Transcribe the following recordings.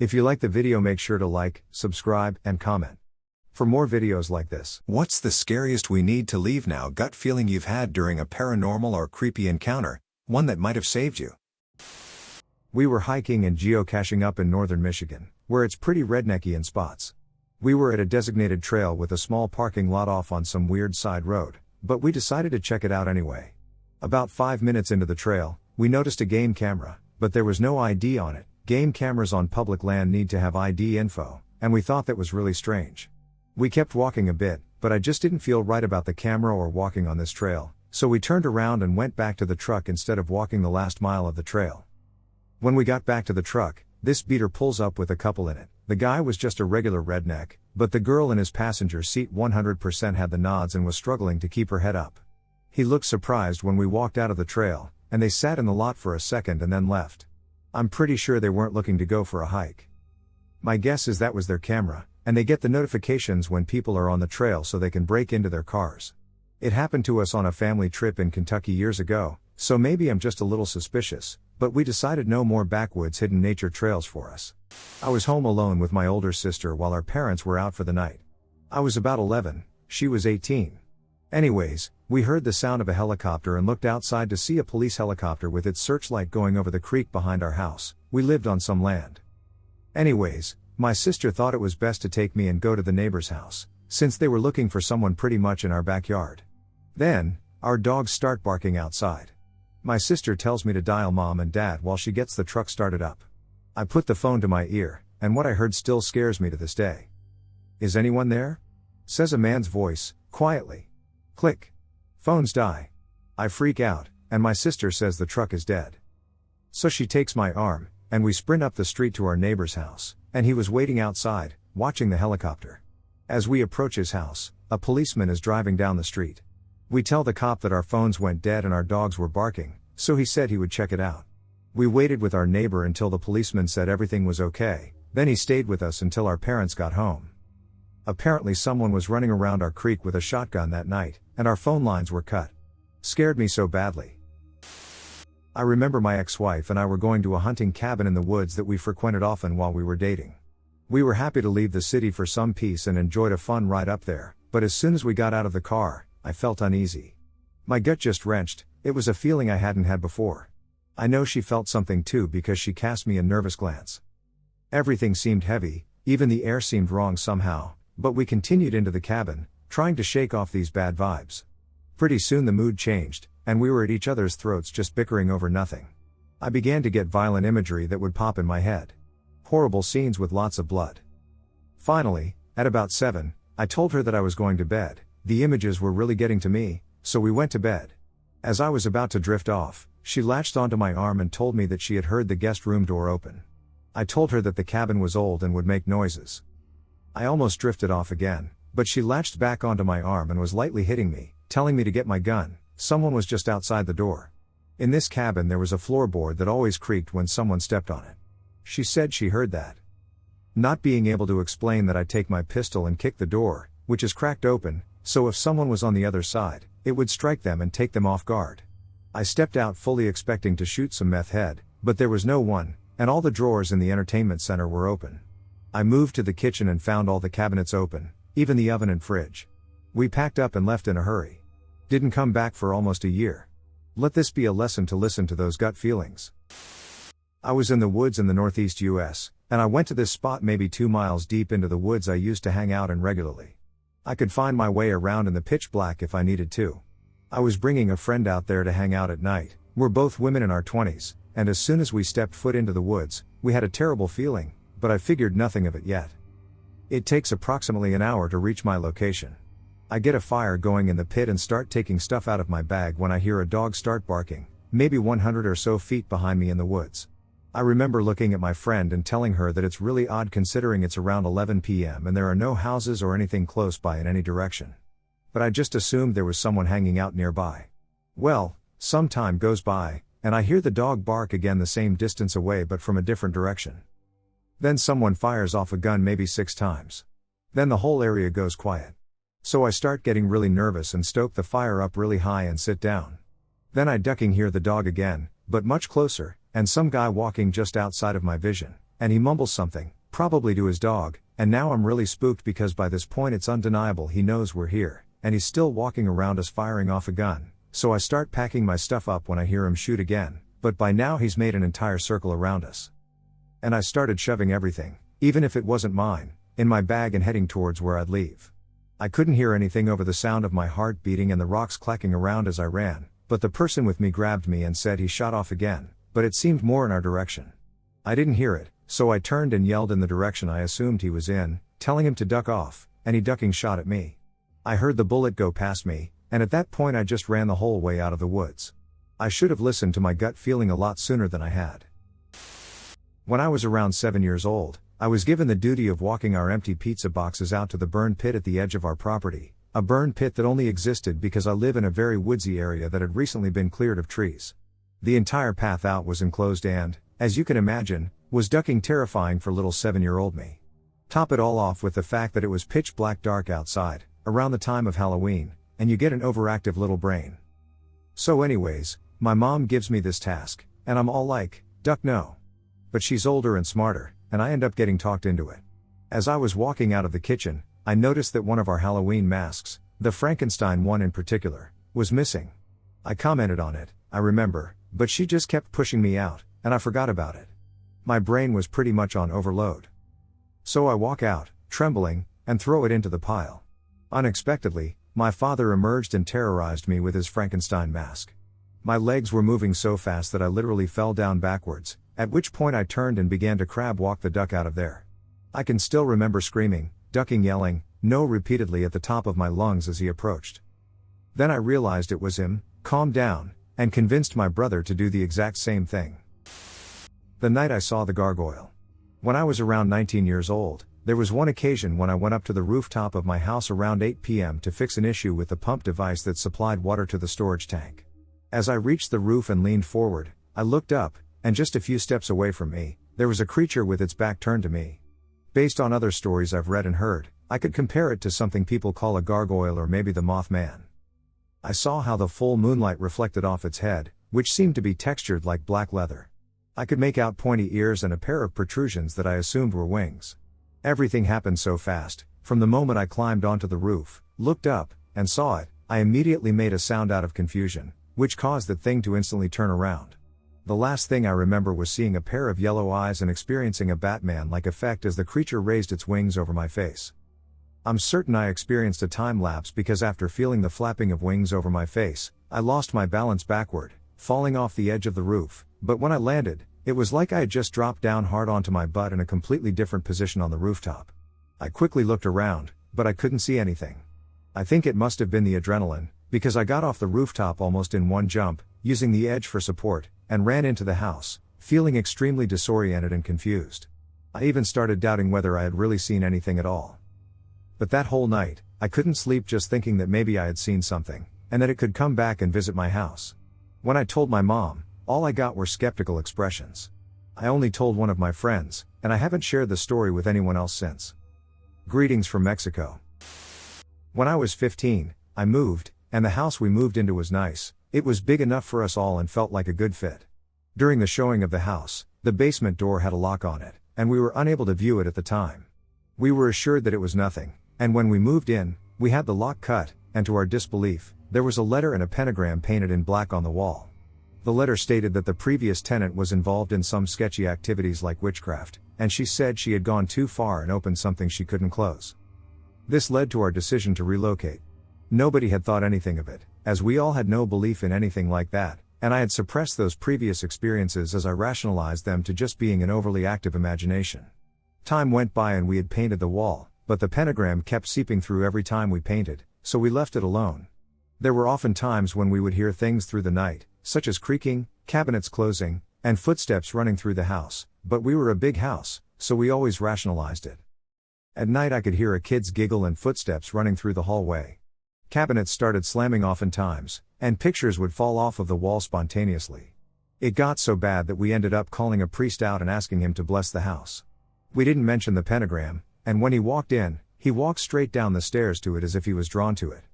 If you like the video, make sure to like, subscribe, and comment for more videos like this. What's the scariest we need to leave now gut feeling you've had during a paranormal or creepy encounter, one that might have saved you? We were hiking and geocaching up in northern Michigan, where it's pretty rednecky in spots. We were at a designated trail with a small parking lot off on some weird side road, but we decided to check it out anyway. About 5 minutes into the trail, we noticed a game camera, but there was no ID on it. Game cameras on public land need to have ID info, and we thought that was really strange. We kept walking a bit, but I just didn't feel right about the camera or walking on this trail, so we turned around and went back to the truck instead of walking the last mile of the trail. When we got back to the truck, this beater pulls up with a couple in it. The guy was just a regular redneck, but the girl in his passenger seat 100% had the nods and was struggling to keep her head up. He looked surprised when we walked out of the trail, and they sat in the lot for a second and then left. I'm pretty sure they weren't looking to go for a hike. My guess is that was their camera, and they get the notifications when people are on the trail so they can break into their cars. It happened to us on a family trip in Kentucky years ago, so maybe I'm just a little suspicious, but we decided no more backwoods hidden nature trails for us. I was home alone with my older sister while our parents were out for the night. I was about 11, she was 18. Anyways, we heard the sound of a helicopter and looked outside to see a police helicopter with its searchlight going over the creek behind our house. We lived on some land. Anyways, my sister thought it was best to take me and go to the neighbor's house, since they were looking for someone pretty much in our backyard. Then, our dogs start barking outside. My sister tells me to dial mom and dad while she gets the truck started up. I put the phone to my ear, and what I heard still scares me to this day. "Is anyone there?" says a man's voice, quietly. Click. Phones die. I freak out, and my sister says the truck is dead. So she takes my arm, and we sprint up the street to our neighbor's house, and he was waiting outside, watching the helicopter. As we approach his house, a policeman is driving down the street. We tell the cop that our phones went dead and our dogs were barking, so he said he would check it out. We waited with our neighbor until the policeman said everything was okay, then he stayed with us until our parents got home. Apparently someone was running around our creek with a shotgun that night, and our phone lines were cut. Scared me so badly. I remember my ex-wife and I were going to a hunting cabin in the woods that we frequented often while we were dating. We were happy to leave the city for some peace and enjoyed a fun ride up there, but as soon as we got out of the car, I felt uneasy. My gut just wrenched. It was a feeling I hadn't had before. I know she felt something too because she cast me a nervous glance. Everything seemed heavy, even the air seemed wrong somehow, but we continued into the cabin, trying to shake off these bad vibes. Pretty soon the mood changed, and we were at each other's throats just bickering over nothing. I began to get violent imagery that would pop in my head. Horrible scenes with lots of blood. Finally, at about 7, I told her that I was going to bed. The images were really getting to me, so we went to bed. As I was about to drift off, she latched onto my arm and told me that she had heard the guest room door open. I told her that the cabin was old and would make noises. I almost drifted off again, but she latched back onto my arm and was lightly hitting me, telling me to get my gun. Someone was just outside the door. In this cabin there was a floorboard that always creaked when someone stepped on it. She said she heard that. Not being able to explain that, I take my pistol and kick the door, which is cracked open, so if someone was on the other side, it would strike them and take them off guard. I stepped out fully expecting to shoot some meth head, but there was no one, and all the drawers in the entertainment center were open. I moved to the kitchen and found all the cabinets open, even the oven and fridge. We packed up and left in a hurry. Didn't come back for almost a year. Let this be a lesson to listen to those gut feelings. I was in the woods in the northeast US, and I went to this spot maybe 2 miles deep into the woods I used to hang out in regularly. I could find my way around in the pitch black if I needed to. I was bringing a friend out there to hang out at night. We're both women in our 20s, and as soon as we stepped foot into the woods, we had a terrible feeling, but I figured nothing of it yet. It takes approximately an hour to reach my location. I get a fire going in the pit and start taking stuff out of my bag when I hear a dog start barking, maybe 100 or so feet behind me in the woods. I remember looking at my friend and telling her that it's really odd considering it's around 11 p.m. and there are no houses or anything close by in any direction. But I just assumed there was someone hanging out nearby. Well, some time goes by, and I hear the dog bark again the same distance away but from a different direction. Then someone fires off a gun maybe 6 times. Then the whole area goes quiet. So I start getting really nervous and stoke the fire up really high and sit down. Then I hear the dog again, but much closer, and some guy walking just outside of my vision, and he mumbles something, probably to his dog, and now I'm really spooked because by this point it's undeniable he knows we're here, and he's still walking around us firing off a gun, so I start packing my stuff up when I hear him shoot again, but by now he's made an entire circle around us. And I started shoving everything, even if it wasn't mine, in my bag and heading towards where I'd leave. I couldn't hear anything over the sound of my heart beating and the rocks clacking around as I ran, but the person with me grabbed me and said he shot off again, but it seemed more in our direction. I didn't hear it, so I turned and yelled in the direction I assumed he was in, telling him to duck off, and he ducking shot at me. I heard the bullet go past me, and at that point I just ran the whole way out of the woods. I should have listened to my gut feeling a lot sooner than I had. When I was around 7 years old, I was given the duty of walking our empty pizza boxes out to the burn pit at the edge of our property, a burn pit that only existed because I live in a very woodsy area that had recently been cleared of trees. The entire path out was enclosed and, as you can imagine, was ducking terrifying for little 7-year-old me. Top it all off with the fact that it was pitch black dark outside, around the time of Halloween, and you get an overactive little brain. So anyways, my mom gives me this task, and I'm all like, duck no. But she's older and smarter, and I end up getting talked into it. As I was walking out of the kitchen, I noticed that one of our Halloween masks, the Frankenstein one in particular, was missing. I commented on it, I remember, but she just kept pushing me out, and I forgot about it. My brain was pretty much on overload. So I walk out, trembling, and throw it into the pile. Unexpectedly, my father emerged and terrorized me with his Frankenstein mask. My legs were moving so fast that I literally fell down backwards, at which point I turned and began to crab walk the duck out of there. I can still remember screaming, ducking, yelling, no repeatedly at the top of my lungs as he approached. Then I realized it was him, calmed down, and convinced my brother to do the exact same thing. The night I saw the gargoyle. When I was around 19 years old, there was one occasion when I went up to the rooftop of my house around 8 p.m. to fix an issue with the pump device that supplied water to the storage tank. As I reached the roof and leaned forward, I looked up, and just a few steps away from me, there was a creature with its back turned to me. Based on other stories I've read and heard, I could compare it to something people call a gargoyle or maybe the Mothman. I saw how the full moonlight reflected off its head, which seemed to be textured like black leather. I could make out pointy ears and a pair of protrusions that I assumed were wings. Everything happened so fast. From the moment I climbed onto the roof, looked up, and saw it, I immediately made a sound out of confusion, which caused the thing to instantly turn around. The last thing I remember was seeing a pair of yellow eyes and experiencing a Batman-like effect as the creature raised its wings over my face. I'm certain I experienced a time lapse because after feeling the flapping of wings over my face, I lost my balance backward, falling off the edge of the roof, but when I landed, it was like I had just dropped down hard onto my butt in a completely different position on the rooftop. I quickly looked around, but I couldn't see anything. I think it must have been the adrenaline, because I got off the rooftop almost in one jump, using the edge for support, and ran into the house, feeling extremely disoriented and confused. I even started doubting whether I had really seen anything at all. But that whole night, I couldn't sleep just thinking that maybe I had seen something, and that it could come back and visit my house. When I told my mom, all I got were skeptical expressions. I only told one of my friends, and I haven't shared the story with anyone else since. Greetings from Mexico. When I was 15, I moved, and the house we moved into was nice. It was big enough for us all and felt like a good fit. During the showing of the house, the basement door had a lock on it, and we were unable to view it at the time. We were assured that it was nothing, and when we moved in, we had the lock cut, and to our disbelief, there was a letter and a pentagram painted in black on the wall. The letter stated that the previous tenant was involved in some sketchy activities like witchcraft, and she said she had gone too far and opened something she couldn't close. This led to our decision to relocate. Nobody had thought anything of it, as we all had no belief in anything like that, and I had suppressed those previous experiences as I rationalized them to just being an overly active imagination. Time went by and we had painted the wall, but the pentagram kept seeping through every time we painted, so we left it alone. There were often times when we would hear things through the night, such as creaking, cabinets closing, and footsteps running through the house, but we were a big house, so we always rationalized it. At night I could hear a kid's giggle and footsteps running through the hallway. Cabinets started slamming oftentimes, and pictures would fall off of the wall spontaneously. It got so bad that we ended up calling a priest out and asking him to bless the house. We didn't mention the pentagram, and when he walked in, he walked straight down the stairs to it as if he was drawn to it.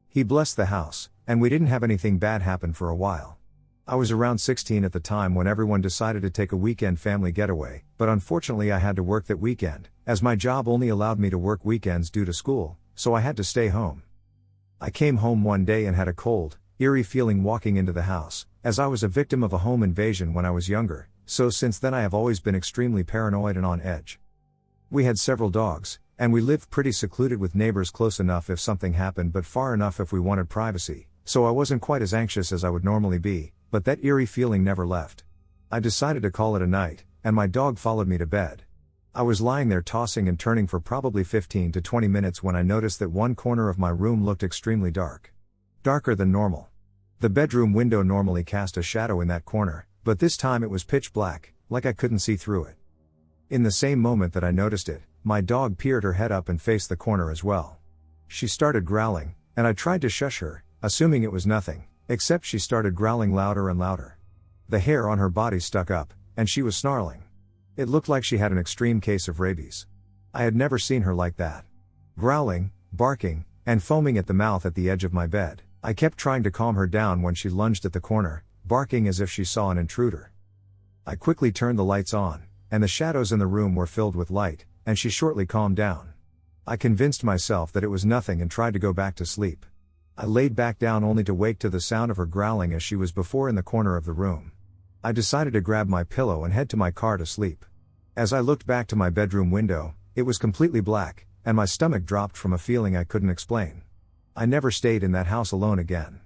He blessed the house, and we didn't have anything bad happen for a while. I was around 16 at the time when everyone decided to take a weekend family getaway, but unfortunately I had to work that weekend, as my job only allowed me to work weekends due to school, so I had to stay home. I came home one day and had a cold, eerie feeling walking into the house, as I was a victim of a home invasion when I was younger, so since then I have always been extremely paranoid and on edge. We had several dogs, and we lived pretty secluded with neighbors close enough if something happened but far enough if we wanted privacy, so I wasn't quite as anxious as I would normally be, but that eerie feeling never left. I decided to call it a night, and my dog followed me to bed. I was lying there tossing and turning for probably 15 to 20 minutes when I noticed that one corner of my room looked extremely dark. Darker than normal. The bedroom window normally cast a shadow in that corner, but this time it was pitch black, like I couldn't see through it. In the same moment that I noticed it, my dog peered her head up and faced the corner as well. She started growling, and I tried to shush her, assuming it was nothing, except she started growling louder and louder. The hair on her body stuck up, and she was snarling. It looked like she had an extreme case of rabies. I had never seen her like that. Growling, barking, and foaming at the mouth at the edge of my bed, I kept trying to calm her down when she lunged at the corner, barking as if she saw an intruder. I quickly turned the lights on, and the shadows in the room were filled with light, and she shortly calmed down. I convinced myself that it was nothing and tried to go back to sleep. I laid back down only to wake to the sound of her growling as she was before in the corner of the room. I decided to grab my pillow and head to my car to sleep. As I looked back to my bedroom window, it was completely black, and my stomach dropped from a feeling I couldn't explain. I never stayed in that house alone again.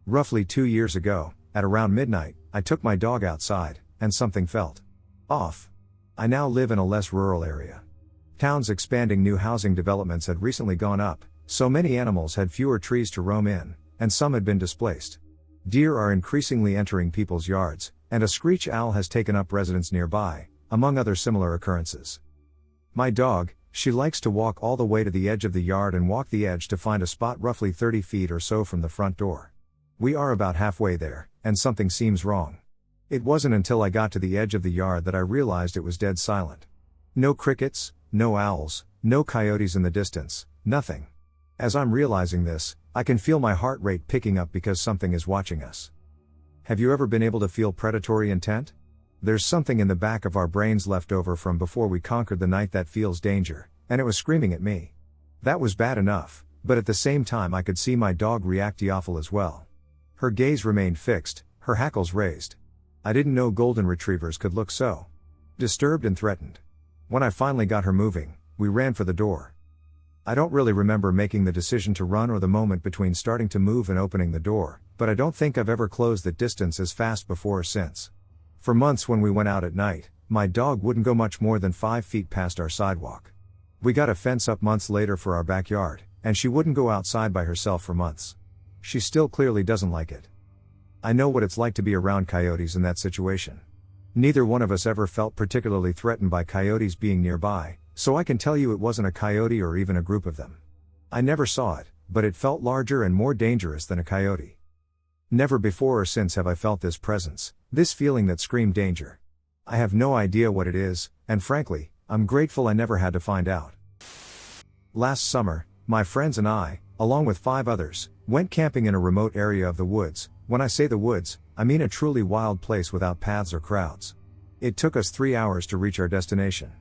Roughly 2 years ago, at around midnight, I took my dog outside, and something felt off. I now live in a less rural area. Towns expanding, new housing developments had recently gone up, so many animals had fewer trees to roam in, and some had been displaced. Deer are increasingly entering people's yards, and a screech owl has taken up residence nearby, among other similar occurrences. My dog, she likes to walk all the way to the edge of the yard and walk the edge to find a spot roughly 30 feet or so from the front door. We are about halfway there, and something seems wrong. It wasn't until I got to the edge of the yard that I realized it was dead silent. No crickets, no owls, no coyotes in the distance, nothing. As I'm realizing this, I can feel my heart rate picking up because something is watching us. Have you ever been able to feel predatory intent? There's something in the back of our brains left over from before we conquered the night that feels danger, and it was screaming at me. That was bad enough, but at the same time I could see my dog react awful as well. Her gaze remained fixed, her hackles raised. I didn't know golden retrievers could look so disturbed and threatened. When I finally got her moving, we ran for the door. I don't really remember making the decision to run or the moment between starting to move and opening the door, but I don't think I've ever closed that distance as fast before or since. For months when we went out at night, my dog wouldn't go much more than 5 feet past our sidewalk. We got a fence up months later for our backyard, and she wouldn't go outside by herself for months. She still clearly doesn't like it. I know what it's like to be around coyotes in that situation. Neither one of us ever felt particularly threatened by coyotes being nearby, so I can tell you it wasn't a coyote or even a group of them. I never saw it, but it felt larger and more dangerous than a coyote. Never before or since have I felt this presence, this feeling that screamed danger. I have no idea what it is, and frankly, I'm grateful I never had to find out. Last summer, my friends and I, along with 5 others, went camping in a remote area of the woods. When I say the woods, I mean a truly wild place without paths or crowds. It took us 3 hours to reach our destination.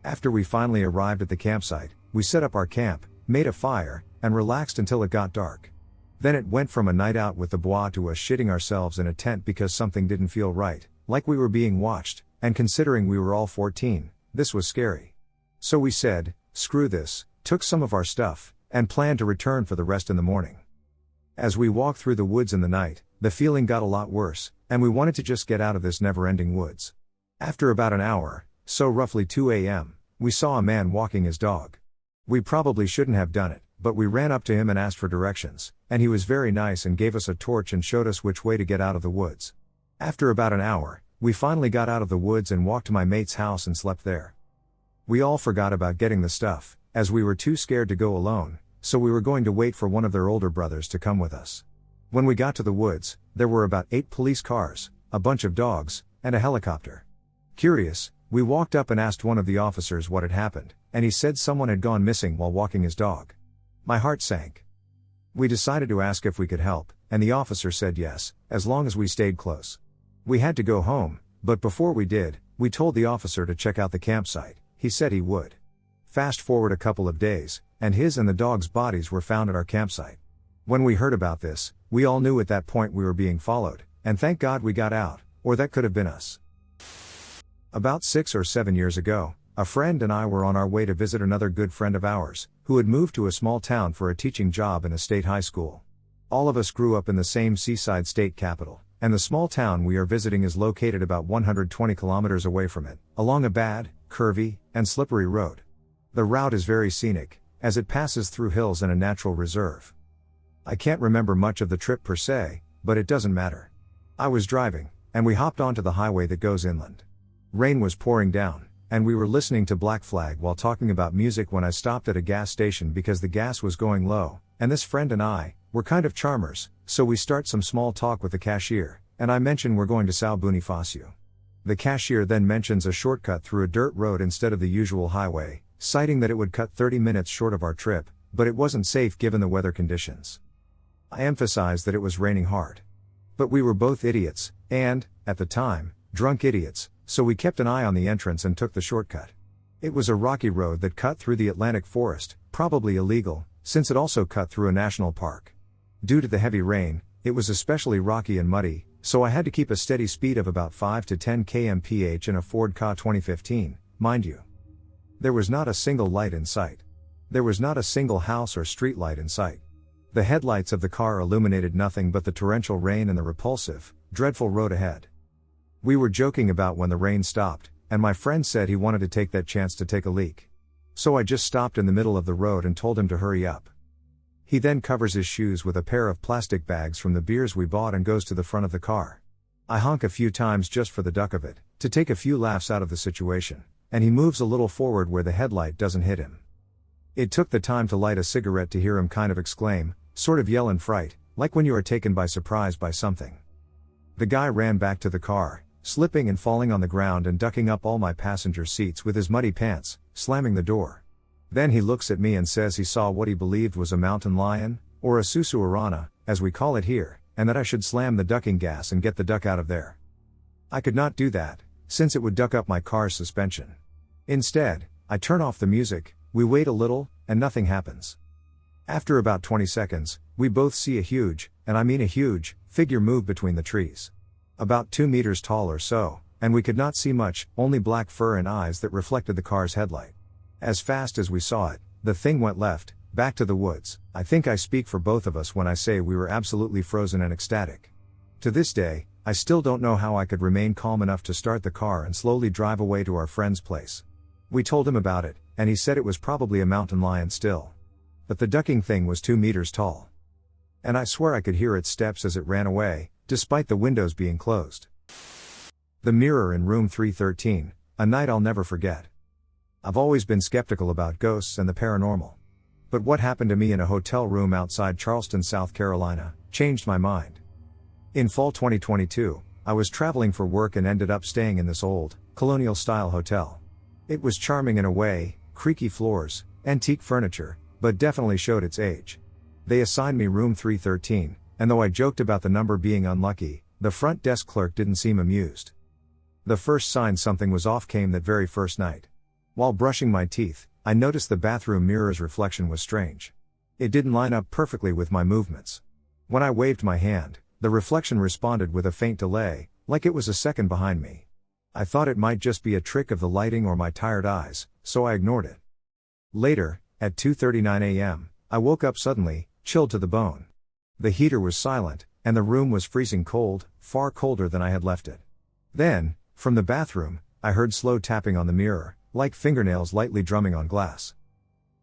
After we finally arrived at the campsite, we set up our camp, made a fire, and relaxed until it got dark. Then it went from a night out with the bois to us shitting ourselves in a tent because something didn't feel right, like we were being watched, and considering we were all 14, this was scary. So we said, screw this, took some of our stuff, and planned to return for the rest in the morning. As we walked through the woods in the night, the feeling got a lot worse, and we wanted to just get out of this never-ending woods. After about an hour, so roughly 2 a.m., we saw a man walking his dog. We probably shouldn't have done it, but we ran up to him and asked for directions, and he was very nice and gave us a torch and showed us which way to get out of the woods. After about an hour, we finally got out of the woods and walked to my mate's house and slept there. We all forgot about getting the stuff, as we were too scared to go alone, so we were going to wait for one of their older brothers to come with us. When we got to the woods, there were about 8 police cars, a bunch of dogs, and a helicopter. Curious, we walked up and asked one of the officers what had happened, and he said someone had gone missing while walking his dog. My heart sank. We decided to ask if we could help, and the officer said yes, as long as we stayed close. We had to go home, but before we did, we told the officer to check out the campsite. He said he would. Fast forward a couple of days, and his and the dog's bodies were found at our campsite. When we heard about this, we all knew at that point we were being followed, and thank God we got out, or that could have been us. About 6 or 7 years ago, a friend and I were on our way to visit another good friend of ours, who had moved to a small town for a teaching job in a state high school. All of us grew up in the same seaside state capital, and the small town we are visiting is located about 120 kilometers away from it, along a bad, curvy, and slippery road. The route is very scenic, as it passes through hills and a natural reserve. I can't remember much of the trip per se, but it doesn't matter. I was driving, and we hopped onto the highway that goes inland. Rain was pouring down, and we were listening to Black Flag while talking about music when I stopped at a gas station because the gas was going low, and this friend and I were kind of charmers, so we start some small talk with the cashier, and I mention we're going to São Bonifácio. The cashier then mentions a shortcut through a dirt road instead of the usual highway, citing that it would cut 30 minutes short of our trip, but it wasn't safe given the weather conditions. I emphasized that it was raining hard. But we were both idiots, and, at the time, drunk idiots, so we kept an eye on the entrance and took the shortcut. It was a rocky road that cut through the Atlantic forest, probably illegal, since it also cut through a national park. Due to the heavy rain, it was especially rocky and muddy, so I had to keep a steady speed of about 5 to 10 km/h in a Ford Ka 2015, mind you. There was not a single light in sight. There was not a single house or street light in sight. The headlights of the car illuminated nothing but the torrential rain and the repulsive, dreadful road ahead. We were joking about when the rain stopped, and my friend said he wanted to take that chance to take a leak. So I just stopped in the middle of the road and told him to hurry up. He then covers his shoes with a pair of plastic bags from the beers we bought and goes to the front of the car. I honk a few times just for the duck of it, to take a few laughs out of the situation, and he moves a little forward where the headlight doesn't hit him. It took the time to light a cigarette to hear him kind of exclaim, sort of yell in fright, like when you are taken by surprise by something. The guy ran back to the car, slipping and falling on the ground and ducking up all my passenger seats with his muddy pants, slamming the door. Then he looks at me and says he saw what he believed was a mountain lion, or a susuarana, as we call it here, and that I should slam the ducking gas and get the duck out of there. I could not do that, since it would duck up my car's suspension. Instead, I turn off the music, we wait a little, and nothing happens. After about 20 seconds, we both see a huge, and I mean a huge, figure move between the trees. About 2 meters tall or so, and we could not see much, only black fur and eyes that reflected the car's headlight. As fast as we saw it, the thing went left, back to the woods. I think I speak for both of us when I say we were absolutely frozen and ecstatic. To this day, I still don't know how I could remain calm enough to start the car and slowly drive away to our friend's place. We told him about it, and he said it was probably a mountain lion still. But the ducking thing was 2 meters tall. And I swear I could hear its steps as it ran away, despite the windows being closed. The mirror in room 313, a night I'll never forget. I've always been skeptical about ghosts and the paranormal. But what happened to me in a hotel room outside Charleston, South Carolina, changed my mind. In fall 2022, I was traveling for work and ended up staying in this old, colonial-style hotel. It was charming in a way, creaky floors, antique furniture, but definitely showed its age. They assigned me room 313, and though I joked about the number being unlucky, the front desk clerk didn't seem amused. The first sign something was off came that very first night. While brushing my teeth, I noticed the bathroom mirror's reflection was strange. It didn't line up perfectly with my movements. When I waved my hand, the reflection responded with a faint delay, like it was a second behind me. I thought it might just be a trick of the lighting or my tired eyes, so I ignored it. Later, at 2:39 a.m., I woke up suddenly, chilled to the bone. The heater was silent, and the room was freezing cold, far colder than I had left it. Then, from the bathroom, I heard slow tapping on the mirror, like fingernails lightly drumming on glass.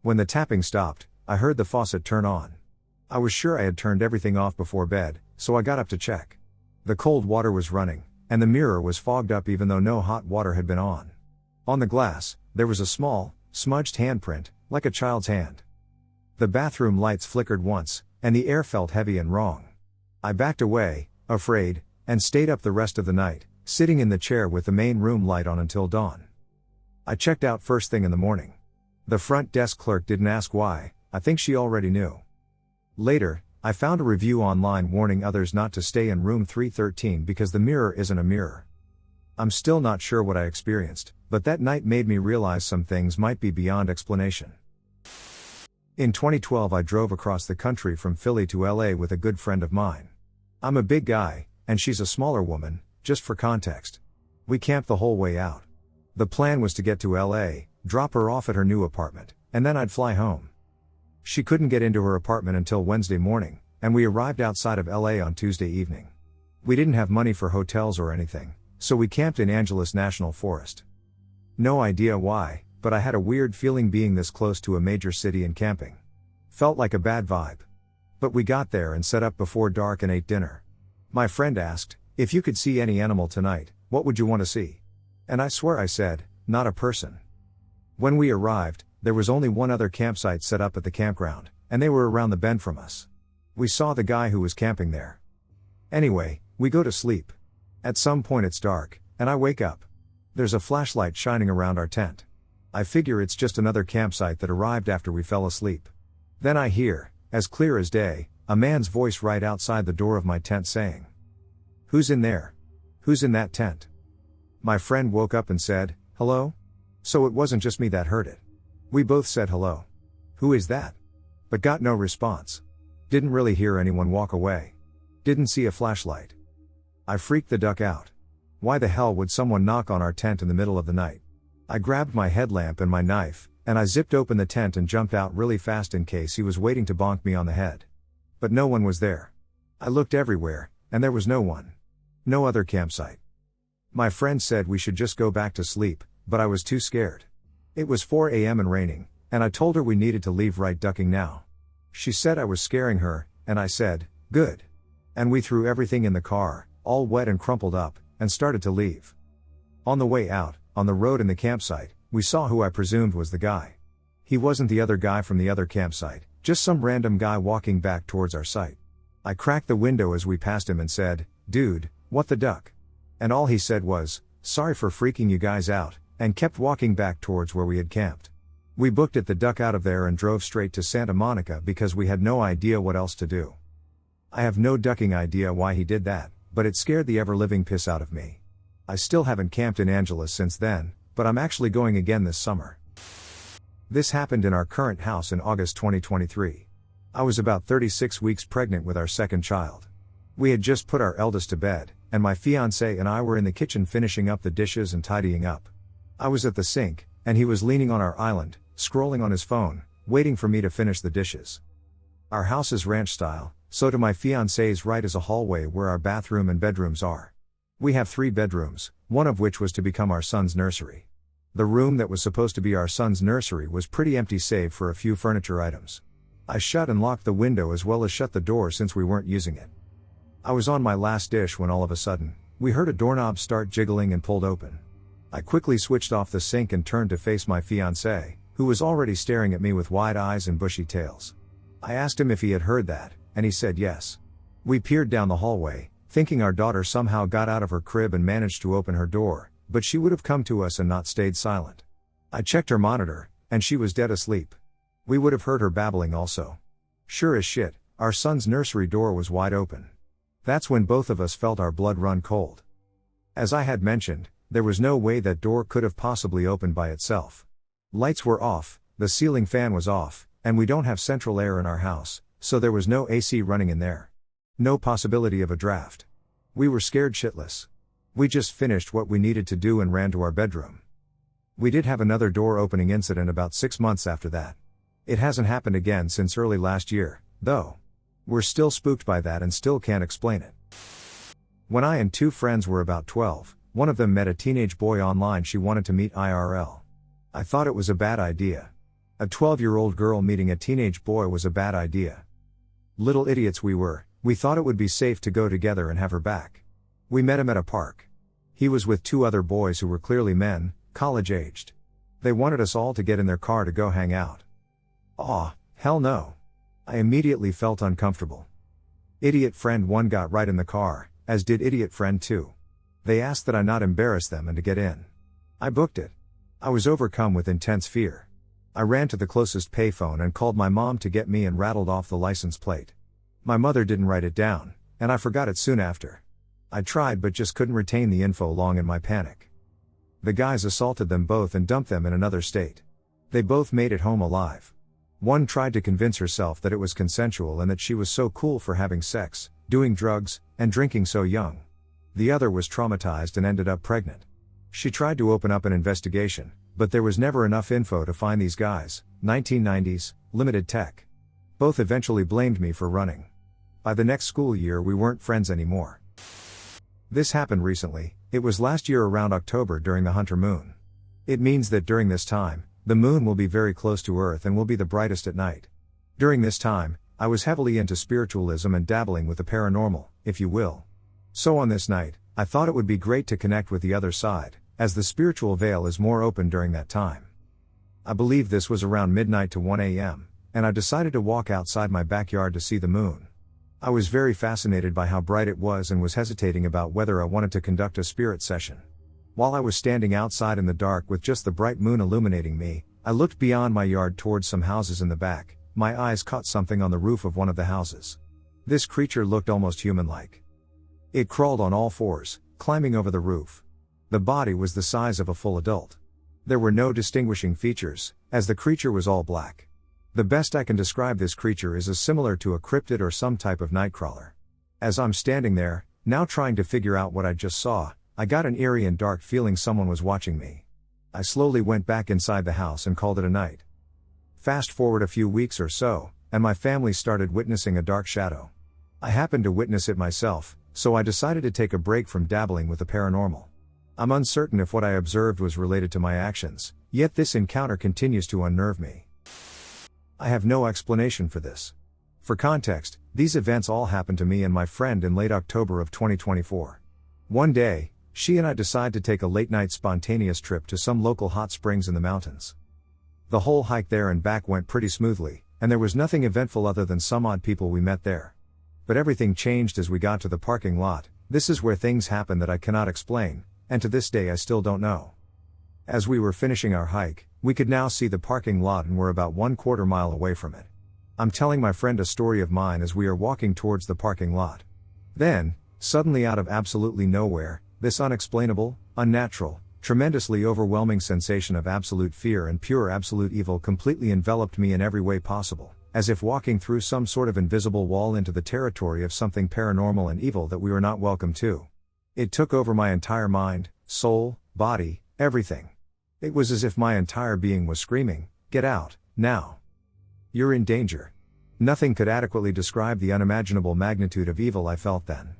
When the tapping stopped, I heard the faucet turn on. I was sure I had turned everything off before bed, so I got up to check. The cold water was running, and the mirror was fogged up even though no hot water had been on. On the glass, there was a small, smudged handprint, like a child's hand. The bathroom lights flickered once, and the air felt heavy and wrong. I backed away, afraid, and stayed up the rest of the night, sitting in the chair with the main room light on until dawn. I checked out first thing in the morning. The front desk clerk didn't ask why, I think she already knew. Later, I found a review online warning others not to stay in room 313 because the mirror isn't a mirror. I'm still not sure what I experienced, but that night made me realize some things might be beyond explanation. In 2012 I drove across the country from Philly to LA with a good friend of mine. I'm a big guy, and she's a smaller woman, just for context. We camped the whole way out. The plan was to get to LA, drop her off at her new apartment, and then I'd fly home. She couldn't get into her apartment until Wednesday morning, and we arrived outside of LA on Tuesday evening. We didn't have money for hotels or anything, so we camped in Angeles National Forest. No idea why, but I had a weird feeling being this close to a major city and camping. Felt like a bad vibe. But we got there and set up before dark and ate dinner. My friend asked, "If you could see any animal tonight, what would you want to see?" And I swear I said, "Not a person." When we arrived, there was only one other campsite set up at the campground, and they were around the bend from us. We saw the guy who was camping there. Anyway, we go to sleep. At some point it's dark, and I wake up. There's a flashlight shining around our tent. I figure it's just another campsite that arrived after we fell asleep. Then I hear, as clear as day, a man's voice right outside the door of my tent saying, "Who's in there? Who's in that tent?" My friend woke up and said, "Hello?" So it wasn't just me that heard it. We both said hello. "Who is that?" But got no response. Didn't really hear anyone walk away. Didn't see a flashlight. I freaked the duck out. Why the hell would someone knock on our tent in the middle of the night? I grabbed my headlamp and my knife, and I zipped open the tent and jumped out really fast in case he was waiting to bonk me on the head. But no one was there. I looked everywhere, and there was no one. No other campsite. My friend said we should just go back to sleep, but I was too scared. It was 4 a.m. and raining, and I told her we needed to leave right ducking now. She said I was scaring her, and I said, "Good." And we threw everything in the car, all wet and crumpled up, and started to leave. On the way out, on the road in the campsite, we saw who I presumed was the guy. He wasn't the other guy from the other campsite, just some random guy walking back towards our site. I cracked the window as we passed him and said, "Dude, what the duck?" And all he said was, "Sorry for freaking you guys out," and kept walking back towards where we had camped. We booked it the duck out of there and drove straight to Santa Monica because we had no idea what else to do. I have no ducking idea why he did that, but it scared the ever-living piss out of me. I still haven't camped in Angeles since then, but I'm actually going again this summer. This happened in our current house in August 2023. I was about 36 weeks pregnant with our second child. We had just put our eldest to bed, and my fiancé and I were in the kitchen finishing up the dishes and tidying up. I was at the sink, and he was leaning on our island, scrolling on his phone, waiting for me to finish the dishes. Our house is ranch style, so to my fiancé's right is a hallway where our bathroom and bedrooms are. We have 3 bedrooms, one of which was to become our son's nursery. The room that was supposed to be our son's nursery was pretty empty save for a few furniture items. I shut and locked the window as well as shut the door since we weren't using it. I was on my last dish when all of a sudden, we heard a doorknob start jiggling and pulled open. I quickly switched off the sink and turned to face my fiancé, who was already staring at me with wide eyes and bushy tails. I asked him if he had heard that, and he said yes. We peered down the hallway, thinking our daughter somehow got out of her crib and managed to open her door, but she would have come to us and not stayed silent. I checked her monitor, and she was dead asleep. We would have heard her babbling also. Sure as shit, our son's nursery door was wide open. That's when both of us felt our blood run cold. As I had mentioned, there was no way that door could have possibly opened by itself. Lights were off, the ceiling fan was off, and we don't have central air in our house, so there was no AC running in there. No possibility of a draft. We were scared shitless. We just finished what we needed to do and ran to our bedroom. We did have another door opening incident about 6 months after that. It hasn't happened again since early last year, though. We're still spooked by that and still can't explain it. When I and 2 friends were about 12, one of them met a teenage boy online she wanted to meet IRL. I thought it was a bad idea. A 12-year-old girl meeting a teenage boy was a bad idea. Little idiots we were, we thought it would be safe to go together and have her back. We met him at a park. He was with 2 other boys who were clearly men, college-aged. They wanted us all to get in their car to go hang out. Aw, hell no. I immediately felt uncomfortable. Idiot friend 1 got right in the car, as did idiot friend 2. They asked that I not embarrass them and to get in. I booked it. I was overcome with intense fear. I ran to the closest payphone and called my mom to get me and rattled off the license plate. My mother didn't write it down, and I forgot it soon after. I tried but just couldn't retain the info long in my panic. The guys assaulted them both and dumped them in another state. They both made it home alive. One tried to convince herself that it was consensual and that she was so cool for having sex, doing drugs, and drinking so young. The other was traumatized and ended up pregnant. She tried to open up an investigation, but there was never enough info to find these guys. 1990s, limited tech. Both eventually blamed me for running. By the next school year we weren't friends anymore. This happened recently. It was last year around October during the Hunter moon. It means that during this time, the moon will be very close to Earth and will be the brightest at night. During this time, I was heavily into spiritualism and dabbling with the paranormal, if you will. So on this night, I thought it would be great to connect with the other side, as the spiritual veil is more open during that time. I believe this was around midnight to 1 a.m., and I decided to walk outside my backyard to see the moon. I was very fascinated by how bright it was and was hesitating about whether I wanted to conduct a spirit session. While I was standing outside in the dark with just the bright moon illuminating me, I looked beyond my yard towards some houses in the back. My eyes caught something on the roof of one of the houses. This creature looked almost human-like. It crawled on all fours, climbing over the roof. The body was the size of a full adult. There were no distinguishing features, as the creature was all black. The best I can describe this creature is as similar to a cryptid or some type of nightcrawler. As I'm standing there, now trying to figure out what I just saw, I got an eerie and dark feeling someone was watching me. I slowly went back inside the house and called it a night. Fast forward a few weeks or so, and my family started witnessing a dark shadow. I happened to witness it myself, so I decided to take a break from dabbling with the paranormal. I'm uncertain if what I observed was related to my actions, yet this encounter continues to unnerve me. I have no explanation for this. For context, these events all happened to me and my friend in late October of 2024. One day, she and I decided to take a late-night spontaneous trip to some local hot springs in the mountains. The whole hike there and back went pretty smoothly, and there was nothing eventful other than some odd people we met there. But everything changed as we got to the parking lot. This is where things happen that I cannot explain, and to this day I still don't know. As we were finishing our hike, we could now see the parking lot and were about 1/4 mile away from it. I'm telling my friend a story of mine as we are walking towards the parking lot. Then, suddenly out of absolutely nowhere, this unexplainable, unnatural, tremendously overwhelming sensation of absolute fear and pure absolute evil completely enveloped me in every way possible, as if walking through some sort of invisible wall into the territory of something paranormal and evil that we were not welcome to. It took over my entire mind, soul, body, everything. It was as if my entire being was screaming, "Get out, now! You're in danger." Nothing could adequately describe the unimaginable magnitude of evil I felt then.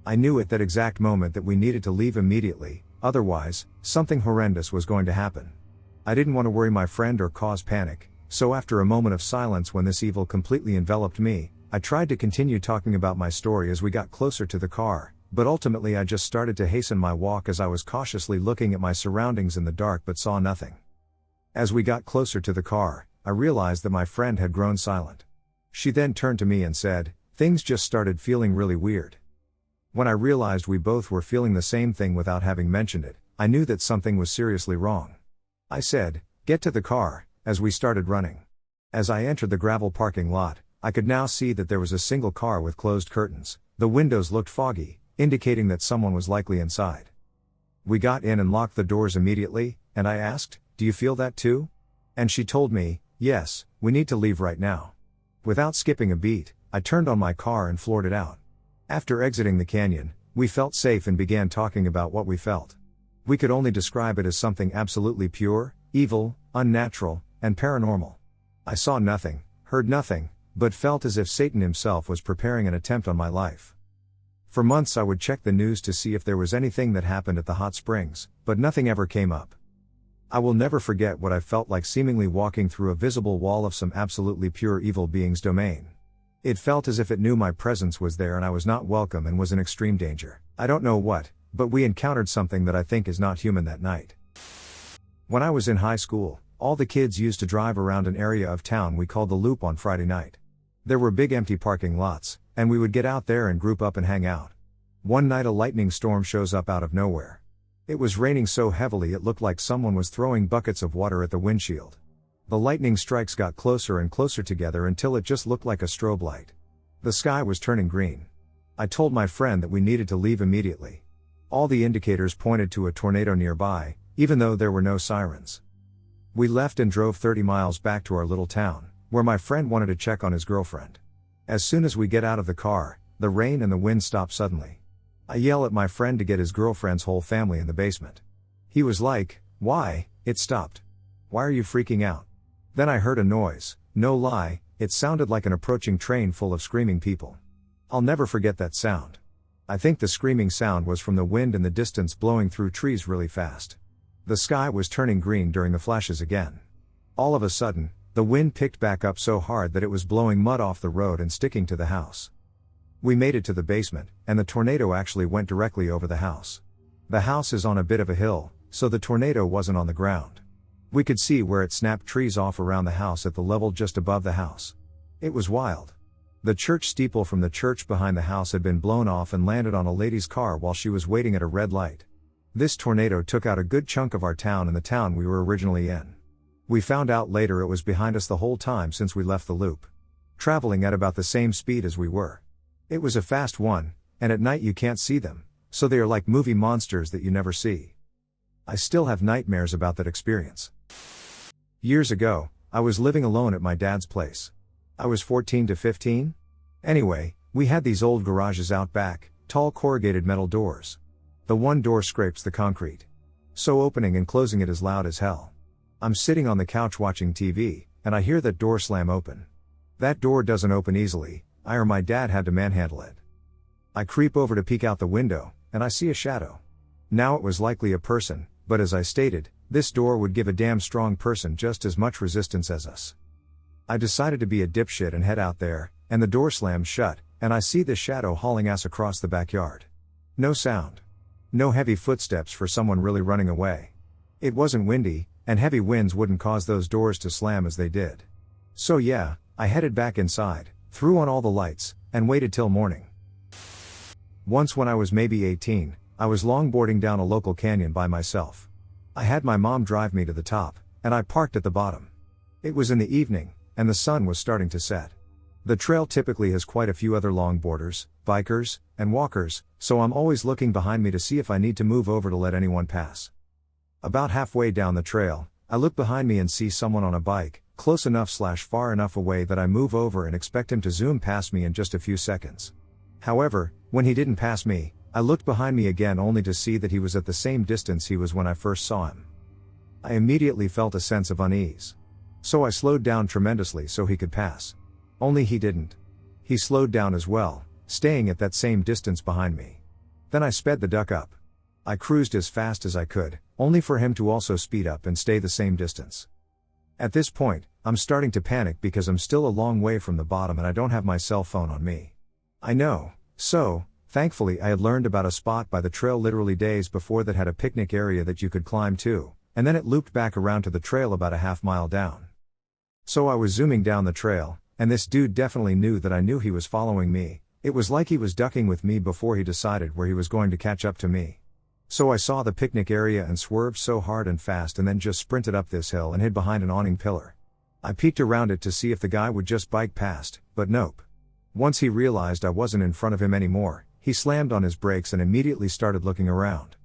I knew at that exact moment that we needed to leave immediately, otherwise, something horrendous was going to happen. I didn't want to worry my friend or cause panic, so after a moment of silence when this evil completely enveloped me, I tried to continue talking about my story as we got closer to the car, but ultimately I just started to hasten my walk as I was cautiously looking at my surroundings in the dark but saw nothing. As we got closer to the car, I realized that my friend had grown silent. She then turned to me and said, "Things just started feeling really weird." When I realized we both were feeling the same thing without having mentioned it, I knew that something was seriously wrong. I said, "Get to the car," as we started running. As I entered the gravel parking lot, I could now see that there was a single car with closed curtains. The windows looked foggy, indicating that someone was likely inside. We got in and locked the doors immediately, and I asked, "Do you feel that too?" And she told me, "Yes, we need to leave right now." Without skipping a beat, I turned on my car and floored it out. After exiting the canyon, we felt safe and began talking about what we felt. We could only describe it as something absolutely pure, evil, unnatural, and paranormal. I saw nothing, heard nothing, but felt as if Satan himself was preparing an attempt on my life. For months I would check the news to see if there was anything that happened at the hot springs, but nothing ever came up. I will never forget what I felt like seemingly walking through a visible wall of some absolutely pure evil being's domain. It felt as if it knew my presence was there and I was not welcome and was in extreme danger. I don't know what, but we encountered something that I think is not human that night. When I was in high school, all the kids used to drive around an area of town we called the Loop on Friday night. There were big empty parking lots, and we would get out there and group up and hang out. One night a lightning storm shows up out of nowhere. It was raining so heavily it looked like someone was throwing buckets of water at the windshield. The lightning strikes got closer and closer together until it just looked like a strobe light. The sky was turning green. I told my friend that we needed to leave immediately. All the indicators pointed to a tornado nearby, even though there were no sirens. We left and drove 30 miles back to our little town, where my friend wanted to check on his girlfriend. As soon as we get out of the car, the rain and the wind stop suddenly. I yell at my friend to get his girlfriend's whole family in the basement. He was like, "Why, it stopped. Why are you freaking out?" Then I heard a noise, no lie, it sounded like an approaching train full of screaming people. I'll never forget that sound. I think the screaming sound was from the wind in the distance blowing through trees really fast. The sky was turning green during the flashes again. All of a sudden, the wind picked back up so hard that it was blowing mud off the road and sticking to the house. We made it to the basement, and the tornado actually went directly over the house. The house is on a bit of a hill, so the tornado wasn't on the ground. We could see where it snapped trees off around the house at the level just above the house. It was wild. The church steeple from the church behind the house had been blown off and landed on a lady's car while she was waiting at a red light. This tornado took out a good chunk of our town and the town we were originally in. We found out later it was behind us the whole time since we left the loop. Traveling at about the same speed as we were. It was a fast one, and at night you can't see them, so they are like movie monsters that you never see. I still have nightmares about that experience. Years ago, I was living alone at my dad's place. I was 14 to 15? Anyway, we had these old garages out back, tall corrugated metal doors. The one door scrapes the concrete. So opening and closing it is loud as hell. I'm sitting on the couch watching TV, and I hear that door slam open. That door doesn't open easily, I or my dad had to manhandle it. I creep over to peek out the window, and I see a shadow. Now it was likely a person, but as I stated, this door would give a damn strong person just as much resistance as us. I decided to be a dipshit and head out there, and the door slams shut, and I see the shadow hauling ass across the backyard. No sound. No heavy footsteps for someone really running away. It wasn't windy, and heavy winds wouldn't cause those doors to slam as they did. So yeah, I headed back inside, threw on all the lights, and waited till morning. Once when I was maybe 18, I was longboarding down a local canyon by myself. I had my mom drive me to the top, and I parked at the bottom. It was in the evening, and the sun was starting to set. The trail typically has quite a few other longboarders, bikers, and walkers, so I'm always looking behind me to see if I need to move over to let anyone pass. About halfway down the trail, I look behind me and see someone on a bike, close enough/far enough away that I move over and expect him to zoom past me in just a few seconds. However, when he didn't pass me, I looked behind me again only to see that he was at the same distance he was when I first saw him. I immediately felt a sense of unease. So I slowed down tremendously so he could pass. Only he didn't. He slowed down as well, staying at that same distance behind me. Then I sped the duck up. I cruised as fast as I could, only for him to also speed up and stay the same distance. At this point, I'm starting to panic because I'm still a long way from the bottom and I don't have my cell phone on me. I know, so, thankfully I had learned about a spot by the trail literally days before that had a picnic area that you could climb to, and then it looped back around to the trail about a half mile down. So I was zooming down the trail, and this dude definitely knew that I knew he was following me. It was like he was ducking with me before he decided where he was going to catch up to me. So I saw the picnic area and swerved so hard and fast and then just sprinted up this hill and hid behind an awning pillar. I peeked around it to see if the guy would just bike past, but nope. Once he realized I wasn't in front of him anymore, he slammed on his brakes and immediately started looking around.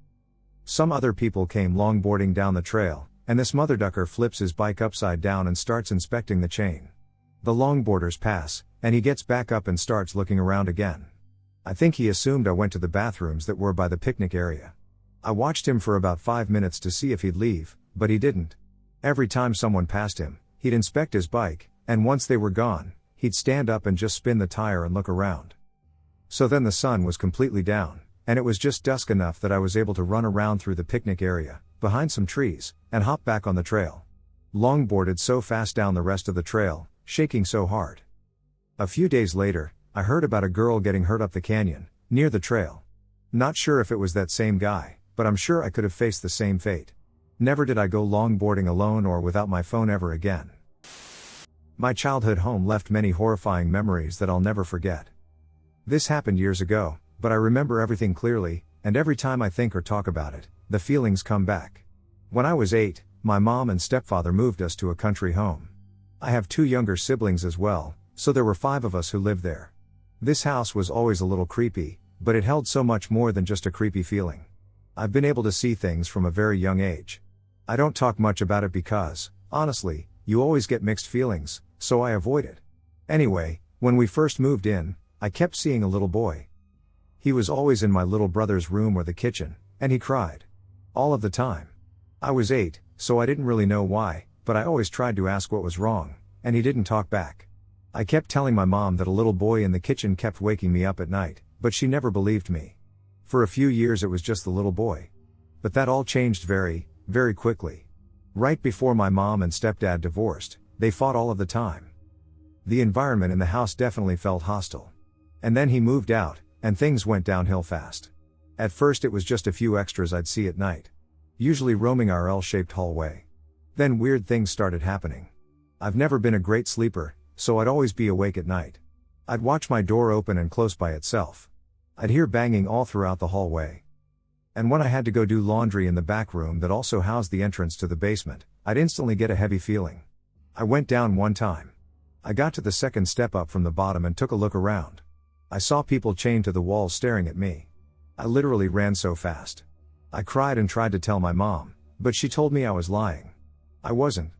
Some other people came longboarding down the trail, and this mother ducker flips his bike upside down and starts inspecting the chain. The longboarders pass, and he gets back up and starts looking around again. I think he assumed I went to the bathrooms that were by the picnic area. I watched him for about 5 minutes to see if he'd leave, but he didn't. Every time someone passed him, he'd inspect his bike, and once they were gone, he'd stand up and just spin the tire and look around. So then the sun was completely down, and it was just dusk enough that I was able to run around through the picnic area, behind some trees, and hop back on the trail. Longboarded so fast down the rest of the trail, shaking so hard. A few days later, I heard about a girl getting hurt up the canyon, near the trail. Not sure if it was that same guy, but I'm sure I could have faced the same fate. Never did I go longboarding alone or without my phone ever again. My childhood home left many horrifying memories that I'll never forget. This happened years ago, but I remember everything clearly, and every time I think or talk about it, the feelings come back. When I was 8, my mom and stepfather moved us to a country home. I have 2 younger siblings as well, so there were 5 of us who lived there. This house was always a little creepy, but it held so much more than just a creepy feeling. I've been able to see things from a very young age. I don't talk much about it because, honestly, you always get mixed feelings, so I avoid it. Anyway, when we first moved in, I kept seeing a little boy. He was always in my little brother's room or the kitchen, and he cried. All of the time. I was 8, so I didn't really know why, but I always tried to ask what was wrong, and he didn't talk back. I kept telling my mom that a little boy in the kitchen kept waking me up at night, but she never believed me. For a few years it was just the little boy. But that all changed very, very quickly. Right before my mom and stepdad divorced, they fought all of the time. The environment in the house definitely felt hostile. And then he moved out, and things went downhill fast. At first it was just a few extras I'd see at night. Usually roaming our L-shaped hallway. Then weird things started happening. I've never been a great sleeper, so I'd always be awake at night. I'd watch my door open and close by itself. I'd hear banging all throughout the hallway. And when I had to go do laundry in the back room that also housed the entrance to the basement, I'd instantly get a heavy feeling. I went down one time. I got to the second step up from the bottom and took a look around. I saw people chained to the walls staring at me. I literally ran so fast. I cried and tried to tell my mom, but she told me I was lying. I wasn't.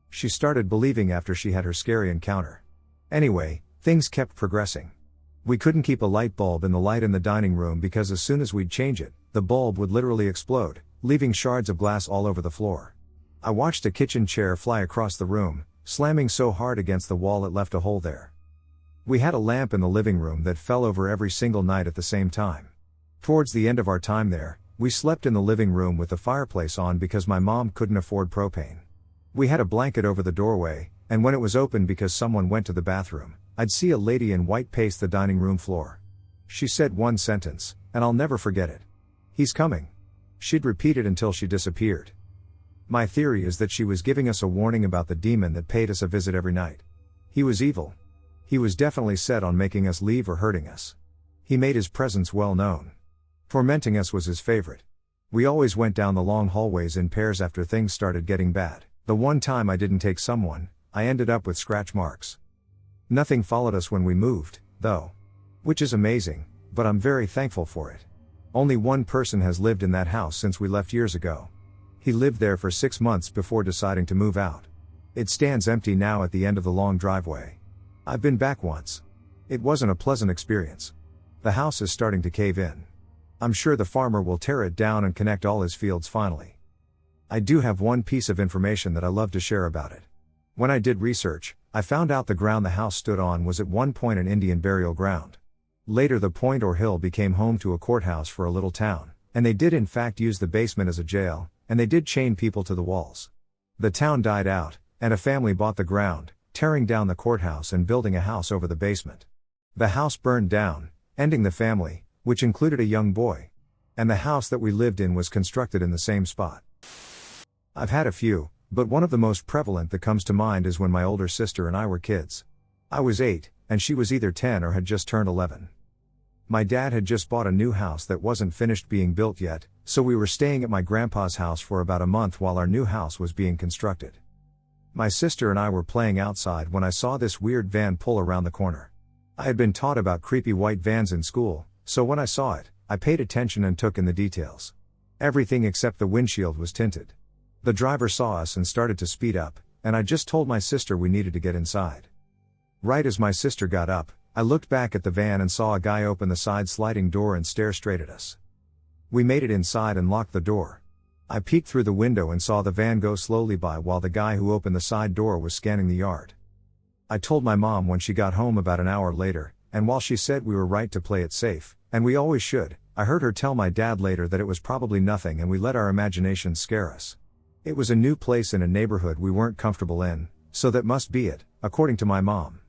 She started believing after she had her scary encounter. Anyway, things kept progressing. We couldn't keep a light bulb in the dining room because as soon as we'd change it, the bulb would literally explode, leaving shards of glass all over the floor. I watched a kitchen chair fly across the room, slamming so hard against the wall it left a hole there. We had a lamp in the living room that fell over every single night at the same time. Towards the end of our time there, we slept in the living room with the fireplace on because my mom couldn't afford propane. We had a blanket over the doorway, and when it was open because someone went to the bathroom, I'd see a lady in white pace the dining room floor. She said one sentence, and I'll never forget it. "He's coming." She'd repeat it until she disappeared. My theory is that she was giving us a warning about the demon that paid us a visit every night. He was evil. He was definitely set on making us leave or hurting us. He made his presence well known. Tormenting us was his favorite. We always went down the long hallways in pairs after things started getting bad. The one time I didn't take someone, I ended up with scratch marks. Nothing followed us when we moved, though. Which is amazing, but I'm very thankful for it. Only one person has lived in that house since we left years ago. He lived there for 6 months before deciding to move out. It stands empty now at the end of the long driveway. I've been back once. It wasn't a pleasant experience. The house is starting to cave in. I'm sure the farmer will tear it down and connect all his fields finally. I do have one piece of information that I love to share about it. When I did research, I found out the ground the house stood on was at one point an Indian burial ground. Later the point or hill became home to a courthouse for a little town, and they did in fact use the basement as a jail, and they did chain people to the walls. The town died out, and a family bought the ground, tearing down the courthouse and building a house over the basement. The house burned down, ending the family, which included a young boy. And the house that we lived in was constructed in the same spot. I've had a few, but one of the most prevalent that comes to mind is when my older sister and I were kids. I was 8, and she was either 10 or had just turned 11. My dad had just bought a new house that wasn't finished being built yet, so we were staying at my grandpa's house for about a month while our new house was being constructed. My sister and I were playing outside when I saw this weird van pull around the corner. I had been taught about creepy white vans in school, so when I saw it, I paid attention and took in the details. Everything except the windshield was tinted. The driver saw us and started to speed up, and I just told my sister we needed to get inside. Right as my sister got up, I looked back at the van and saw a guy open the side sliding door and stare straight at us. We made it inside and locked the door. I peeked through the window and saw the van go slowly by while the guy who opened the side door was scanning the yard. I told my mom when she got home about an hour later, and while she said we were right to play it safe, and we always should, I heard her tell my dad later that it was probably nothing and we let our imaginations scare us. It was a new place in a neighborhood we weren't comfortable in, so that must be it, according to my mom.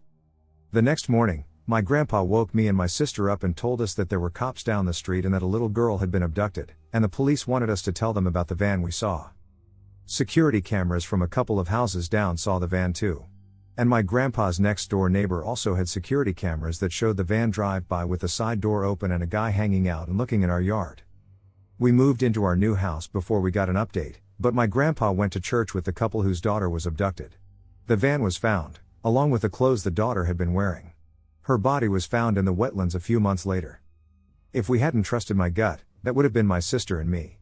The next morning, my grandpa woke me and my sister up and told us that there were cops down the street and that a little girl had been abducted, and the police wanted us to tell them about the van we saw. Security cameras from a couple of houses down saw the van too. And my grandpa's next door neighbor also had security cameras that showed the van drive by with the side door open and a guy hanging out and looking in our yard. We moved into our new house before we got an update, but my grandpa went to church with the couple whose daughter was abducted. The van was found, along with the clothes the daughter had been wearing. Her body was found in the wetlands a few months later. If we hadn't trusted my gut, that would have been my sister and me.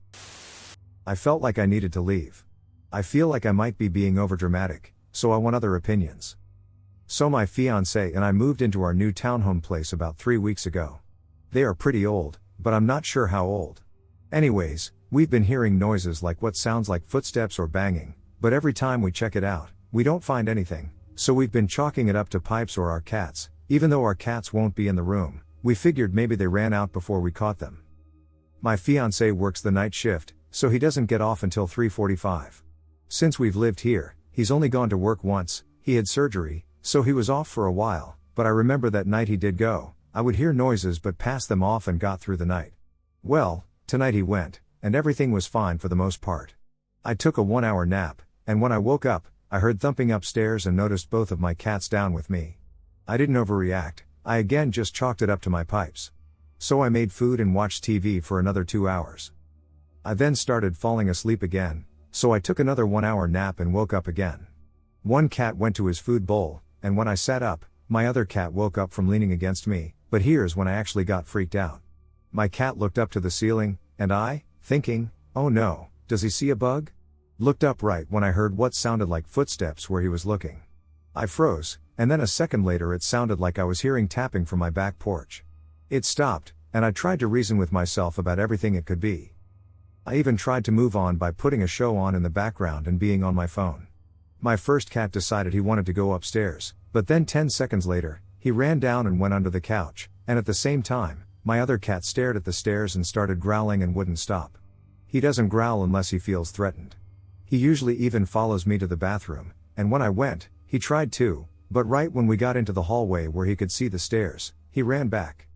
I felt like I needed to leave. I feel like I might be being overdramatic, so I want other opinions. So my fiancé and I moved into our new townhome place about 3 weeks ago. They are pretty old, but I'm not sure how old. Anyways, we've been hearing noises like what sounds like footsteps or banging, but every time we check it out, we don't find anything, so we've been chalking it up to pipes or our cats. Even though our cats won't be in the room, we figured maybe they ran out before we caught them. My fiancé works the night shift, so he doesn't get off until 3:45. Since we've lived here, he's only gone to work once. He had surgery, so he was off for a while, but I remember that night he did go. I would hear noises but passed them off and got through the night. Well, tonight he went, and everything was fine for the most part. I took a 1-hour nap, and when I woke up, I heard thumping upstairs and noticed both of my cats down with me. I didn't overreact, I again just chalked it up to my pipes. So I made food and watched TV for another 2 hours. I then started falling asleep again, so I took another 1-hour nap and woke up again. One cat went to his food bowl, and when I sat up, my other cat woke up from leaning against me, but here's when I actually got freaked out. My cat looked up to the ceiling, and I, thinking, oh no, does he see a bug? Looked up right when I heard what sounded like footsteps where he was looking. I froze, and then a second later it sounded like I was hearing tapping from my back porch. It stopped, and I tried to reason with myself about everything it could be. I even tried to move on by putting a show on in the background and being on my phone. My first cat decided he wanted to go upstairs, but then 10 seconds later, he ran down and went under the couch, and at the same time, my other cat stared at the stairs and started growling and wouldn't stop. He doesn't growl unless he feels threatened. He usually even follows me to the bathroom, and when I went, he tried to, but right when we got into the hallway where he could see the stairs, he ran back.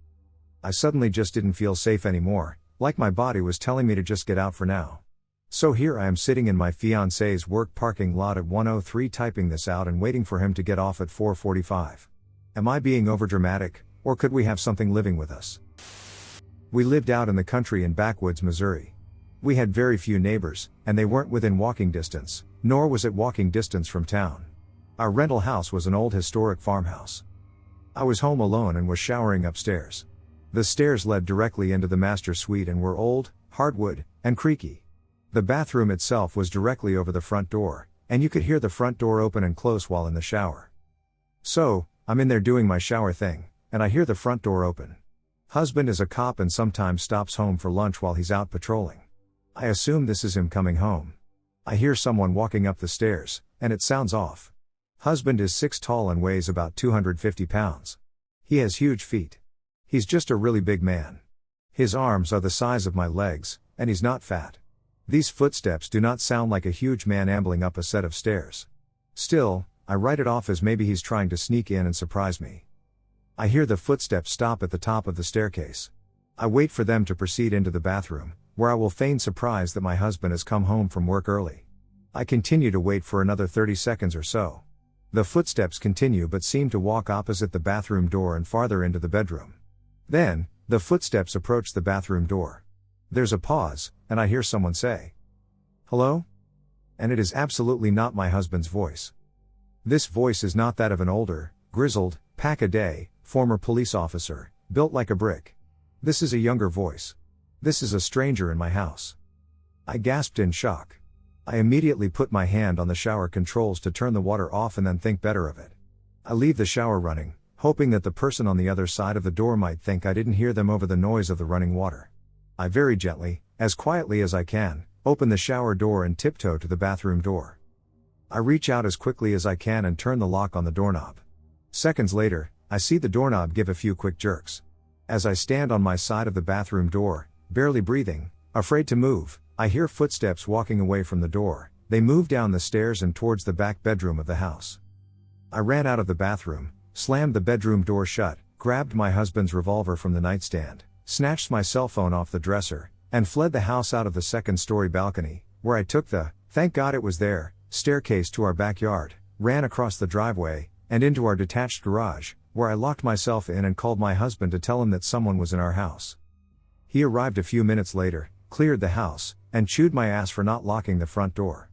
I suddenly just didn't feel safe anymore, like my body was telling me to just get out for now. So here I am sitting in my fiancé's work parking lot at 1:03 typing this out and waiting for him to get off at 4:45. Am I being overdramatic, or could we have something living with us? We lived out in the country in backwoods Missouri. We had very few neighbors, and they weren't within walking distance, nor was it walking distance from town. Our rental house was an old historic farmhouse. I was home alone and was showering upstairs. The stairs led directly into the master suite and were old, hardwood, and creaky. The bathroom itself was directly over the front door, and you could hear the front door open and close while in the shower. So, I'm in there doing my shower thing, and I hear the front door open. Husband is a cop and sometimes stops home for lunch while he's out patrolling. I assume this is him coming home. I hear someone walking up the stairs, and it sounds off. Husband is 6 tall and weighs about 250 pounds. He has huge feet. He's just a really big man. His arms are the size of my legs, and he's not fat. These footsteps do not sound like a huge man ambling up a set of stairs. Still, I write it off as maybe he's trying to sneak in and surprise me. I hear the footsteps stop at the top of the staircase. I wait for them to proceed into the bathroom, where I will feign surprise that my husband has come home from work early. I continue to wait for another 30 seconds or so. The footsteps continue but seem to walk opposite the bathroom door and farther into the bedroom. Then, the footsteps approach the bathroom door. There's a pause, and I hear someone say, "Hello?" And it is absolutely not my husband's voice. This voice is not that of an older, grizzled, pack-a-day, former police officer, built like a brick. This is a younger voice. This is a stranger in my house. I gasped in shock. I immediately put my hand on the shower controls to turn the water off and then think better of it. I leave the shower running, hoping that the person on the other side of the door might think I didn't hear them over the noise of the running water. I very gently, as quietly as I can, open the shower door and tiptoe to the bathroom door. I reach out as quickly as I can and turn the lock on the doorknob. Seconds later, I see the doorknob give a few quick jerks. As I stand on my side of the bathroom door, barely breathing, afraid to move, I hear footsteps walking away from the door. They move down the stairs and towards the back bedroom of the house. I ran out of the bathroom, slammed the bedroom door shut, grabbed my husband's revolver from the nightstand, snatched my cell phone off the dresser, and fled the house out of the second-story balcony, where I took the, thank God it was there, staircase to our backyard, ran across the driveway, and into our detached garage, where I locked myself in and called my husband to tell him that someone was in our house. He arrived a few minutes later, cleared the house, and chewed my ass for not locking the front door.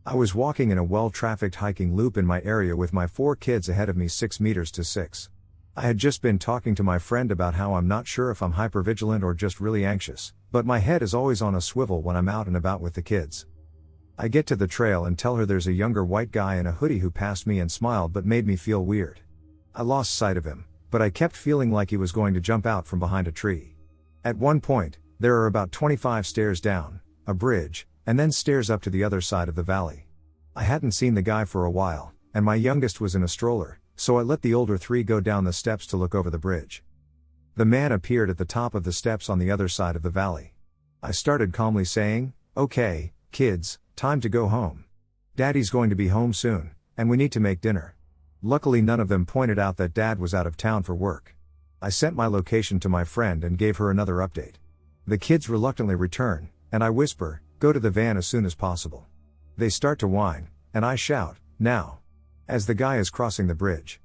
I was walking in a well-trafficked hiking loop in my area with my 4 kids ahead of me 6 meters to 6. I had just been talking to my friend about how I'm not sure if I'm hypervigilant or just really anxious, but my head is always on a swivel when I'm out and about with the kids. I get to the trail and tell her there's a younger white guy in a hoodie who passed me and smiled but made me feel weird. I lost sight of him, but I kept feeling like he was going to jump out from behind a tree. At one point, there are about 25 stairs down, a bridge, and then stairs up to the other side of the valley. I hadn't seen the guy for a while, and my youngest was in a stroller, so I let the older 3 go down the steps to look over the bridge. The man appeared at the top of the steps on the other side of the valley. I started calmly saying, "Okay, kids, time to go home. Daddy's going to be home soon, and we need to make dinner." Luckily none of them pointed out that Dad was out of town for work. I sent my location to my friend and gave her another update. The kids reluctantly return, and I whisper, "Go to the van as soon as possible." They start to whine, and I shout, "Now!" as the guy is crossing the bridge.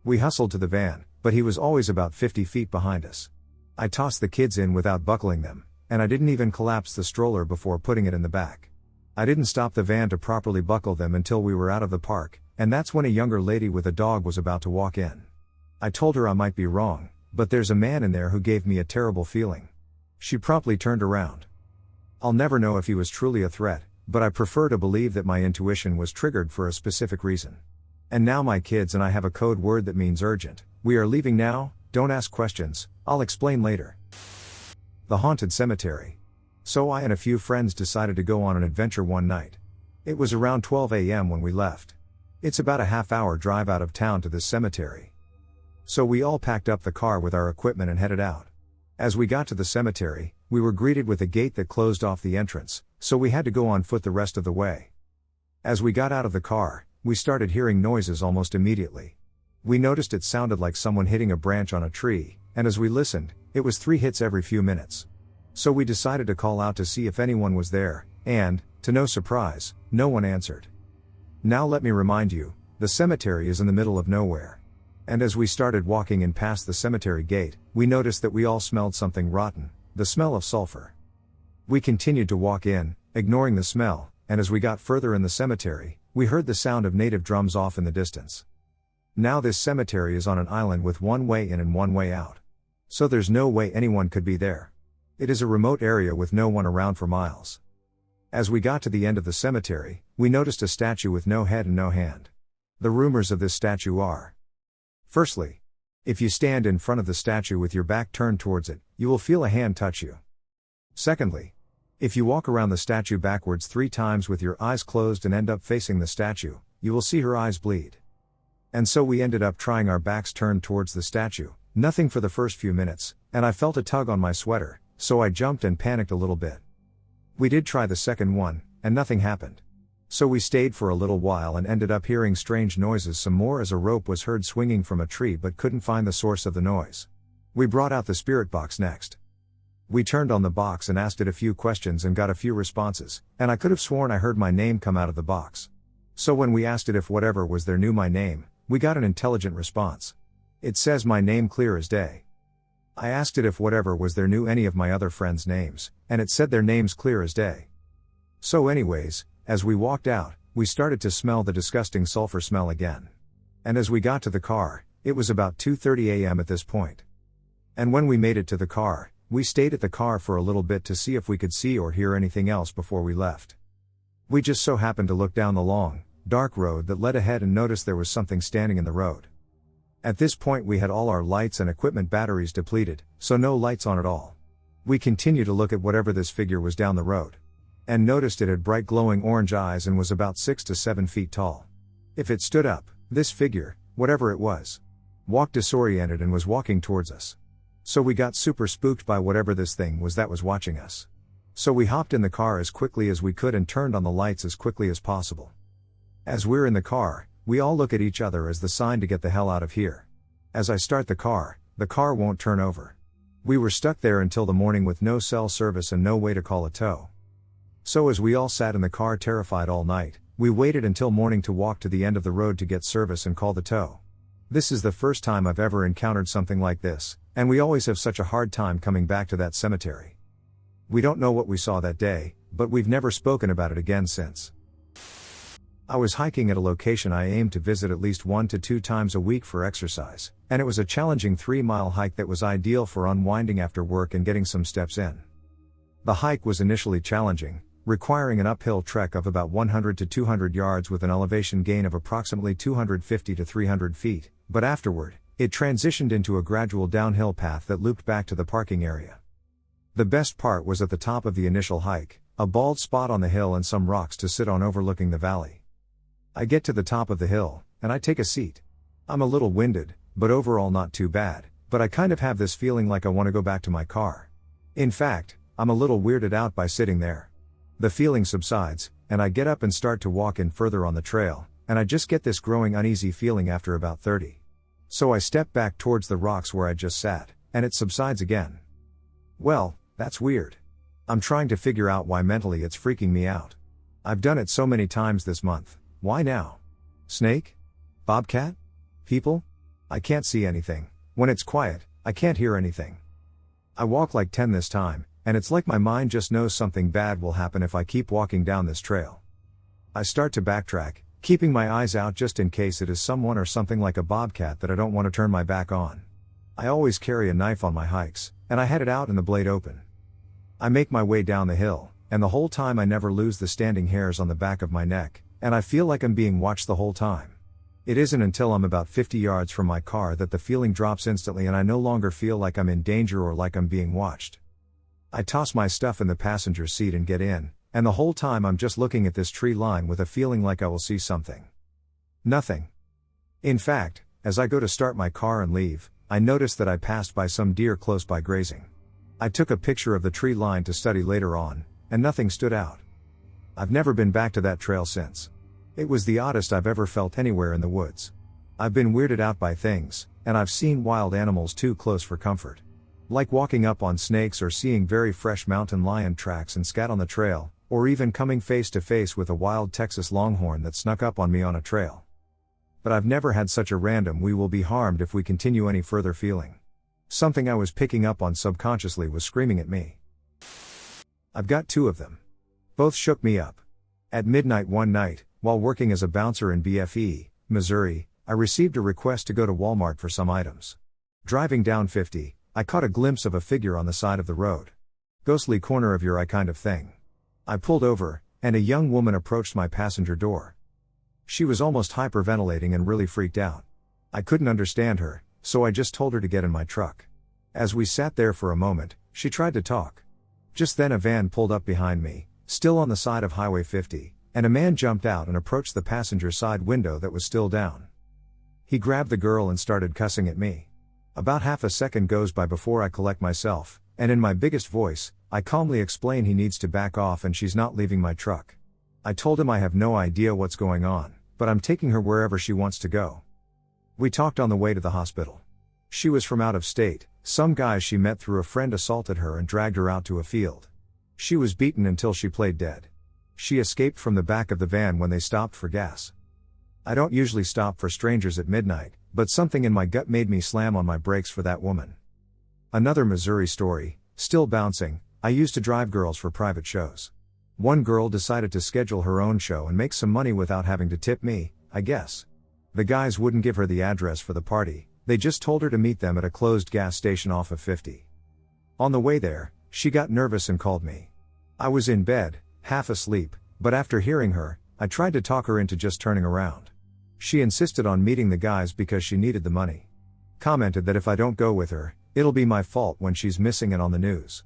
We hustled to the van, but he was always about 50 feet behind us. I tossed the kids in without buckling them, and I didn't even collapse the stroller before putting it in the back. I didn't stop the van to properly buckle them until we were out of the park, and that's when a younger lady with a dog was about to walk in. I told her I might be wrong, but there's a man in there who gave me a terrible feeling. She promptly turned around. I'll never know if he was truly a threat, but I prefer to believe that my intuition was triggered for a specific reason. And now my kids and I have a code word that means urgent. We are leaving now, don't ask questions, I'll explain later. The haunted cemetery. So I and a few friends decided to go on an adventure one night. It was around 12 a.m. when we left. It's about a half-hour drive out of town to this cemetery. So we all packed up the car with our equipment and headed out. As we got to the cemetery, we were greeted with a gate that closed off the entrance, so we had to go on foot the rest of the way. As we got out of the car, we started hearing noises almost immediately. We noticed it sounded like someone hitting a branch on a tree, and as we listened, it was 3 hits every few minutes. So we decided to call out to see if anyone was there, and, to no surprise, no one answered. Now let me remind you, the cemetery is in the middle of nowhere. And as we started walking in past the cemetery gate, we noticed that we all smelled something rotten, the smell of sulfur. We continued to walk in, ignoring the smell, and as we got further in the cemetery, we heard the sound of native drums off in the distance. Now this cemetery is on an island with one way in and one way out. So there's no way anyone could be there. It is a remote area with no one around for miles. As we got to the end of the cemetery, we noticed a statue with no head and no hand. The rumors of this statue are: firstly, if you stand in front of the statue with your back turned towards it, you will feel a hand touch you. Secondly, if you walk around the statue backwards 3 times with your eyes closed and end up facing the statue, you will see her eyes bleed. And so we ended up trying our backs turned towards the statue, nothing for the first few minutes, and I felt a tug on my sweater, so I jumped and panicked a little bit. We did try the second one, and nothing happened. So we stayed for a little while and ended up hearing strange noises some more as a rope was heard swinging from a tree but couldn't find the source of the noise. We brought out the spirit box next. We turned on the box and asked it a few questions and got a few responses, and I could have sworn I heard my name come out of the box. So when we asked it if whatever was there knew my name, we got an intelligent response. It says my name clear as day. I asked it if whatever was there knew any of my other friends' names, and it said their names clear as day. So anyways, as we walked out, we started to smell the disgusting sulfur smell again. And as we got to the car, it was about 2:30 a.m. at this point. And when we made it to the car, we stayed at the car for a little bit to see if we could see or hear anything else before we left. We just so happened to look down the long, dark road that led ahead and noticed there was something standing in the road. At this point we had all our lights and equipment batteries depleted, so no lights on at all. We continued to look at whatever this figure was down the road. And noticed it had bright glowing orange eyes and was about 6 to 7 feet tall. If it stood up, this figure, whatever it was, walked disoriented and was walking towards us. So we got super spooked by whatever this thing was that was watching us. So we hopped in the car as quickly as we could and turned on the lights as quickly as possible. As we're in the car, we all look at each other as the sign to get the hell out of here. As I start the car won't turn over. We were stuck there until the morning with no cell service and no way to call a tow. So as we all sat in the car terrified all night, we waited until morning to walk to the end of the road to get service and call the tow. This is the first time I've ever encountered something like this, and we always have such a hard time coming back to that cemetery. We don't know what we saw that day, but we've never spoken about it again since. I was hiking at a location I aimed to visit at least 1 to 2 times a week for exercise, and it was a challenging 3-mile hike that was ideal for unwinding after work and getting some steps in. The hike was initially challenging, requiring an uphill trek of about 100 to 200 yards with an elevation gain of approximately 250 to 300 feet, but afterward, it transitioned into a gradual downhill path that looped back to the parking area. The best part was at the top of the initial hike, a bald spot on the hill and some rocks to sit on overlooking the valley. I get to the top of the hill, and I take a seat. I'm a little winded, but overall not too bad, but I kind of have this feeling like I want to go back to my car. In fact, I'm a little weirded out by sitting there. The feeling subsides, and I get up and start to walk in further on the trail, and I just get this growing uneasy feeling after about 30. So I step back towards the rocks where I just sat, and it subsides again. Well, that's weird. I'm trying to figure out why mentally it's freaking me out. I've done it so many times this month. Why now? Snake? Bobcat? People? I can't see anything. When it's quiet, I can't hear anything. I walk like 10 this time, and it's like my mind just knows something bad will happen if I keep walking down this trail. I start to backtrack, keeping my eyes out just in case it is someone or something like a bobcat that I don't want to turn my back on. I always carry a knife on my hikes, and I had it out and the blade open. I make my way down the hill, and the whole time I never lose the standing hairs on the back of my neck, and I feel like I'm being watched the whole time. It isn't until I'm about 50 yards from my car that the feeling drops instantly and I no longer feel like I'm in danger or like I'm being watched. I toss my stuff in the passenger seat and get in, and the whole time I'm just looking at this tree line with a feeling like I will see something. Nothing. In fact, as I go to start my car and leave, I notice that I passed by some deer close by grazing. I took a picture of the tree line to study later on, and nothing stood out. I've never been back to that trail since. It was the oddest I've ever felt anywhere in the woods. I've been weirded out by things, and I've seen wild animals too close for comfort. Like walking up on snakes or seeing very fresh mountain lion tracks and scat on the trail, or even coming face to face with a wild Texas longhorn that snuck up on me on a trail. But I've never had such a random "we will be harmed if we continue any further" feeling. Something I was picking up on subconsciously was screaming at me. I've got 2 of them. Both shook me up. At midnight one night, while working as a bouncer in BFE, Missouri, I received a request to go to Walmart for some items. Driving down 50, I caught a glimpse of a figure on the side of the road. Ghostly corner of your eye kind of thing. I pulled over, and a young woman approached my passenger door. She was almost hyperventilating and really freaked out. I couldn't understand her, so I just told her to get in my truck. As we sat there for a moment, she tried to talk. Just then a van pulled up behind me, still on the side of Highway 50, and a man jumped out and approached the passenger side window that was still down. He grabbed the girl and started cussing at me. About half a second goes by before I collect myself, and in my biggest voice, I calmly explain he needs to back off and she's not leaving my truck. I told him I have no idea what's going on, but I'm taking her wherever she wants to go. We talked on the way to the hospital. She was from out of state. Some guys she met through a friend assaulted her and dragged her out to a field. She was beaten until she played dead. She escaped from the back of the van when they stopped for gas. I don't usually stop for strangers at midnight, but something in my gut made me slam on my brakes for that woman. Another Missouri story, still bouncing. I used to drive girls for private shows. One girl decided to schedule her own show and make some money without having to tip me, I guess. The guys wouldn't give her the address for the party, they just told her to meet them at a closed gas station off of 50. On the way there, she got nervous and called me. I was in bed, half asleep, but after hearing her, I tried to talk her into just turning around. She insisted on meeting the guys because she needed the money. Commented that if I don't go with her, it'll be my fault when she's missing and on the news.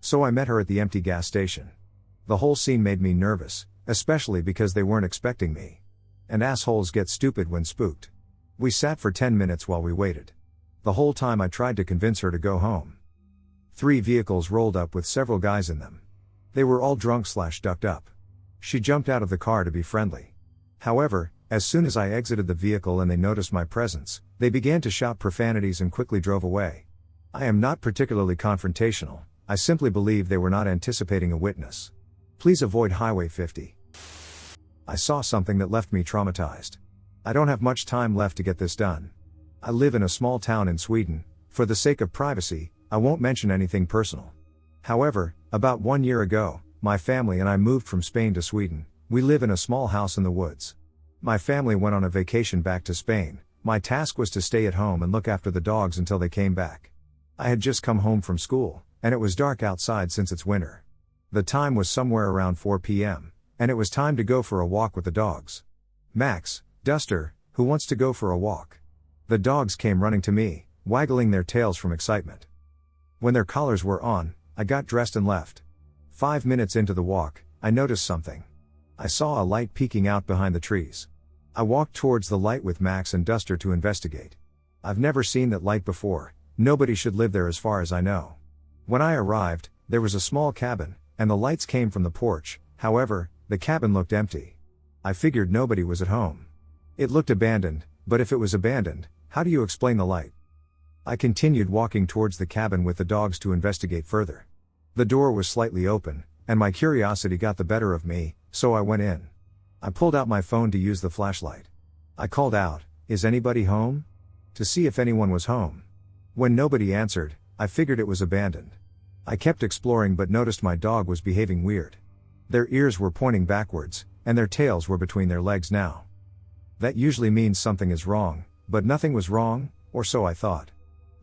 So I met her at the empty gas station. The whole scene made me nervous, especially because they weren't expecting me. And assholes get stupid when spooked. We sat for 10 minutes while we waited. The whole time I tried to convince her to go home. 3 vehicles rolled up with several guys in them. They were all drunk/ducked up. She jumped out of the car to be friendly. However, as soon as I exited the vehicle and they noticed my presence, they began to shout profanities and quickly drove away. I am not particularly confrontational, I simply believe they were not anticipating a witness. Please avoid Highway 50. I saw something that left me traumatized. I don't have much time left to get this done. I live in a small town in Sweden. For the sake of privacy, I won't mention anything personal. However, about 1 year ago, my family and I moved from Spain to Sweden. We live in a small house in the woods. My family went on a vacation back to Spain. My task was to stay at home and look after the dogs until they came back. I had just come home from school, and it was dark outside since it's winter. The time was somewhere around 4 p.m., and it was time to go for a walk with the dogs. Max, Duster, who wants to go for a walk? The dogs came running to me, waggling their tails from excitement. When their collars were on, I got dressed and left. 5 minutes into the walk, I noticed something. I saw a light peeking out behind the trees. I walked towards the light with Max and Duster to investigate. I've never seen that light before. Nobody should live there as far as I know. When I arrived, there was a small cabin, and the lights came from the porch. However, the cabin looked empty. I figured nobody was at home. It looked abandoned, but if it was abandoned, how do you explain the light? I continued walking towards the cabin with the dogs to investigate further. The door was slightly open, and my curiosity got the better of me, so I went in. I pulled out my phone to use the flashlight. I called out, "Is anybody home?" to see if anyone was home. When nobody answered, I figured it was abandoned. I kept exploring but noticed my dog was behaving weird. Their ears were pointing backwards, and their tails were between their legs now. That usually means something is wrong, but nothing was wrong, or so I thought.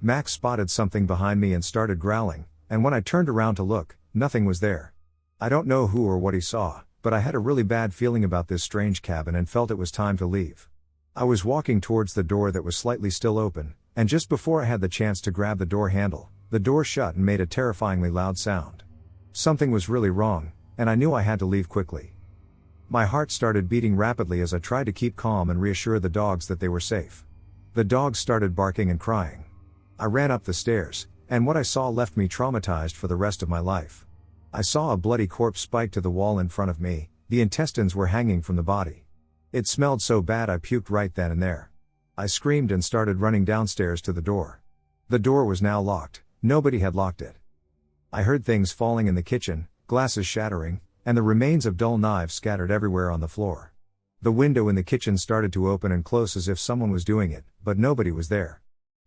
Max spotted something behind me and started growling, and when I turned around to look, nothing was there. I don't know who or what he saw, but I had a really bad feeling about this strange cabin and felt it was time to leave. I was walking towards the door that was slightly still open, and just before I had the chance to grab the door handle, the door shut and made a terrifyingly loud sound. Something was really wrong, and I knew I had to leave quickly. My heart started beating rapidly as I tried to keep calm and reassure the dogs that they were safe. The dogs started barking and crying. I ran up the stairs, and what I saw left me traumatized for the rest of my life. I saw a bloody corpse spiked to the wall in front of me. The intestines were hanging from the body. It smelled so bad I puked right then and there. I screamed and started running downstairs to the door. The door was now locked. Nobody had locked it. I heard things falling in the kitchen, glasses shattering, and the remains of dull knives scattered everywhere on the floor. The window in the kitchen started to open and close as if someone was doing it, but nobody was there.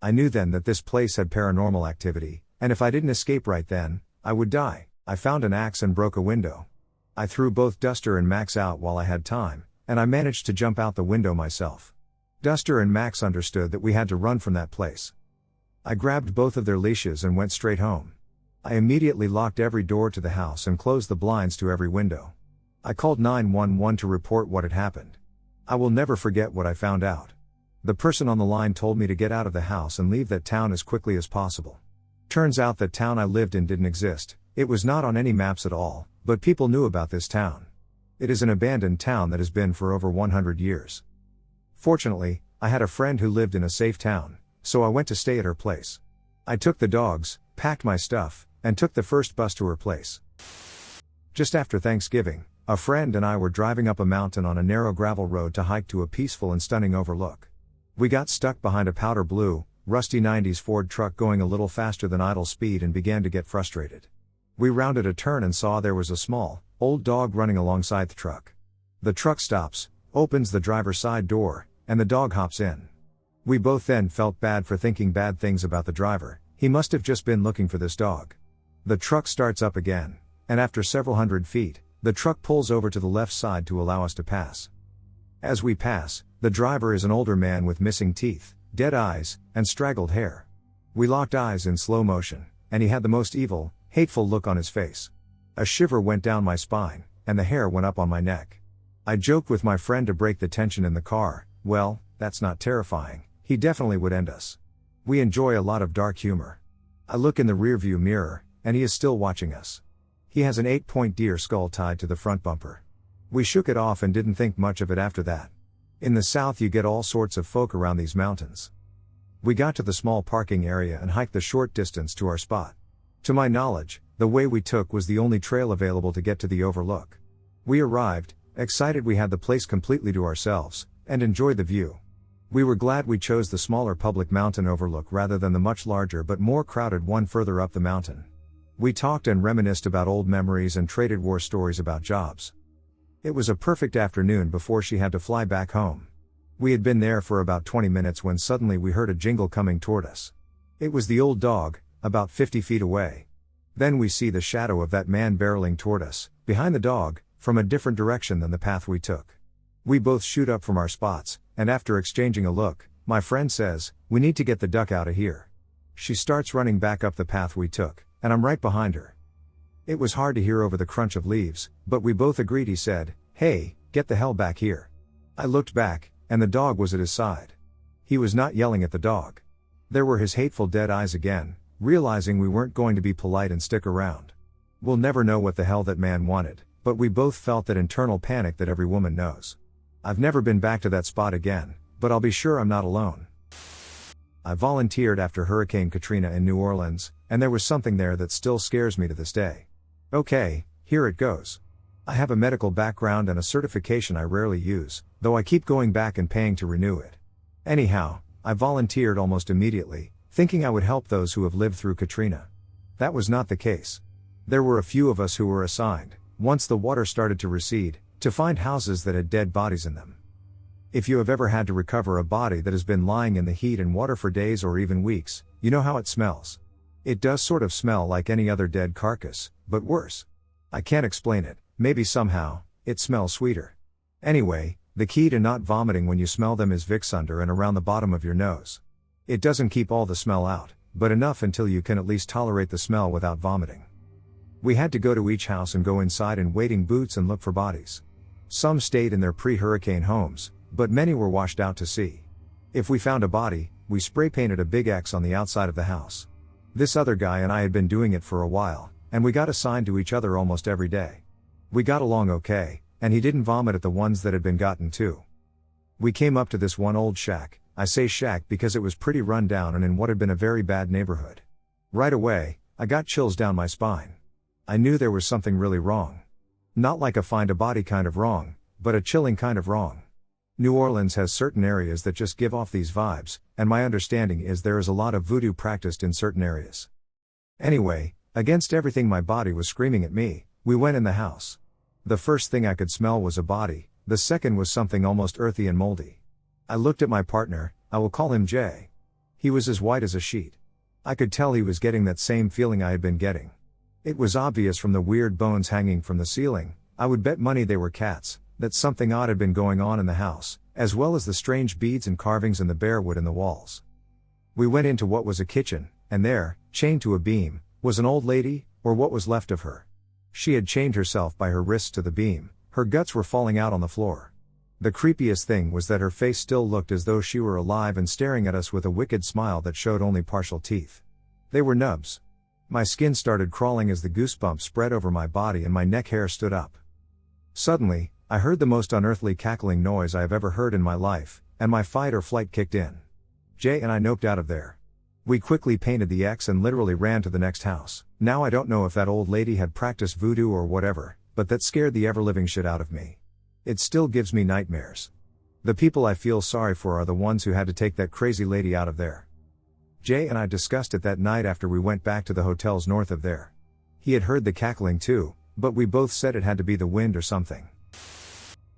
I knew then that this place had paranormal activity, and if I didn't escape right then, I would die. I found an axe and broke a window. I threw both Duster and Max out while I had time, and I managed to jump out the window myself. Duster and Max understood that we had to run from that place. I grabbed both of their leashes and went straight home. I immediately locked every door to the house and closed the blinds to every window. I called 911 to report what had happened. I will never forget what I found out. The person on the line told me to get out of the house and leave that town as quickly as possible. Turns out that town I lived in didn't exist. It was not on any maps at all, but people knew about this town. It is an abandoned town that has been for over 100 years. Fortunately, I had a friend who lived in a safe town, so I went to stay at her place. I took the dogs, packed my stuff, and took the first bus to her place. Just after Thanksgiving, a friend and I were driving up a mountain on a narrow gravel road to hike to a peaceful and stunning overlook. We got stuck behind a powder blue, rusty 90s Ford truck going a little faster than idle speed and began to get frustrated. We rounded a turn and saw there was a small, old dog running alongside the truck. The truck stops, opens the driver's side door, and the dog hops in. We both then felt bad for thinking bad things about the driver. He must have just been looking for this dog. The truck starts up again, and after several hundred feet, the truck pulls over to the left side to allow us to pass. As we pass, the driver is an older man with missing teeth, dead eyes, and straggled hair. We locked eyes in slow motion, and he had the most evil, hateful look on his face. A shiver went down my spine, and the hair went up on my neck. I joked with my friend to break the tension in the car. Well, that's not terrifying, he definitely would end us. We enjoy a lot of dark humor. I look in the rearview mirror, and he is still watching us. He has an 8-point deer skull tied to the front bumper. We shook it off and didn't think much of it after that. In the south you get all sorts of folk around these mountains. We got to the small parking area and hiked the short distance to our spot. To my knowledge, the way we took was the only trail available to get to the overlook. We arrived, excited we had the place completely to ourselves, and enjoyed the view. We were glad we chose the smaller public mountain overlook rather than the much larger but more crowded one further up the mountain. We talked and reminisced about old memories and traded war stories about jobs. It was a perfect afternoon before she had to fly back home. We had been there for about 20 minutes when suddenly we heard a jingle coming toward us. It was the old dog, about 50 feet away. Then we see the shadow of that man barreling toward us, behind the dog, from a different direction than the path we took. We both shoot up from our spots, and after exchanging a look, my friend says, "We need to get the duck out of here." She starts running back up the path we took, and I'm right behind her. It was hard to hear over the crunch of leaves, but we both agreed. He said, "Hey, get the hell back here." I looked back, and the dog was at his side. He was not yelling at the dog. There were his hateful dead eyes again, realizing we weren't going to be polite and stick around. We'll never know what the hell that man wanted, but we both felt that internal panic that every woman knows. I've never been back to that spot again, but I'll be sure I'm not alone. I volunteered after Hurricane Katrina in New Orleans, and there was something there that still scares me to this day. Okay, here it goes. I have a medical background and a certification I rarely use, though I keep going back and paying to renew it. Anyhow, I volunteered almost immediately, thinking I would help those who have lived through Katrina. That was not the case. There were a few of us who were assigned, once the water started to recede, to find houses that had dead bodies in them. If you have ever had to recover a body that has been lying in the heat and water for days or even weeks, you know how it smells. It does sort of smell like any other dead carcass, but worse. I can't explain it, maybe somehow, it smells sweeter. Anyway, the key to not vomiting when you smell them is Vicks under and around the bottom of your nose. It doesn't keep all the smell out, but enough until you can at least tolerate the smell without vomiting. We had to go to each house and go inside in wading boots and look for bodies. Some stayed in their pre-hurricane homes, but many were washed out to sea. If we found a body, we spray painted a big X on the outside of the house. This other guy and I had been doing it for a while, and we got assigned to each other almost every day. We got along okay, and he didn't vomit at the ones that had been gotten to. We came up to this one old shack. I say shack because it was pretty run down and in what had been a very bad neighborhood. Right away, I got chills down my spine. I knew there was something really wrong. Not like a find a body kind of wrong, but a chilling kind of wrong. New Orleans has certain areas that just give off these vibes, and my understanding is there is a lot of voodoo practiced in certain areas. Anyway, against everything my body was screaming at me, we went in the house. The first thing I could smell was a body, the second was something almost earthy and moldy. I looked at my partner, I will call him Jay. He was as white as a sheet. I could tell he was getting that same feeling I had been getting. It was obvious from the weird bones hanging from the ceiling, I would bet money they were cats, that something odd had been going on in the house, as well as the strange beads and carvings and the bare wood in the walls. We went into what was a kitchen, and there, chained to a beam, was an old lady, or what was left of her. She had chained herself by her wrists to the beam, her guts were falling out on the floor. The creepiest thing was that her face still looked as though she were alive and staring at us with a wicked smile that showed only partial teeth. They were nubs. My skin started crawling as the goosebumps spread over my body and my neck hair stood up. Suddenly, I heard the most unearthly cackling noise I have ever heard in my life, and my fight or flight kicked in. Jay and I noped out of there. We quickly painted the X and literally ran to the next house. Now I don't know if that old lady had practiced voodoo or whatever, but that scared the ever-living shit out of me. It still gives me nightmares. The people I feel sorry for are the ones who had to take that crazy lady out of there. Jay and I discussed it that night after we went back to the hotels north of there. He had heard the cackling too, but we both said it had to be the wind or something.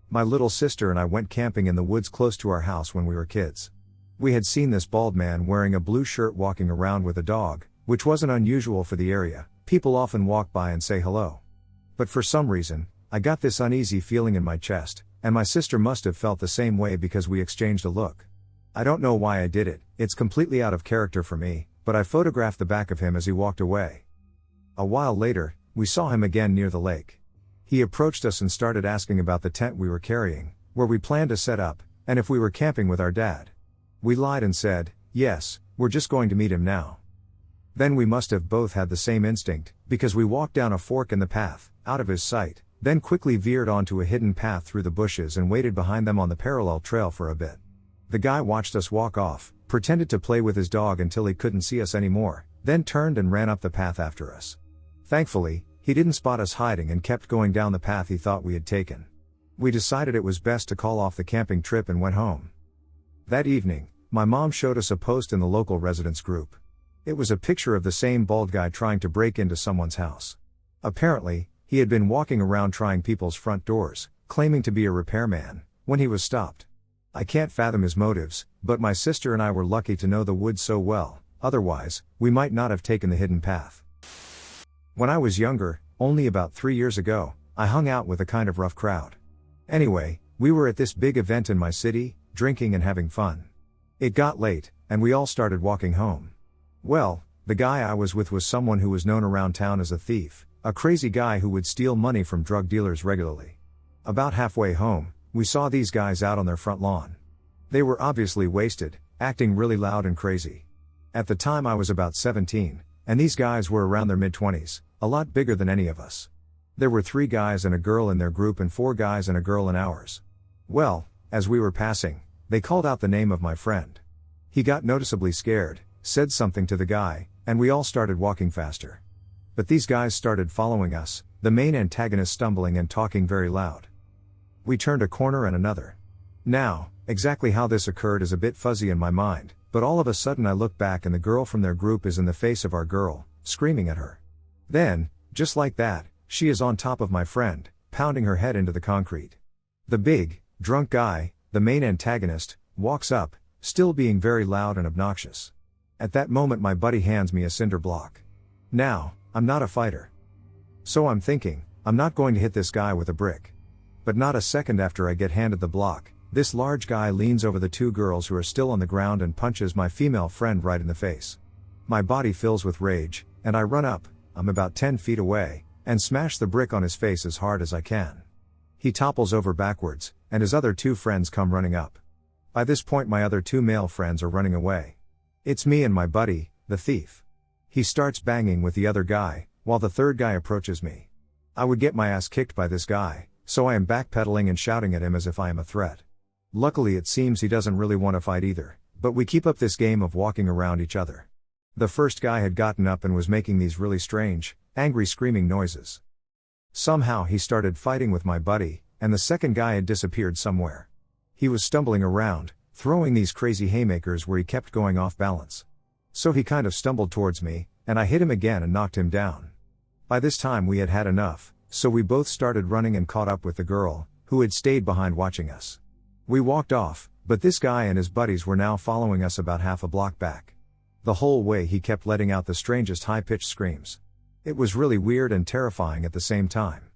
My little sister and I went camping in the woods close to our house when we were kids. We had seen this bald man wearing a blue shirt walking around with a dog, which wasn't unusual for the area. People often walk by and say hello. But for some reason, I got this uneasy feeling in my chest, and my sister must have felt the same way because we exchanged a look. I don't know why I did it, it's completely out of character for me, but I photographed the back of him as he walked away. A while later, we saw him again near the lake. He approached us and started asking about the tent we were carrying, where we planned to set up, and if we were camping with our dad. We lied and said, yes, we're just going to meet him now. Then we must have both had the same instinct, because we walked down a fork in the path, out of his sight, then quickly veered onto a hidden path through the bushes and waited behind them on the parallel trail for a bit. The guy watched us walk off, pretended to play with his dog until he couldn't see us anymore, then turned and ran up the path after us. Thankfully, he didn't spot us hiding and kept going down the path he thought we had taken. We decided it was best to call off the camping trip and went home. That evening, my mom showed us a post in the local residents group. It was a picture of the same bald guy trying to break into someone's house. Apparently, he had been walking around trying people's front doors, claiming to be a repairman, when he was stopped. I can't fathom his motives, but my sister and I were lucky to know the woods so well, otherwise, we might not have taken the hidden path. When I was younger, only about 3 years ago, I hung out with a kind of rough crowd. Anyway, we were at this big event in my city, drinking and having fun. It got late, and we all started walking home. Well, the guy I was with was someone who was known around town as a thief, a crazy guy who would steal money from drug dealers regularly. About halfway home, we saw these guys out on their front lawn. They were obviously wasted, acting really loud and crazy. At the time I was about 17, and these guys were around their mid-20s, a lot bigger than any of us. There were 3 guys and a girl in their group and 4 guys and a girl in ours. Well, as we were passing, they called out the name of my friend. He got noticeably scared, said something to the guy, and we all started walking faster. But these guys started following us, the main antagonist stumbling and talking very loud. We turned a corner and another. Now, exactly how this occurred is a bit fuzzy in my mind, but all of a sudden I look back and the girl from their group is in the face of our girl, screaming at her. Then, just like that, she is on top of my friend, pounding her head into the concrete. The big, drunk guy, the main antagonist, walks up, still being very loud and obnoxious. At that moment my buddy hands me a cinder block. Now, I'm not a fighter. So I'm thinking, I'm not going to hit this guy with a brick. But not a second after I get handed the block, this large guy leans over the 2 girls who are still on the ground and punches my female friend right in the face. My body fills with rage, and I run up, I'm about 10 feet away, and smash the brick on his face as hard as I can. He topples over backwards, and his other 2 friends come running up. By this point my other 2 male friends are running away. It's me and my buddy, the thief. He starts banging with the other guy, while the 3rd guy approaches me. I would get my ass kicked by this guy, so I am backpedaling and shouting at him as if I am a threat. Luckily it seems he doesn't really want to fight either, but we keep up this game of walking around each other. The first guy had gotten up and was making these really strange, angry screaming noises. Somehow he started fighting with my buddy, and the second guy had disappeared somewhere. He was stumbling around, throwing these crazy haymakers where he kept going off balance. So he kind of stumbled towards me, and I hit him again and knocked him down. By this time we had had enough, so we both started running and caught up with the girl, who had stayed behind watching us. We walked off, but this guy and his buddies were now following us about half a block back. The whole way he kept letting out the strangest high-pitched screams. It was really weird and terrifying at the same time.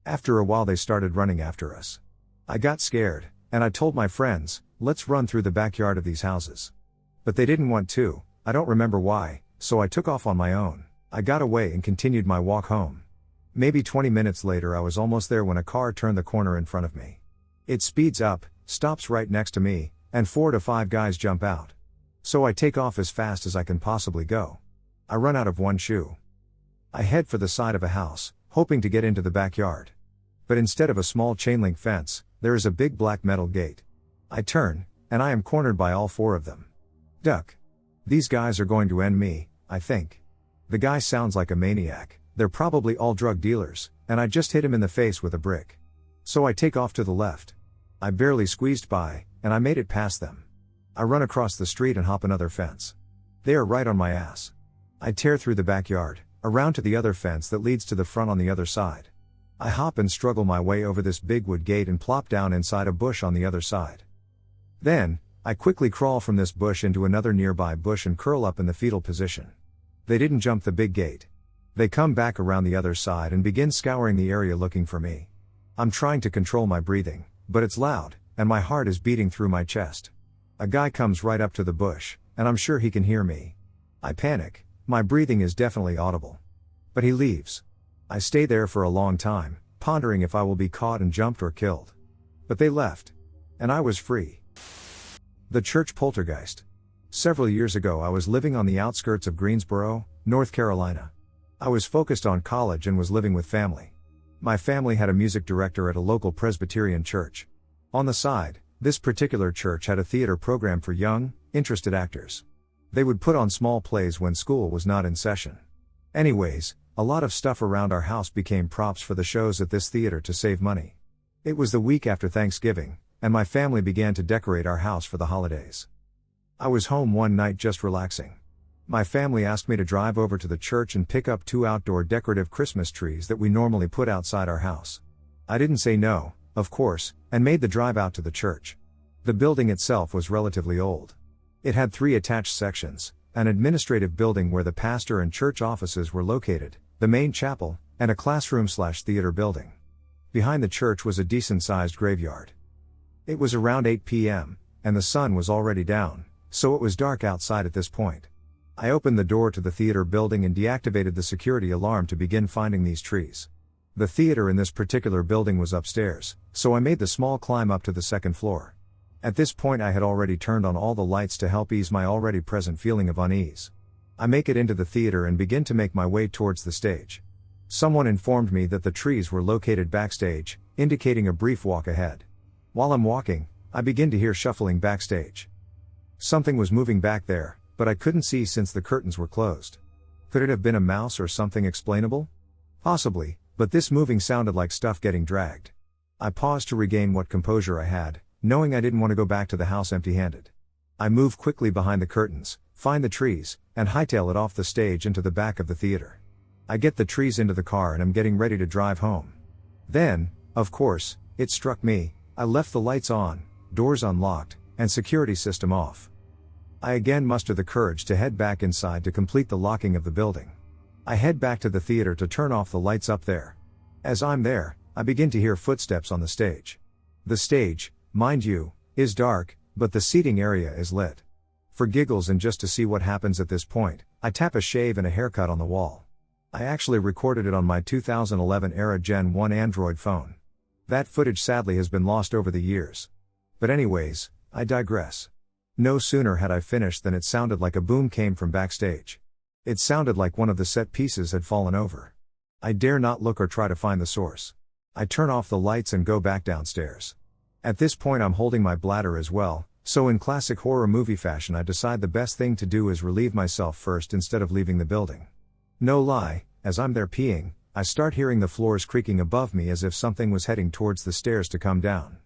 After a while they started running after us. I got scared, and I told my friends, let's run through the backyard of these houses. But they didn't want to, I don't remember why, so I took off on my own. I got away and continued my walk home. Maybe 20 minutes later I was almost there when a car turned the corner in front of me. It speeds up, stops right next to me, and 4 to 5 guys jump out. So I take off as fast as I can possibly go. I run out of one shoe. I head for the side of a house, hoping to get into the backyard. But instead of a small chain link fence, there is a big black metal gate. I turn, and I am cornered by all 4 of them. Duck. These guys are going to end me, I think. The guy sounds like a maniac, they're probably all drug dealers, and I just hit him in the face with a brick. So I take off to the left. I barely squeezed by, and I made it past them. I run across the street and hop another fence. They are right on my ass. I tear through the backyard, around to the other fence that leads to the front on the other side. I hop and struggle my way over this big wood gate and plop down inside a bush on the other side. Then, I quickly crawl from this bush into another nearby bush and curl up in the fetal position. They didn't jump the big gate. They come back around the other side and begin scouring the area looking for me. I'm trying to control my breathing, but it's loud, and my heart is beating through my chest. A guy comes right up to the bush, and I'm sure he can hear me. I panic, my breathing is definitely audible. But he leaves. I stay there for a long time, pondering if I will be caught and jumped or killed. But they left. And I was free. The church poltergeist. Several years ago I was living on the outskirts of Greensboro, North Carolina. I was focused on college and was living with family. My family had a music director at a local Presbyterian church. On the side, this particular church had a theater program for young, interested actors. They would put on small plays when school was not in session. Anyways, a lot of stuff around our house became props for the shows at this theater to save money. It was the week after Thanksgiving, and my family began to decorate our house for the holidays. I was home one night just relaxing. My family asked me to drive over to the church and pick up 2 outdoor decorative Christmas trees that we normally put outside our house. I didn't say no, of course, and made the drive out to the church. The building itself was relatively old. It had 3 attached sections, an administrative building where the pastor and church offices were located, the main chapel, and a classroom/theater building. Behind the church was a decent-sized graveyard. It was around 8 p.m., and the sun was already down, so it was dark outside at this point. I opened the door to the theater building and deactivated the security alarm to begin finding these trees. The theater in this particular building was upstairs, so I made the small climb up to the second floor. At this point I had already turned on all the lights to help ease my already present feeling of unease. I make it into the theater and begin to make my way towards the stage. Someone informed me that the trees were located backstage, indicating a brief walk ahead. While I'm walking, I begin to hear shuffling backstage. Something was moving back there, but I couldn't see since the curtains were closed. Could it have been a mouse or something explainable? Possibly, but this moving sounded like stuff getting dragged. I paused to regain what composure I had, knowing I didn't want to go back to the house empty-handed. I move quickly behind the curtains, find the trees, and hightail it off the stage into the back of the theater. I get the trees into the car and I'm getting ready to drive home. Then, of course, it struck me, I left the lights on, doors unlocked, and security system off. I again muster the courage to head back inside to complete the locking of the building. I head back to the theater to turn off the lights up there. As I'm there, I begin to hear footsteps on the stage. The stage, mind you, is dark, but the seating area is lit. For giggles and just to see what happens at this point, I tap a shave and a haircut on the wall. I actually recorded it on my 2011 era Gen 1 Android phone. That footage sadly has been lost over the years. But anyways, I digress. No sooner had I finished than it sounded like a boom came from backstage. It sounded like one of the set pieces had fallen over. I dare not look or try to find the source. I turn off the lights and go back downstairs. At this point I'm holding my bladder as well, so in classic horror movie fashion I decide the best thing to do is relieve myself first instead of leaving the building. No lie, as I'm there peeing, I start hearing the floors creaking above me as if something was heading towards the stairs to come down.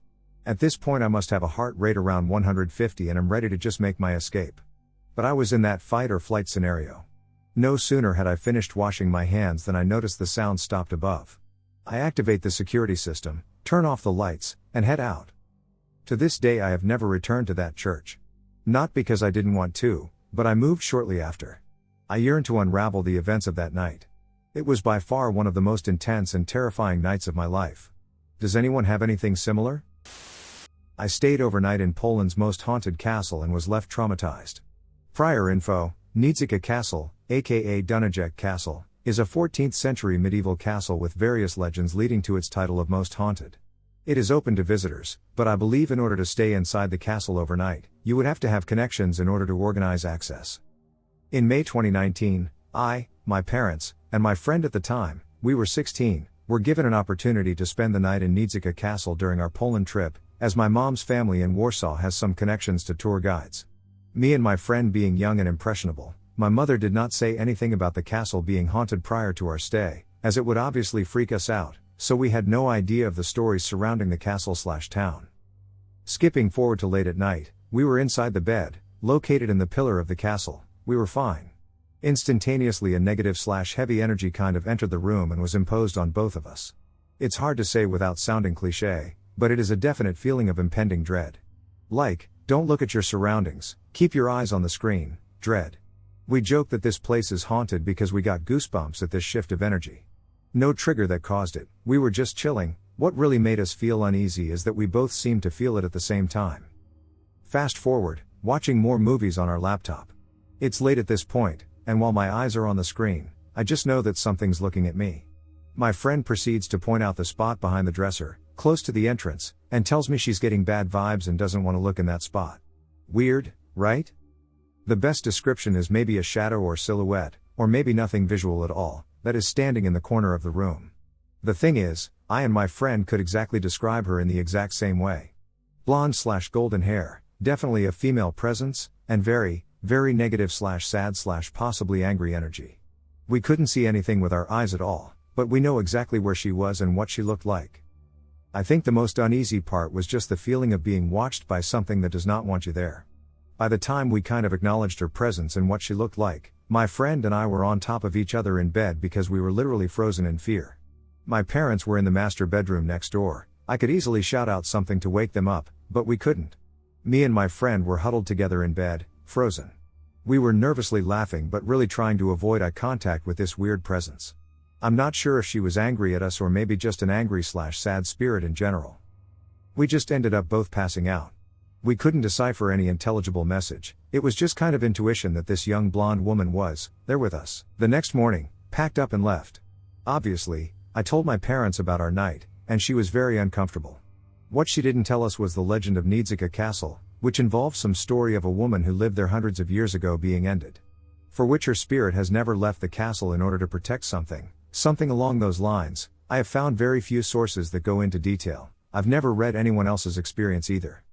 At this point I must have a heart rate around 150 and I'm ready to just make my escape. But I was in that fight or flight scenario. No sooner had I finished washing my hands than I noticed the sound stopped above. I activate the security system, turn off the lights, and head out. To this day I have never returned to that church. Not because I didn't want to, but I moved shortly after. I yearn to unravel the events of that night. It was by far one of the most intense and terrifying nights of my life. Does anyone have anything similar? I stayed overnight in Poland's most haunted castle and was left traumatized. Prior info: Niedzicka Castle, aka Dunajec Castle, is a 14th century medieval castle with various legends leading to its title of most haunted. It is open to visitors, but I believe in order to stay inside the castle overnight, you would have to have connections in order to organize access. In May 2019, I, my parents, and my friend at the time, we were 16, were given an opportunity to spend the night in Niedzicka Castle during our Poland trip, as my mom's family in Warsaw has some connections to tour guides. Me and my friend being young and impressionable, my mother did not say anything about the castle being haunted prior to our stay, as it would obviously freak us out, so we had no idea of the stories surrounding the castle/town. Skipping forward to late at night, we were inside the bed, located in the pillar of the castle. We were fine. Instantaneously a negative/heavy energy kind of entered the room and was imposed on both of us. It's hard to say without sounding cliché, but it is a definite feeling of impending dread. Like, don't look at your surroundings, keep your eyes on the screen, dread. We joke that this place is haunted because we got goosebumps at this shift of energy. No trigger that caused it, we were just chilling. What really made us feel uneasy is that we both seemed to feel it at the same time. Fast forward, watching more movies on our laptop. It's late at this point, and while my eyes are on the screen, I just know that something's looking at me. My friend proceeds to point out the spot behind the dresser, close to the entrance, and tells me she's getting bad vibes and doesn't want to look in that spot. Weird, right? The best description is maybe a shadow or silhouette, or maybe nothing visual at all, that is standing in the corner of the room. The thing is, I and my friend could exactly describe her in the exact same way. Blonde/golden hair, definitely a female presence, and very, very negative/sad/possibly angry energy. We couldn't see anything with our eyes at all, but we know exactly where she was and what she looked like. I think the most uneasy part was just the feeling of being watched by something that does not want you there. By the time we kind of acknowledged her presence and what she looked like, my friend and I were on top of each other in bed because we were literally frozen in fear. My parents were in the master bedroom next door. I could easily shout out something to wake them up, but we couldn't. Me and my friend were huddled together in bed, frozen. We were nervously laughing but really trying to avoid eye contact with this weird presence. I'm not sure if she was angry at us or maybe just an angry/sad spirit in general. We just ended up both passing out. We couldn't decipher any intelligible message, it was just kind of intuition that this young blonde woman was there with us. The next morning, packed up and left. Obviously, I told my parents about our night, and she was very uncomfortable. What she didn't tell us was the legend of Uneasy Castle, which involves some story of a woman who lived there hundreds of years ago being ended. For which her spirit has never left the castle in order to protect something along those lines. I have found very few sources that go into detail. I've never read anyone else's experience either.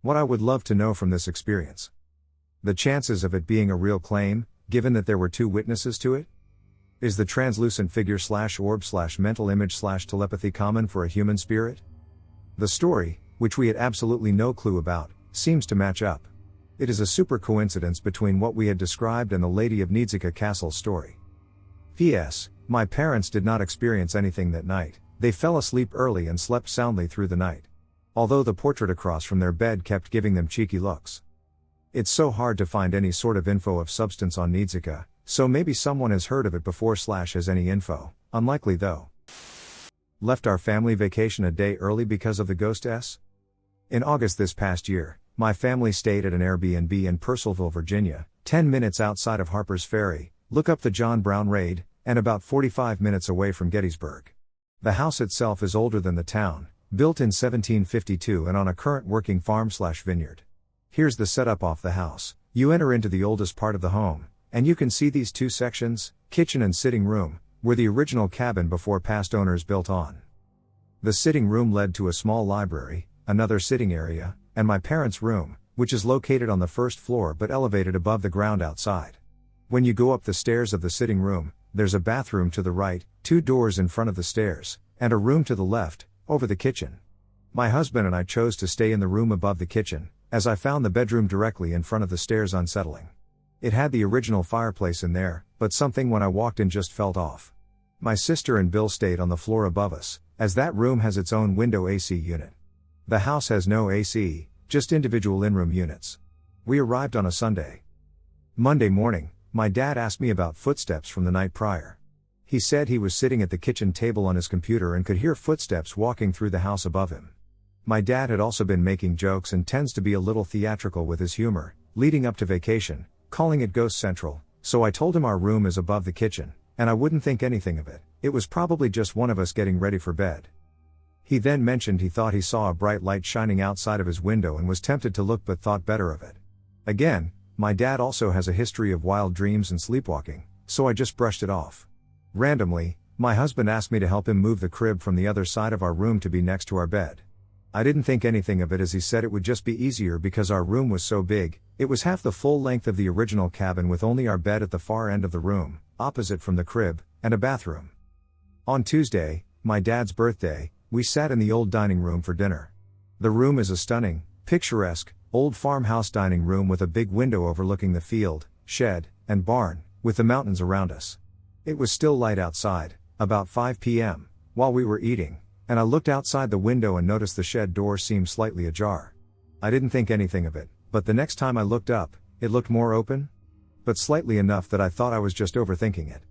What I would love to know from this experience. The chances of it being a real claim, given that there were 2 witnesses to it? Is the translucent figure/orb/mental image/telepathy common for a human spirit? The story, which we had absolutely no clue about, seems to match up. It is a super coincidence between what we had described and the Lady of Uneasy Castle's story. P.S. My parents did not experience anything that night. They fell asleep early and slept soundly through the night. Although the portrait across from their bed kept giving them cheeky looks. It's so hard to find any sort of info of substance on Uneasy, so maybe someone has heard of it before / has any info, unlikely though. Left our family vacation a day early because of the ghosts? In August this past year, my family stayed at an Airbnb in Purcellville, Virginia, 10 minutes outside of Harper's Ferry, look up the John Brown raid, and about 45 minutes away from Gettysburg. The house itself is older than the town, built in 1752 and on a current working farm/vineyard. Here's the setup off the house. You enter into the oldest part of the home, and you can see these 2 sections, kitchen and sitting room, were the original cabin before past owners built on. The sitting room led to a small library, another sitting area, and my parents' room, which is located on the first floor but elevated above the ground outside. When you go up the stairs of the sitting room, there's a bathroom to the right, 2 doors in front of the stairs, and a room to the left, over the kitchen. My husband and I chose to stay in the room above the kitchen, as I found the bedroom directly in front of the stairs unsettling. It had the original fireplace in there, but something when I walked in just felt off. My sister and Bill stayed on the floor above us, as that room has its own window AC unit. The house has no AC, just individual in-room units. We arrived on a Sunday. Monday morning, my dad asked me about footsteps from the night prior. He said he was sitting at the kitchen table on his computer and could hear footsteps walking through the house above him. My dad had also been making jokes and tends to be a little theatrical with his humor, leading up to vacation, calling it Ghost Central, so I told him our room is above the kitchen, and I wouldn't think anything of it. It was probably just one of us getting ready for bed. He then mentioned he thought he saw a bright light shining outside of his window and was tempted to look but thought better of it. Again, my dad also has a history of wild dreams and sleepwalking, so I just brushed it off. Randomly, my husband asked me to help him move the crib from the other side of our room to be next to our bed. I didn't think anything of it as he said it would just be easier because our room was so big, it was half the full length of the original cabin with only our bed at the far end of the room, opposite from the crib, and a bathroom. On Tuesday, my dad's birthday, we sat in the old dining room for dinner. The room is a stunning, picturesque, old farmhouse dining room with a big window overlooking the field, shed, and barn, with the mountains around us. It was still light outside, about 5 p.m., while we were eating, and I looked outside the window and noticed the shed door seemed slightly ajar. I didn't think anything of it, but the next time I looked up, it looked more open, but slightly enough that I thought I was just overthinking it.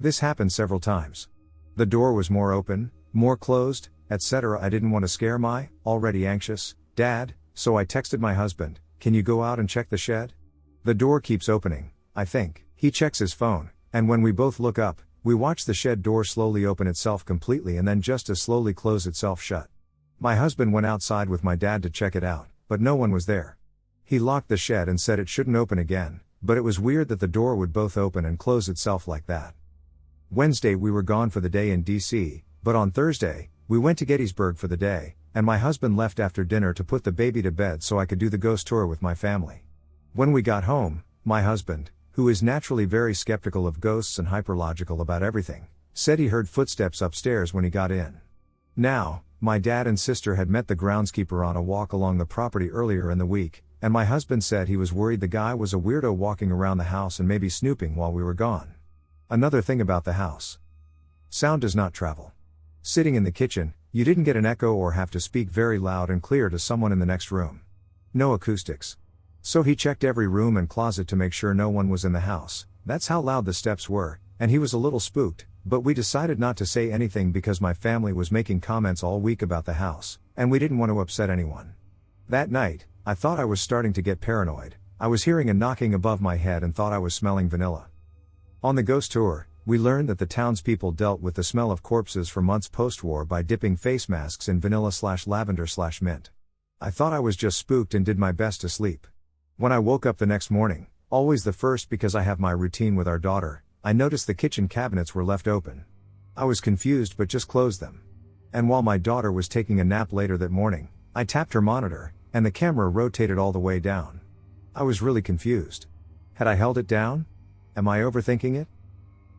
This happened several times. The door was more open, more closed, etc. I didn't want to scare my, already anxious, dad, so I texted my husband, "Can you go out and check the shed? The door keeps opening, I think." He checks his phone, and when we both look up, we watch the shed door slowly open itself completely and then just as slowly close itself shut. My husband went outside with my dad to check it out, but no one was there. He locked the shed and said it shouldn't open again, but it was weird that the door would both open and close itself like that. Wednesday we were gone for the day in DC, but on Thursday, we went to Gettysburg for the day, and my husband left after dinner to put the baby to bed so I could do the ghost tour with my family. When we got home, my husband, who is naturally very skeptical of ghosts and hyperlogical about everything, said he heard footsteps upstairs when he got in. Now, my dad and sister had met the groundskeeper on a walk along the property earlier in the week, and my husband said he was worried the guy was a weirdo walking around the house and maybe snooping while we were gone. Another thing about the house. Sound does not travel. Sitting in the kitchen, you didn't get an echo or have to speak very loud and clear to someone in the next room. No acoustics. So he checked every room and closet to make sure no one was in the house. That's how loud the steps were, and he was a little spooked, but we decided not to say anything because my family was making comments all week about the house, and we didn't want to upset anyone. That night, I thought I was starting to get paranoid. I was hearing a knocking above my head and thought I was smelling vanilla. On the ghost tour, we learned that the townspeople dealt with the smell of corpses for months post-war by dipping face masks in vanilla/lavender/mint. I thought I was just spooked and did my best to sleep. When I woke up the next morning, always the first because I have my routine with our daughter, I noticed the kitchen cabinets were left open. I was confused but just closed them. And while my daughter was taking a nap later that morning, I tapped her monitor, and the camera rotated all the way down. I was really confused. Had I held it down? Am I overthinking it?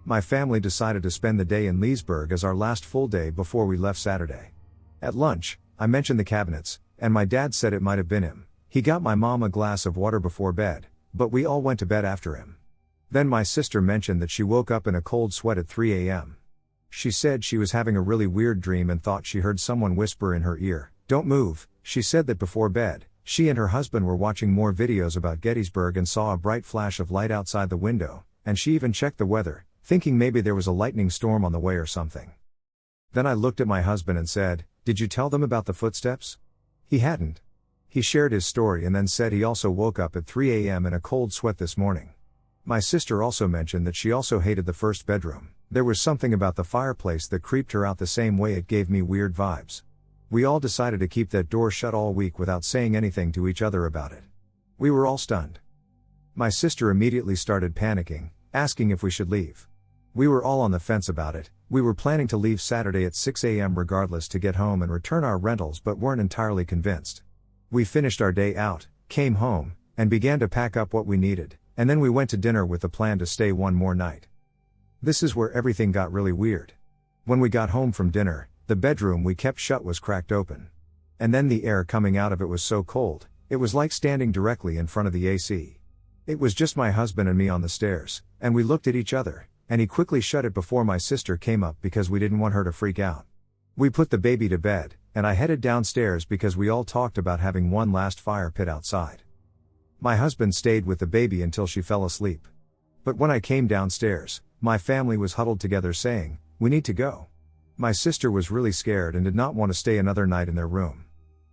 My family decided to spend the day in Leesburg as our last full day before we left Saturday. At lunch, I mentioned the cabinets, and my dad said it might have been him. He got my mom a glass of water before bed, but we all went to bed after him. Then my sister mentioned that she woke up in a cold sweat at 3 a.m. She said she was having a really weird dream and thought she heard someone whisper in her ear, "Don't move." She said that before bed, she and her husband were watching more videos about Gettysburg and saw a bright flash of light outside the window, and she even checked the weather, thinking maybe there was a lightning storm on the way or something. Then I looked at my husband and said, "Did you tell them about the footsteps?" He hadn't. He shared his story and then said he also woke up at 3 a.m. in a cold sweat this morning. My sister also mentioned that she also hated the first bedroom. There was something about the fireplace that creeped her out the same way it gave me weird vibes. We all decided to keep that door shut all week without saying anything to each other about it. We were all stunned. My sister immediately started panicking, asking if we should leave. We were all on the fence about it. We were planning to leave Saturday at 6 a.m. regardless to get home and return our rentals but weren't entirely convinced. We finished our day out, came home, and began to pack up what we needed, and then we went to dinner with the plan to stay one more night. This is where everything got really weird. When we got home from dinner, the bedroom we kept shut was cracked open. And then the air coming out of it was so cold, it was like standing directly in front of the AC. It was just my husband and me on the stairs, and we looked at each other, and he quickly shut it before my sister came up because we didn't want her to freak out. We put the baby to bed, and I headed downstairs because we all talked about having one last fire pit outside. My husband stayed with the baby until she fell asleep. But when I came downstairs, my family was huddled together saying, "We need to go." My sister was really scared and did not want to stay another night in their room.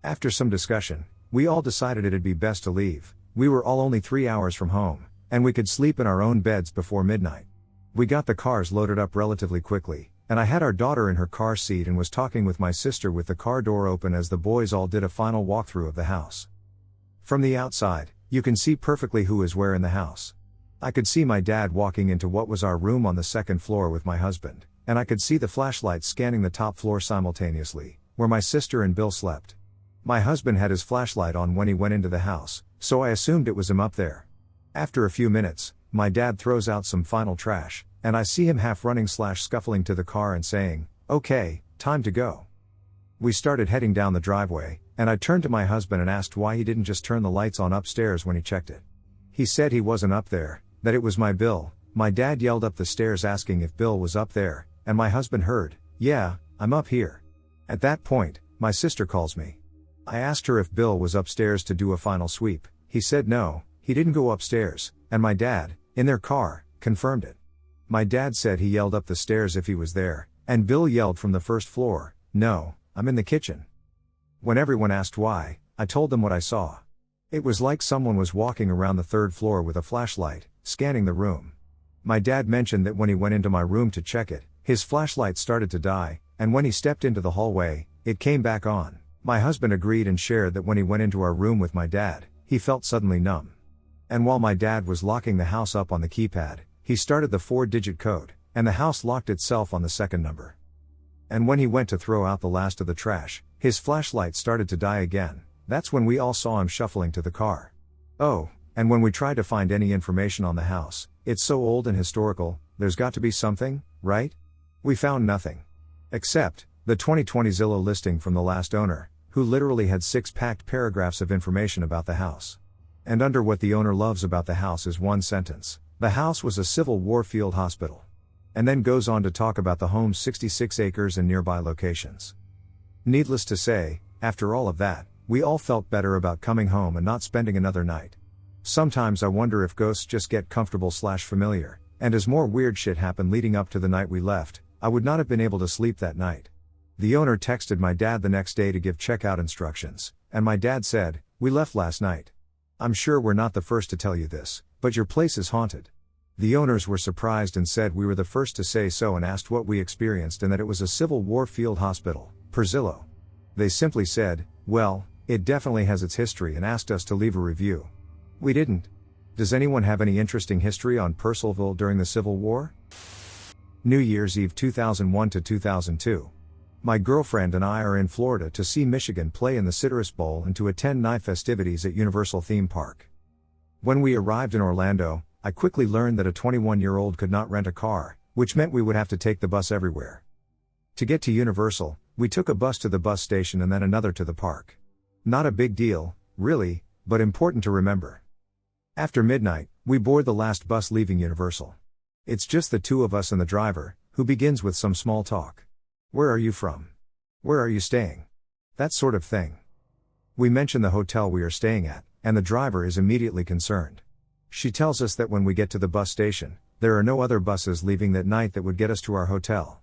After some discussion, we all decided it'd be best to leave. We were all only 3 hours from home, and we could sleep in our own beds before midnight. We got the cars loaded up relatively quickly, and I had our daughter in her car seat and was talking with my sister with the car door open as the boys all did a final walkthrough of the house. From the outside, you can see perfectly who is where in the house. I could see my dad walking into what was our room on the second floor with my husband, and I could see the flashlight scanning the top floor simultaneously, where my sister and Bill slept. My husband had his flashlight on when he went into the house, so I assumed it was him up there. After a few minutes, my dad throws out some final trash, and I see him half running/scuffling to the car and saying, "Okay, time to go." We started heading down the driveway, and I turned to my husband and asked why he didn't just turn the lights on upstairs when he checked it. He said he wasn't up there, that it was my Bill. My dad yelled up the stairs asking if Bill was up there, and my husband heard, "Yeah, I'm up here." At that point, my sister calls me. I asked her if Bill was upstairs to do a final sweep. He said no, he didn't go upstairs, and my dad, in their car, confirmed it. My dad said he yelled up the stairs if he was there, and Bill yelled from the first floor, "No, I'm in the kitchen." When everyone asked why, I told them what I saw. It was like someone was walking around the third floor with a flashlight, scanning the room. My dad mentioned that when he went into my room to check it, his flashlight started to die, and when he stepped into the hallway, it came back on. My husband agreed and shared that when he went into our room with my dad, he felt suddenly numb. And while my dad was locking the house up on the keypad, he started the 4-digit code, and the house locked itself on the second number. And when he went to throw out the last of the trash, his flashlight started to die again. That's when we all saw him shuffling to the car. Oh, and when we tried to find any information on the house, it's so old and historical, there's got to be something, right? We found nothing. Except, the 2020 Zillow listing from the last owner, who literally had 6 packed paragraphs of information about the house. And under what the owner loves about the house is one sentence: the house was a Civil War field hospital. And then goes on to talk about the home's 66 acres and nearby locations. Needless to say, after all of that, we all felt better about coming home and not spending another night. Sometimes I wonder if ghosts just get comfortable/familiar, and as more weird shit happened leading up to the night we left, I would not have been able to sleep that night. The owner texted my dad the next day to give checkout instructions, and my dad said, "We left last night. I'm sure we're not the first to tell you this, but your place is haunted." The owners were surprised and said we were the first to say so and asked what we experienced and that it was a Civil War field hospital, Perzillo. They simply said, "Well, it definitely has its history," and asked us to leave a review. We didn't. Does anyone have any interesting history on Purcellville during the Civil War? New Year's Eve 2001 to 2002. My girlfriend and I are in Florida to see Michigan play in the Citrus Bowl and to attend night festivities at Universal Theme Park. When we arrived in Orlando, I quickly learned that a 21-year-old could not rent a car, which meant we would have to take the bus everywhere. To get to Universal, we took a bus to the bus station and then another to the park. Not a big deal, really, but important to remember. After midnight, we board the last bus leaving Universal. It's just the two of us and the driver, who begins with some small talk. "Where are you from? Where are you staying?" That sort of thing. We mention the hotel we are staying at, and the driver is immediately concerned. She tells us that when we get to the bus station, there are no other buses leaving that night that would get us to our hotel.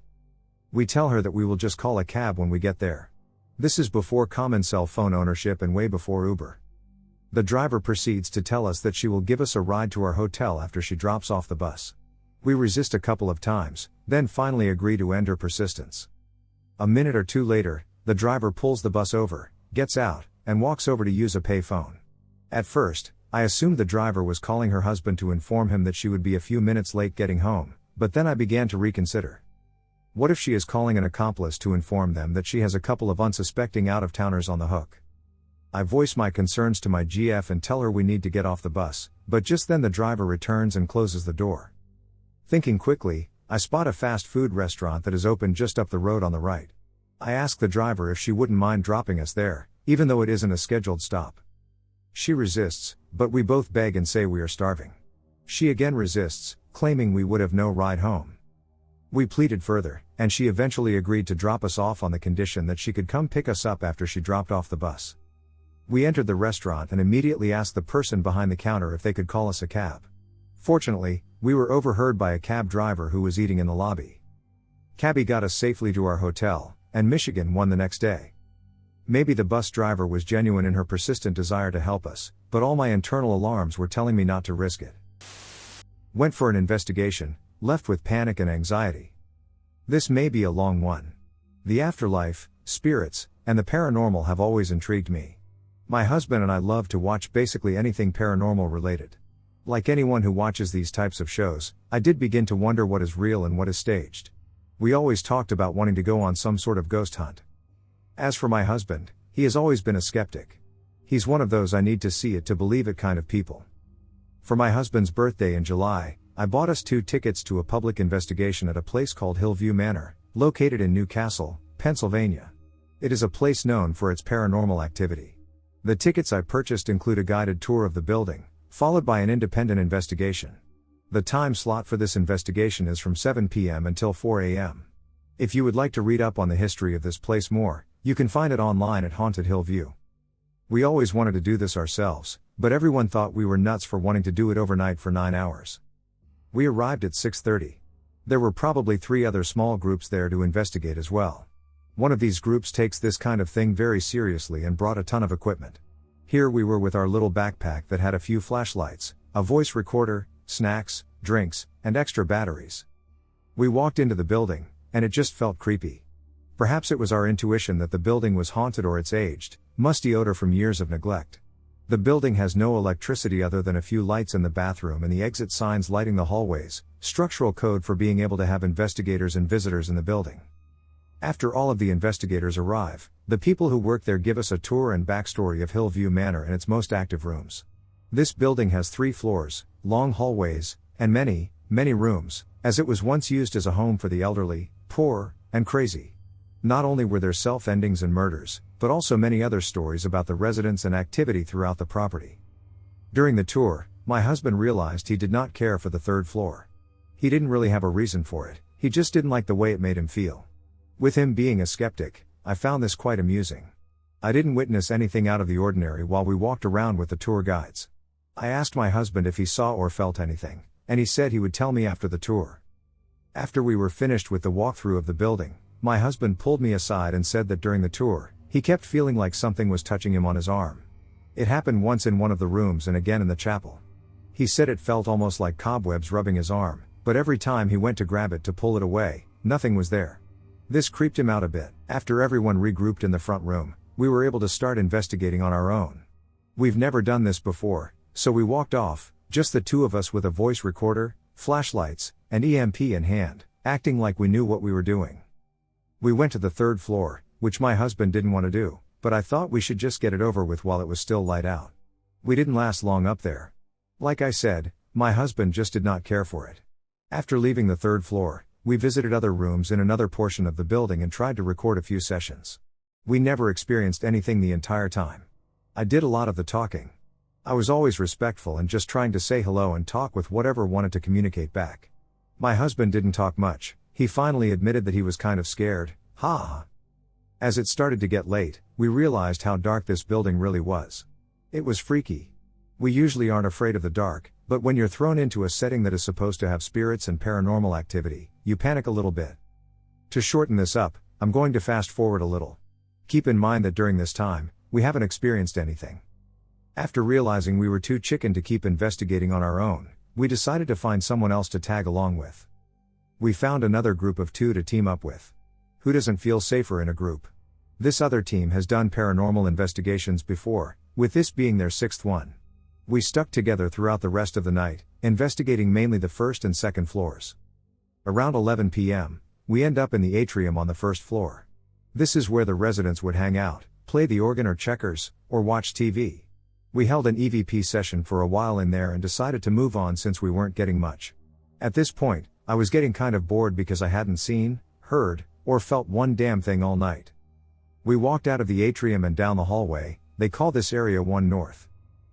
We tell her that we will just call a cab when we get there. This is before common cell phone ownership and way before Uber. The driver proceeds to tell us that she will give us a ride to our hotel after she drops off the bus. We resist a couple of times, then finally agree to end her persistence. A minute or two later, the driver pulls the bus over, gets out, and walks over to use a pay phone. At first, I assumed the driver was calling her husband to inform him that she would be a few minutes late getting home, but then I began to reconsider. What if she is calling an accomplice to inform them that she has a couple of unsuspecting out-of-towners on the hook? I voice my concerns to my GF and tell her we need to get off the bus, but just then the driver returns and closes the door. Thinking quickly, I spot a fast food restaurant that is open just up the road on the right. I ask the driver if she wouldn't mind dropping us there, even though it isn't a scheduled stop. She resists, but we both beg and say we are starving. She again resists, claiming we would have no ride home. We pleaded further, and she eventually agreed to drop us off on the condition that she could come pick us up after she dropped off the bus. We entered the restaurant and immediately asked the person behind the counter if they could call us a cab. Fortunately, we were overheard by a cab driver who was eating in the lobby. Cabby got us safely to our hotel, and Michigan won the next day. Maybe the bus driver was genuine in her persistent desire to help us, but all my internal alarms were telling me not to risk it. Went for an investigation, left with panic and anxiety. This may be a long one. The afterlife, spirits, and the paranormal have always intrigued me. My husband and I love to watch basically anything paranormal related. Like anyone who watches these types of shows, I did begin to wonder what is real and what is staged. We always talked about wanting to go on some sort of ghost hunt. As for my husband, he has always been a skeptic. He's one of those I need to see it to believe it kind of people. For my husband's birthday in July, I bought us 2 tickets to a public investigation at a place called Hillview Manor, located in Newcastle, Pennsylvania. It is a place known for its paranormal activity. The tickets I purchased include a guided tour of the building, followed by an independent investigation. The time slot for this investigation is from 7 p.m. until 4 a.m. If you would like to read up on the history of this place more, you can find it online at Haunted Hillview. We always wanted to do this ourselves, but everyone thought we were nuts for wanting to do it overnight for 9 hours. We arrived at 6:30. There were probably 3 other small groups there to investigate as well. One of these groups takes this kind of thing very seriously and brought a ton of equipment. Here we were with our little backpack that had a few flashlights, a voice recorder, snacks, drinks, and extra batteries. We walked into the building, and it just felt creepy. Perhaps it was our intuition that the building was haunted or its aged, musty odor from years of neglect. The building has no electricity other than a few lights in the bathroom and the exit signs lighting the hallways, structural code for being able to have investigators and visitors in the building. After all of the investigators arrive, the people who work there give us a tour and backstory of Hillview Manor and its most active rooms. This building has 3 floors, long hallways, and many, many rooms, as it was once used as a home for the elderly, poor, and crazy. Not only were there self-endings and murders, but also many other stories about the residents and activity throughout the property. During the tour, my husband realized he did not care for the 3rd floor. He didn't really have a reason for it, he just didn't like the way it made him feel. With him being a skeptic, I found this quite amusing. I didn't witness anything out of the ordinary while we walked around with the tour guides. I asked my husband if he saw or felt anything, and he said he would tell me after the tour. After we were finished with the walkthrough of the building, my husband pulled me aside and said that during the tour, he kept feeling like something was touching him on his arm. It happened once in one of the rooms and again in the chapel. He said it felt almost like cobwebs rubbing his arm, but every time he went to grab it to pull it away, nothing was there. This creeped him out a bit. After everyone regrouped in the front room, we were able to start investigating on our own. We've never done this before, so we walked off, just the two of us with a voice recorder, flashlights, and EMP in hand, acting like we knew what we were doing. We went to the third floor, which my husband didn't want to do, but I thought we should just get it over with while it was still light out. We didn't last long up there. Like I said, my husband just did not care for it. After leaving the third floor, we visited other rooms in another portion of the building and tried to record a few sessions. We never experienced anything the entire time. I did a lot of the talking. I was always respectful and just trying to say hello and talk with whatever wanted to communicate back. My husband didn't talk much. He finally admitted that he was kind of scared. Ha! As it started to get late, we realized how dark this building really was. It was freaky. We usually aren't afraid of the dark, but when you're thrown into a setting that is supposed to have spirits and paranormal activity, you panic a little bit. To shorten this up, I'm going to fast forward a little. Keep in mind that during this time, we haven't experienced anything. After realizing we were too chicken to keep investigating on our own, we decided to find someone else to tag along with. We found another group of 2 to team up with. Who doesn't feel safer in a group? This other team has done paranormal investigations before, with this being their 6th one. We stuck together throughout the rest of the night, investigating mainly the first and second floors. Around 11 p.m., we end up in the atrium on the first floor. This is where the residents would hang out, play the organ or checkers, or watch TV. We held an EVP session for a while in there and decided to move on since we weren't getting much. At this point, I was getting kind of bored because I hadn't seen, heard, or felt one damn thing all night. We walked out of the atrium and down the hallway. They call this area 1 North.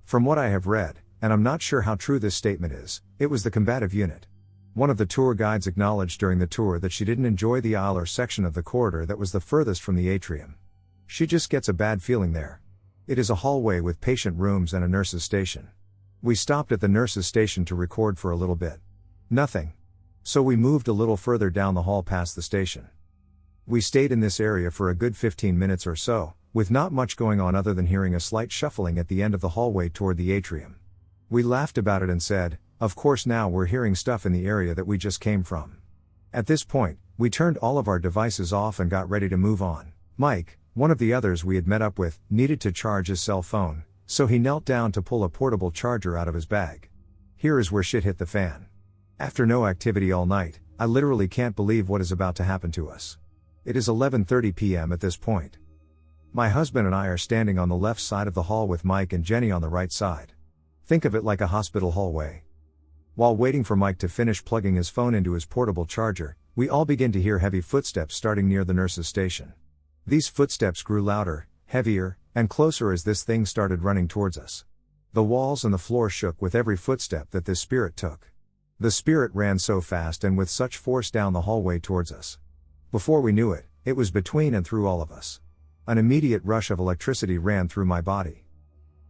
From what I have read, and I'm not sure how true this statement is, it was the combative unit. One of the tour guides acknowledged during the tour that she didn't enjoy the aisle or section of the corridor that was the furthest from the atrium. She just gets a bad feeling there. It is a hallway with patient rooms and a nurse's station. We stopped at the nurse's station to record for a little bit. Nothing. So we moved a little further down the hall past the station. We stayed in this area for a good 15 minutes or so, with not much going on other than hearing a slight shuffling at the end of the hallway toward the atrium. We laughed about it and said, of course now we're hearing stuff in the area that we just came from. At this point, we turned all of our devices off and got ready to move on. Mike, one of the others we had met up with, needed to charge his cell phone, so he knelt down to pull a portable charger out of his bag. Here is where shit hit the fan. After no activity all night, I literally can't believe what is about to happen to us. It is 11:30 p.m. at this point. My husband and I are standing on the left side of the hall with Mike and Jenny on the right side. Think of it like a hospital hallway. While waiting for Mike to finish plugging his phone into his portable charger, we all begin to hear heavy footsteps starting near the nurse's station. These footsteps grew louder, heavier, and closer as this thing started running towards us. The walls and the floor shook with every footstep that this spirit took. The spirit ran so fast and with such force down the hallway towards us. Before we knew it, it was between and through all of us. An immediate rush of electricity ran through my body.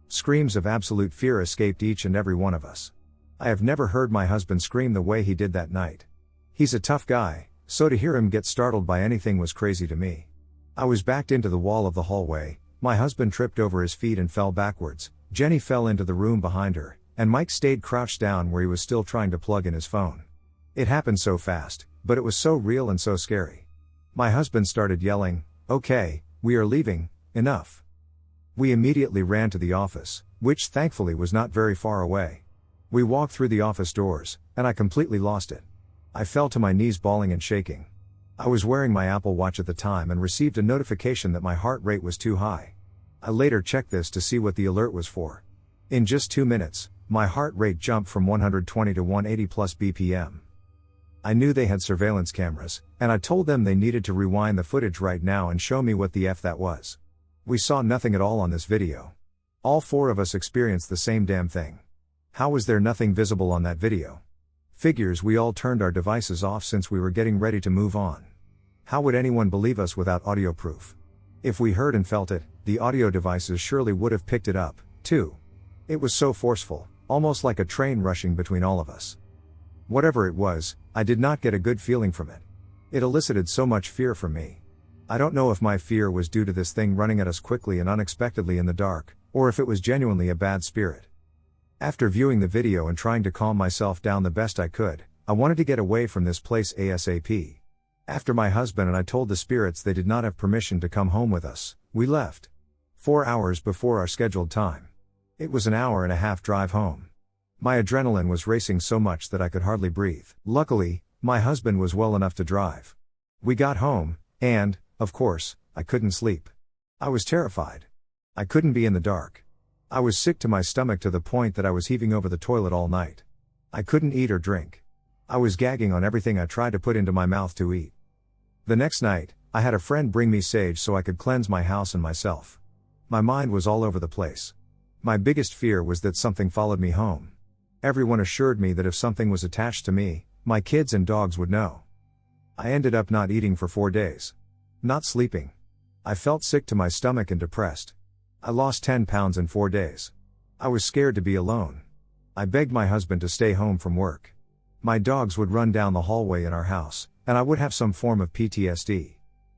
Screams of absolute fear escaped each and every one of us. I have never heard my husband scream the way he did that night. He's a tough guy, so to hear him get startled by anything was crazy to me. I was backed into the wall of the hallway, my husband tripped over his feet and fell backwards, Jenny fell into the room behind her, and Mike stayed crouched down where he was still trying to plug in his phone. It happened so fast, but it was so real and so scary. My husband started yelling, "Okay, we are leaving, enough." We immediately ran to the office, which thankfully was not very far away. We walked through the office doors, and I completely lost it. I fell to my knees bawling and shaking. I was wearing my Apple Watch at the time and received a notification that my heart rate was too high. I later checked this to see what the alert was for. In just 2 minutes, my heart rate jumped from 120 to 180 plus BPM. I knew they had surveillance cameras, and I told them they needed to rewind the footage right now and show me what the F that was. We saw nothing at all on this video. All 4 of us experienced the same damn thing. How was there nothing visible on that video? Figures we all turned our devices off since we were getting ready to move on. How would anyone believe us without audio proof? If we heard and felt it, the audio devices surely would have picked it up, too. It was so forceful, almost like a train rushing between all of us. Whatever it was, I did not get a good feeling from it. It elicited so much fear from me. I don't know if my fear was due to this thing running at us quickly and unexpectedly in the dark, or if it was genuinely a bad spirit. After viewing the video and trying to calm myself down the best I could, I wanted to get away from this place ASAP. After my husband and I told the spirits they did not have permission to come home with us, we left. 4 hours before our scheduled time. It was an hour-and-a-half drive home. My adrenaline was racing so much that I could hardly breathe. Luckily, my husband was well enough to drive. We got home, and, of course, I couldn't sleep. I was terrified. I couldn't be in the dark. I was sick to my stomach to the point that I was heaving over the toilet all night. I couldn't eat or drink. I was gagging on everything I tried to put into my mouth to eat. The next night, I had a friend bring me sage so I could cleanse my house and myself. My mind was all over the place. My biggest fear was that something followed me home. Everyone assured me that if something was attached to me, my kids and dogs would know. I ended up not eating for 4 days. Not sleeping. I felt sick to my stomach and depressed. I lost 10 pounds in 4 days. I was scared to be alone. I begged my husband to stay home from work. My dogs would run down the hallway in our house, and I would have some form of PTSD.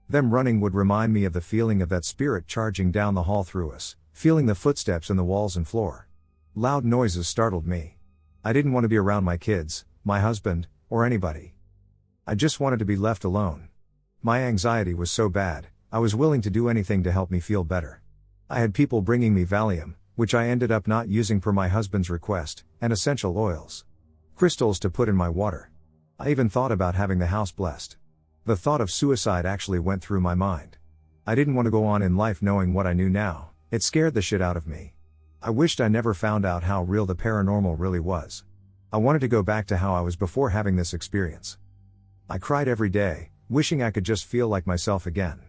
Them running would remind me of the feeling of that spirit charging down the hall through us, feeling the footsteps in the walls and floor. Loud noises startled me. I didn't want to be around my kids, my husband, or anybody. I just wanted to be left alone. My anxiety was so bad, I was willing to do anything to help me feel better. I had people bringing me Valium, which I ended up not using per my husband's request, and essential oils. Crystals to put in my water. I even thought about having the house blessed. The thought of suicide actually went through my mind. I didn't want to go on in life knowing what I knew now. It scared the shit out of me. I wished I never found out how real the paranormal really was. I wanted to go back to how I was before having this experience. I cried every day, wishing I could just feel like myself again.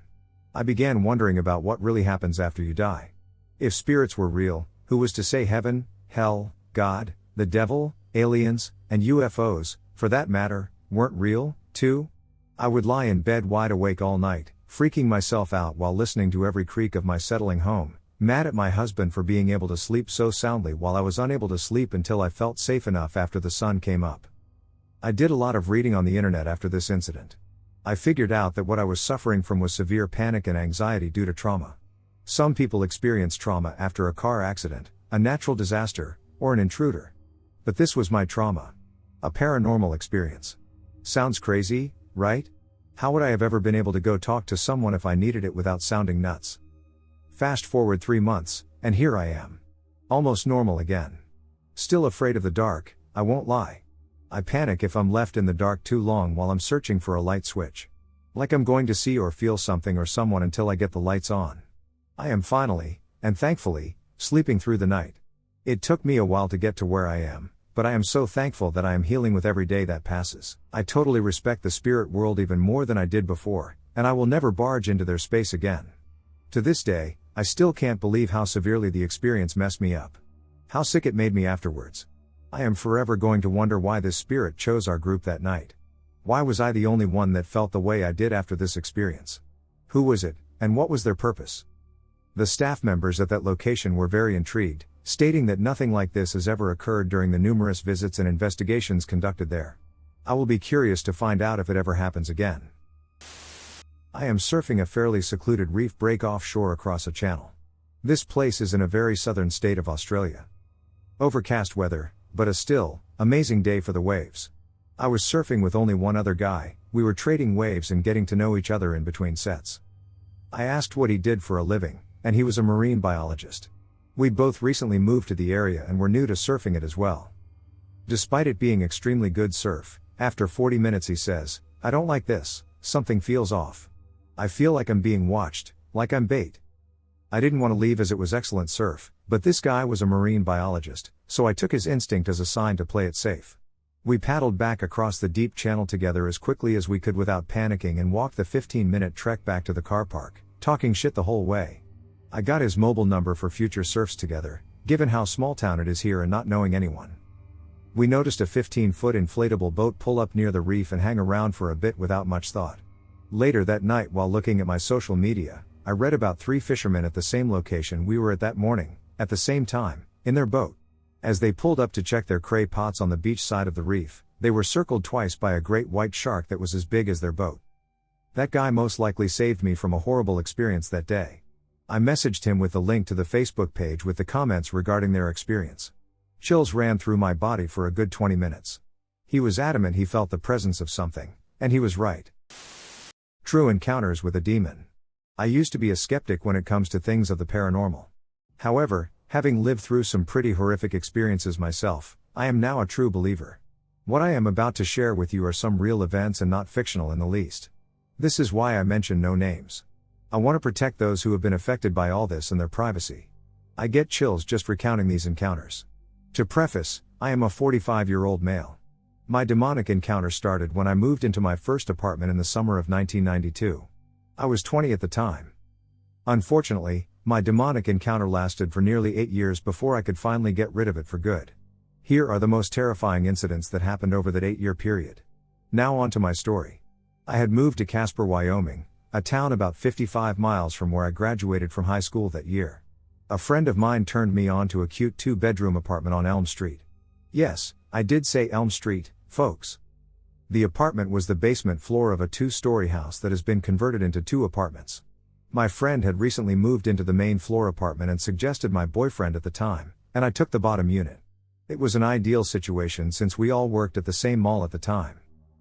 I began wondering about what really happens after you die. If spirits were real, who was to say heaven, hell, God, the devil, aliens, and UFOs, for that matter, weren't real, too? I would lie in bed wide awake all night, freaking myself out while listening to every creak of my settling home, mad at my husband for being able to sleep so soundly while I was unable to sleep until I felt safe enough after the sun came up. I did a lot of reading on the internet after this incident. I figured out that what I was suffering from was severe panic and anxiety due to trauma. Some people experience trauma after a car accident, a natural disaster, or an intruder. But this was my trauma. A paranormal experience. Sounds crazy, right? How would I have ever been able to go talk to someone if I needed it without sounding nuts? Fast forward 3 months, and here I am. Almost normal again. Still afraid of the dark, I won't lie. I panic if I'm left in the dark too long while I'm searching for a light switch. Like I'm going to see or feel something or someone until I get the lights on. I am finally, and thankfully, sleeping through the night. It took me a while to get to where I am, but I am so thankful that I am healing with every day that passes. I totally respect the spirit world even more than I did before, and I will never barge into their space again. To this day, I still can't believe how severely the experience messed me up. How sick it made me afterwards. I am forever going to wonder why this spirit chose our group that night. Why was I the only one that felt the way I did after this experience? Who was it, and what was their purpose? The staff members at that location were very intrigued, stating that nothing like this has ever occurred during the numerous visits and investigations conducted there. I will be curious to find out if it ever happens again. I am surfing a fairly secluded reef break offshore across a channel. This place is in a very southern state of Australia. Overcast weather, but a still, amazing day for the waves. I was surfing with only one other guy, we were trading waves and getting to know each other in between sets. I asked what he did for a living, and he was a marine biologist. We'd both recently moved to the area and were new to surfing it as well. Despite it being extremely good surf, after 40 minutes he says, "I don't like this, something feels off. I feel like I'm being watched, like I'm bait." I didn't want to leave as it was excellent surf, but this guy was a marine biologist, so I took his instinct as a sign to play it safe. We paddled back across the deep channel together as quickly as we could without panicking and walked the 15-minute trek back to the car park, talking shit the whole way. I got his mobile number for future surfs together, given how small town it is here and not knowing anyone. We noticed a 15-foot inflatable boat pull up near the reef and hang around for a bit without much thought. Later that night while looking at my social media, I read about 3 fishermen at the same location we were at that morning, at the same time, in their boat. As they pulled up to check their cray pots on the beach side of the reef, They were circled twice by a great white shark that was as big as their boat. That guy most likely saved me from a horrible experience that day. I messaged him with the link to the Facebook page with the comments regarding their experience. Chills ran through my body for a good 20 minutes. He was adamant he felt the presence of something, and he was right. True encounters with a demon. I used to be a skeptic when it comes to things of the paranormal. However, having lived through some pretty horrific experiences myself, I am now a true believer. What I am about to share with you are some real events and not fictional in the least. This is why I mention no names. I want to protect those who have been affected by all this and their privacy. I get chills just recounting these encounters. To preface, I am a 45-year-old male. My demonic encounter started when I moved into my first apartment in the summer of 1992. I was 20 at the time. Unfortunately, my demonic encounter lasted for nearly 8 years before I could finally get rid of it for good. Here are the most terrifying incidents that happened over that 8-year period. Now on to my story. I had moved to Casper, Wyoming, a town about 55 miles from where I graduated from high school that year. A friend of mine turned me on to a cute 2-bedroom apartment on Elm Street. Yes, I did say Elm Street, folks. The apartment was the basement floor of a 2-story house that has been converted into 2 apartments. My friend had recently moved into the main floor apartment and suggested my boyfriend at the time, and I took the bottom unit. It was an ideal situation since we all worked at the same mall at the time.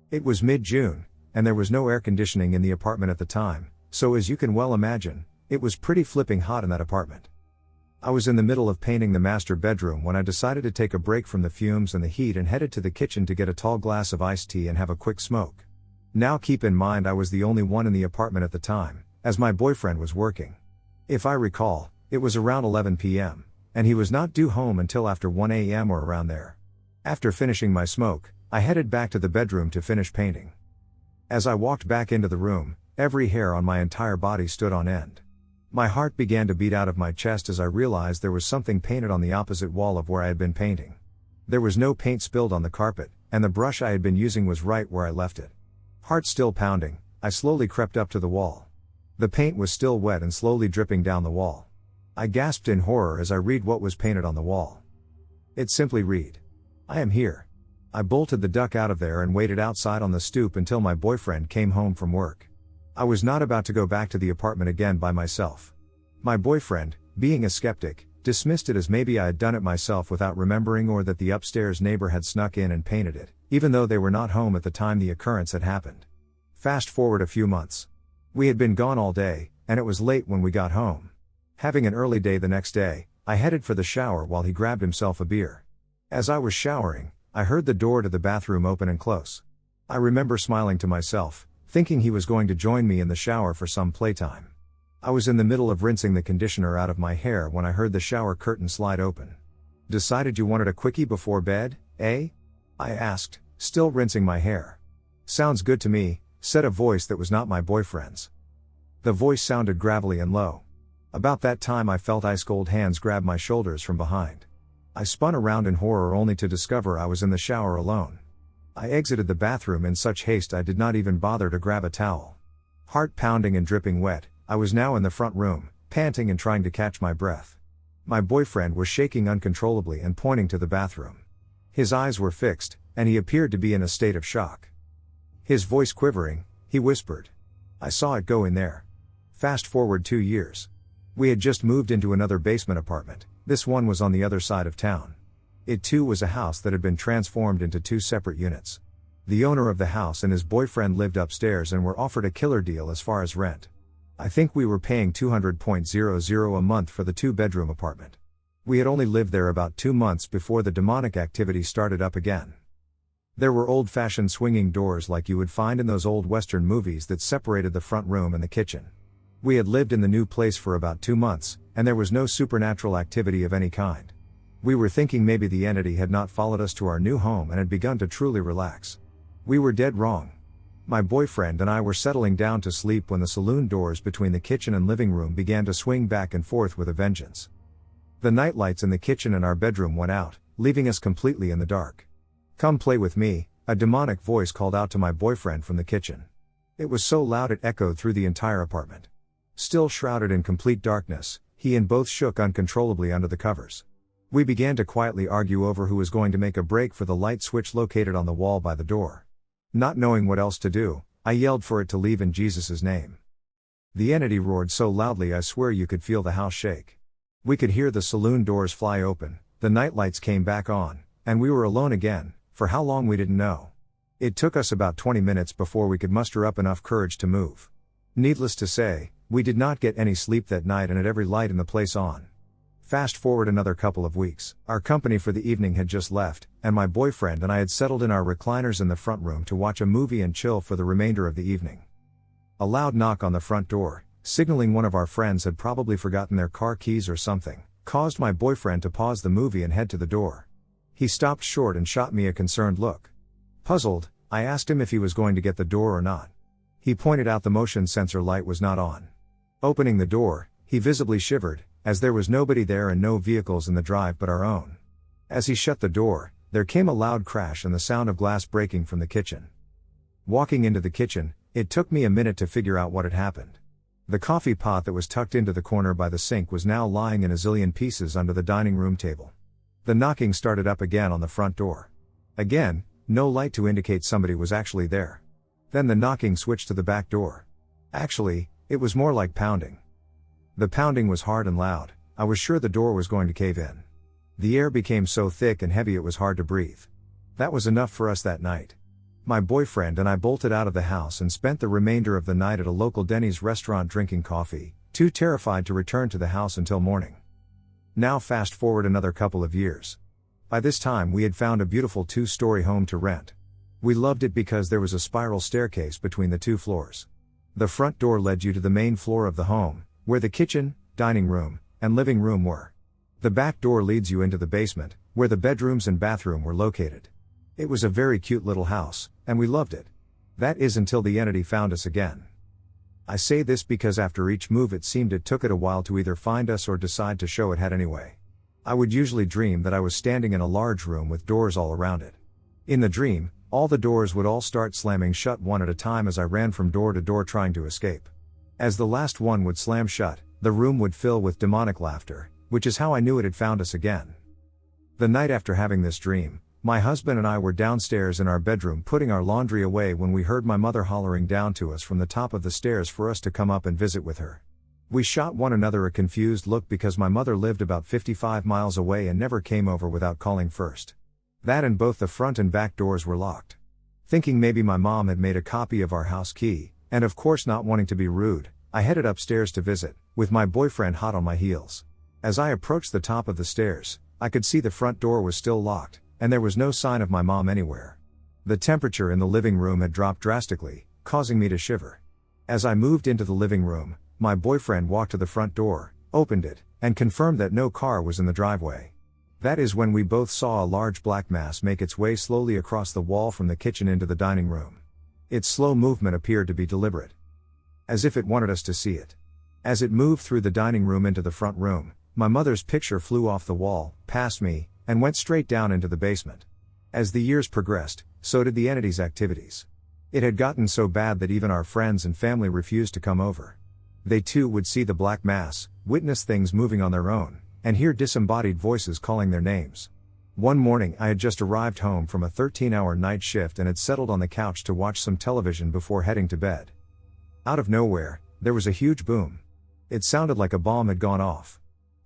It was mid-June, and there was no air conditioning in the apartment at the time, so as you can well imagine, it was pretty flipping hot in that apartment. I was in the middle of painting the master bedroom when I decided to take a break from the fumes and the heat and headed to the kitchen to get a tall glass of iced tea and have a quick smoke. Now keep in mind I was the only one in the apartment at the time, as my boyfriend was working. If I recall, it was around 11 p.m., and he was not due home until after 1 a.m. or around there. After finishing my smoke, I headed back to the bedroom to finish painting. As I walked back into the room, every hair on my entire body stood on end. My heart began to beat out of my chest as I realized there was something painted on the opposite wall of where I had been painting. There was no paint spilled on the carpet, and the brush I had been using was right where I left it. Heart still pounding, I slowly crept up to the wall. The paint was still wet and slowly dripping down the wall. I gasped in horror as I read what was painted on the wall. It simply read, "I am here." I bolted the duck out of there and waited outside on the stoop until my boyfriend came home from work. I was not about to go back to the apartment again by myself. My boyfriend, being a skeptic, dismissed it as maybe I had done it myself without remembering or that the upstairs neighbor had snuck in and painted it, even though they were not home at the time the occurrence had happened. Fast forward a few months. We had been gone all day, and it was late when we got home. Having an early day the next day, I headed for the shower while he grabbed himself a beer. As I was showering, I heard the door to the bathroom open and close. I remember smiling to myself, thinking he was going to join me in the shower for some playtime. I was in the middle of rinsing the conditioner out of my hair when I heard the shower curtain slide open. "Decided you wanted a quickie before bed, eh?" I asked, still rinsing my hair. "Sounds good to me," said a voice that was not my boyfriend's. The voice sounded gravelly and low. About that time I felt ice-cold hands grab my shoulders from behind. I spun around in horror only to discover I was in the shower alone. I exited the bathroom in such haste I did not even bother to grab a towel. Heart pounding and dripping wet, I was now in the front room, panting and trying to catch my breath. My boyfriend was shaking uncontrollably and pointing to the bathroom. His eyes were fixed, and he appeared to be in a state of shock. His voice quivering, he whispered, "I saw it go in there." Fast forward 2 years. We had just moved into another basement apartment. This one was on the other side of town. It too was a house that had been transformed into 2 separate units. The owner of the house and his boyfriend lived upstairs and were offered a killer deal as far as rent. I think we were paying $200,000 a month for the 2-bedroom apartment. We had only lived there about 2 months before the demonic activity started up again. There were old-fashioned swinging doors like you would find in those old Western movies that separated the front room and the kitchen. We had lived in the new place for about 2 months, and there was no supernatural activity of any kind. We were thinking maybe the entity had not followed us to our new home and had begun to truly relax. We were dead wrong. My boyfriend and I were settling down to sleep when the saloon doors between the kitchen and living room began to swing back and forth with a vengeance. The nightlights in the kitchen and our bedroom went out, leaving us completely in the dark. "Come play with me," a demonic voice called out to my boyfriend from the kitchen. It was so loud it echoed through the entire apartment. Still shrouded in complete darkness, he and both shook uncontrollably under the covers. We began to quietly argue over who was going to make a break for the light switch located on the wall by the door. Not knowing what else to do, I yelled for it to leave in Jesus' name. The entity roared so loudly I swear you could feel the house shake. We could hear the saloon doors fly open, the night lights came back on, and we were alone again, for how long we didn't know. It took us about 20 minutes before we could muster up enough courage to move. Needless to say, we did not get any sleep that night and had every light in the place on. Fast forward another couple of weeks, our company for the evening had just left, and my boyfriend and I had settled in our recliners in the front room to watch a movie and chill for the remainder of the evening. A loud knock on the front door, signaling one of our friends had probably forgotten their car keys or something, caused my boyfriend to pause the movie and head to the door. He stopped short and shot me a concerned look. Puzzled, I asked him if he was going to get the door or not. He pointed out the motion sensor light was not on. Opening the door, he visibly shivered, as there was nobody there and no vehicles in the drive but our own. As he shut the door, there came a loud crash and the sound of glass breaking from the kitchen. Walking into the kitchen, it took me a minute to figure out what had happened. The coffee pot that was tucked into the corner by the sink was now lying in a zillion pieces under the dining room table. The knocking started up again on the front door. Again, no light to indicate somebody was actually there. Then the knocking switched to the back door. Actually, it was more like pounding. The pounding was hard and loud. I was sure the door was going to cave in. The air became so thick and heavy it was hard to breathe. That was enough for us that night. My boyfriend and I bolted out of the house and spent the remainder of the night at a local Denny's restaurant drinking coffee, too terrified to return to the house until morning. Now fast forward another couple of years. By this time we had found a beautiful 2-story home to rent. We loved it because there was a spiral staircase between the 2 floors. The front door led you to the main floor of the home, where the kitchen, dining room, and living room were. The back door leads you into the basement, where the bedrooms and bathroom were located. It was a very cute little house, and we loved it. That is until the entity found us again. I say this because after each move it seemed it took it a while to either find us or decide to show it head anyway. I would usually dream that I was standing in a large room with doors all around it. In the dream, all the doors would all start slamming shut one at a time as I ran from door to door trying to escape. As the last one would slam shut, the room would fill with demonic laughter, which is how I knew it had found us again. The night after having this dream, my husband and I were downstairs in our bedroom putting our laundry away when we heard my mother hollering down to us from the top of the stairs for us to come up and visit with her. We shot one another a confused look because my mother lived about 55 miles away and never came over without calling first. That and both the front and back doors were locked. Thinking maybe my mom had made a copy of our house key, and of course not wanting to be rude, I headed upstairs to visit, with my boyfriend hot on my heels. As I approached the top of the stairs, I could see the front door was still locked, and there was no sign of my mom anywhere. The temperature in the living room had dropped drastically, causing me to shiver. As I moved into the living room, my boyfriend walked to the front door, opened it, and confirmed that no car was in the driveway. That is when we both saw a large black mass make its way slowly across the wall from the kitchen into the dining room. Its slow movement appeared to be deliberate, as if it wanted us to see it. As it moved through the dining room into the front room, my mother's picture flew off the wall, past me, and went straight down into the basement. As the years progressed, so did the entity's activities. It had gotten so bad that even our friends and family refused to come over. They too would see the black mass, witness things moving on their own, and hear disembodied voices calling their names. One morning I had just arrived home from a 13-hour night shift and had settled on the couch to watch some television before heading to bed. Out of nowhere, there was a huge boom. It sounded like a bomb had gone off.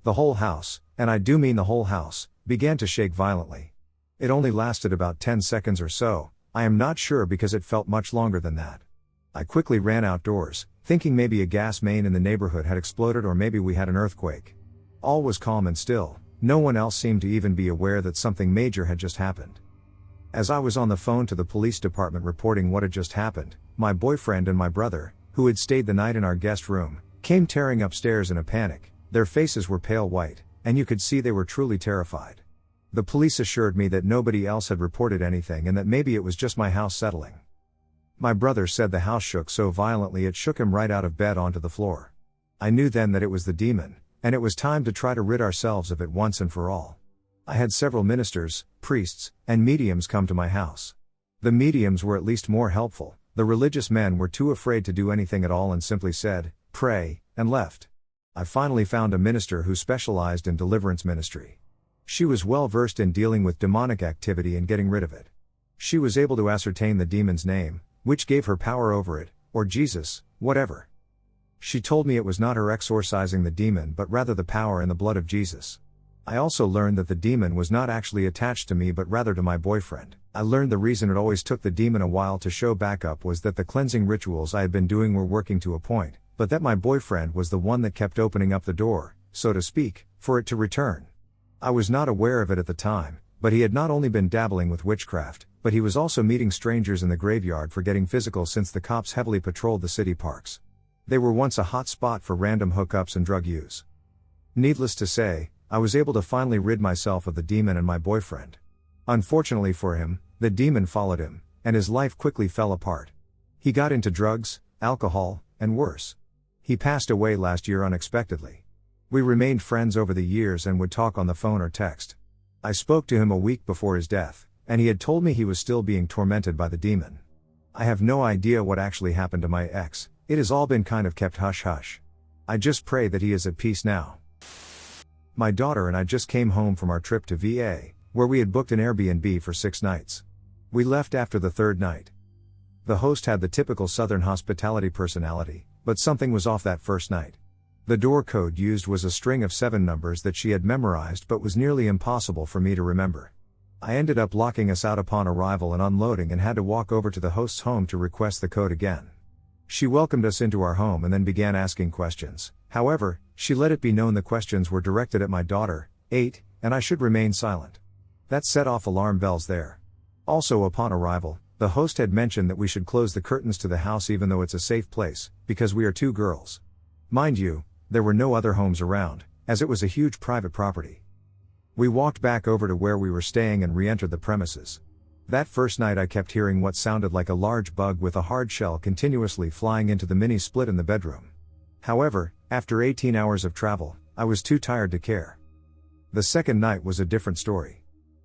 The whole house, and I do mean the whole house, began to shake violently. It only lasted about 10 seconds or so, I am not sure because it felt much longer than that. I quickly ran outdoors, thinking maybe a gas main in the neighborhood had exploded or maybe we had an earthquake. All was calm and still, no one else seemed to even be aware that something major had just happened. As I was on the phone to the police department reporting what had just happened, my boyfriend and my brother, who had stayed the night in our guest room, came tearing upstairs in a panic. Their faces were pale white, and you could see they were truly terrified. The police assured me that nobody else had reported anything and that maybe it was just my house settling. My brother said the house shook so violently it shook him right out of bed onto the floor. I knew then that it was the demon, and it was time to try to rid ourselves of it once and for all. I had several ministers, priests, and mediums come to my house. The mediums were at least more helpful. The religious men were too afraid to do anything at all and simply said, "Pray," and left. I finally found a minister who specialized in deliverance ministry. She was well versed in dealing with demonic activity and getting rid of it. She was able to ascertain the demon's name, which gave her power over it, or Jesus, whatever. She told me it was not her exorcising the demon but rather the power and the blood of Jesus. I also learned that the demon was not actually attached to me but rather to my boyfriend. I learned the reason it always took the demon a while to show back up was that the cleansing rituals I had been doing were working to a point, but that my boyfriend was the one that kept opening up the door, so to speak, for it to return. I was not aware of it at the time, but he had not only been dabbling with witchcraft, but he was also meeting strangers in the graveyard for getting physical since the cops heavily patrolled the city parks. They were once a hot spot for random hookups and drug use. Needless to say, I was able to finally rid myself of the demon and my boyfriend. Unfortunately for him, the demon followed him, and his life quickly fell apart. He got into drugs, alcohol, and worse. He passed away last year unexpectedly. We remained friends over the years and would talk on the phone or text. I spoke to him a week before his death, and he had told me he was still being tormented by the demon. I have no idea what actually happened to my ex. It has all been kind of kept hush-hush. I just pray that he is at peace now. My daughter and I just came home from our trip to VA, where we had booked an Airbnb for 6 nights. We left after the 3rd night. The host had the typical Southern hospitality personality, but something was off that first night. The door code used was a string of 7 numbers that she had memorized but was nearly impossible for me to remember. I ended up locking us out upon arrival and unloading and had to walk over to the host's home to request the code again. She welcomed us into our home and then began asking questions. However, she let it be known the questions were directed at my daughter, 8, and I should remain silent. That set off alarm bells there. Also upon arrival, the host had mentioned that we should close the curtains to the house even though it's a safe place, because we are 2 girls. Mind you, there were no other homes around, as it was a huge private property. We walked back over to where we were staying and re-entered the premises. That first night I kept hearing what sounded like a large bug with a hard shell continuously flying into the mini split in the bedroom. However, after 18 hours of travel, I was too tired to care. The second night was a different story.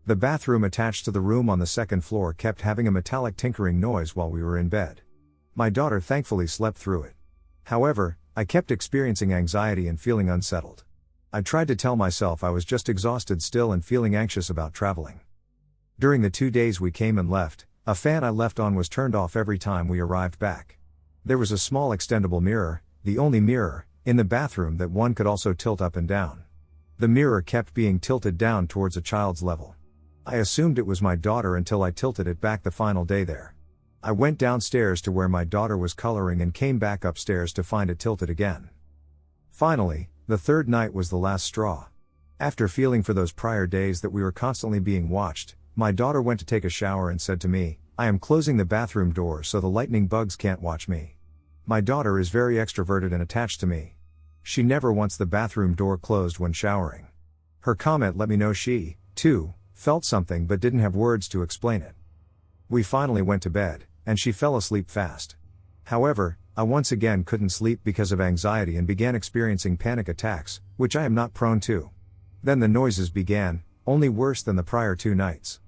The bathroom attached to the room on the 2nd floor kept having a metallic tinkering noise while we were in bed. My daughter thankfully slept through it. However, I kept experiencing anxiety and feeling unsettled. I tried to tell myself I was just exhausted still and feeling anxious about traveling. During the 2 days we came and left, a fan I left on was turned off every time we arrived back. There was a small extendable mirror, the only mirror, in the bathroom that one could also tilt up and down. The mirror kept being tilted down towards a child's level. I assumed it was my daughter until I tilted it back the final day there. I went downstairs to where my daughter was coloring and came back upstairs to find it tilted again. Finally, the 3rd night was the last straw. After feeling for those prior days that we were constantly being watched, my daughter went to take a shower and said to me, "I am closing the bathroom door so the lightning bugs can't watch me." My daughter is very extroverted and attached to me. She never wants the bathroom door closed when showering. Her comment let me know she, too, felt something but didn't have words to explain it. We finally went to bed, and she fell asleep fast. However, I once again couldn't sleep because of anxiety and began experiencing panic attacks, which I am not prone to. Then the noises began, only worse than the prior 2 nights.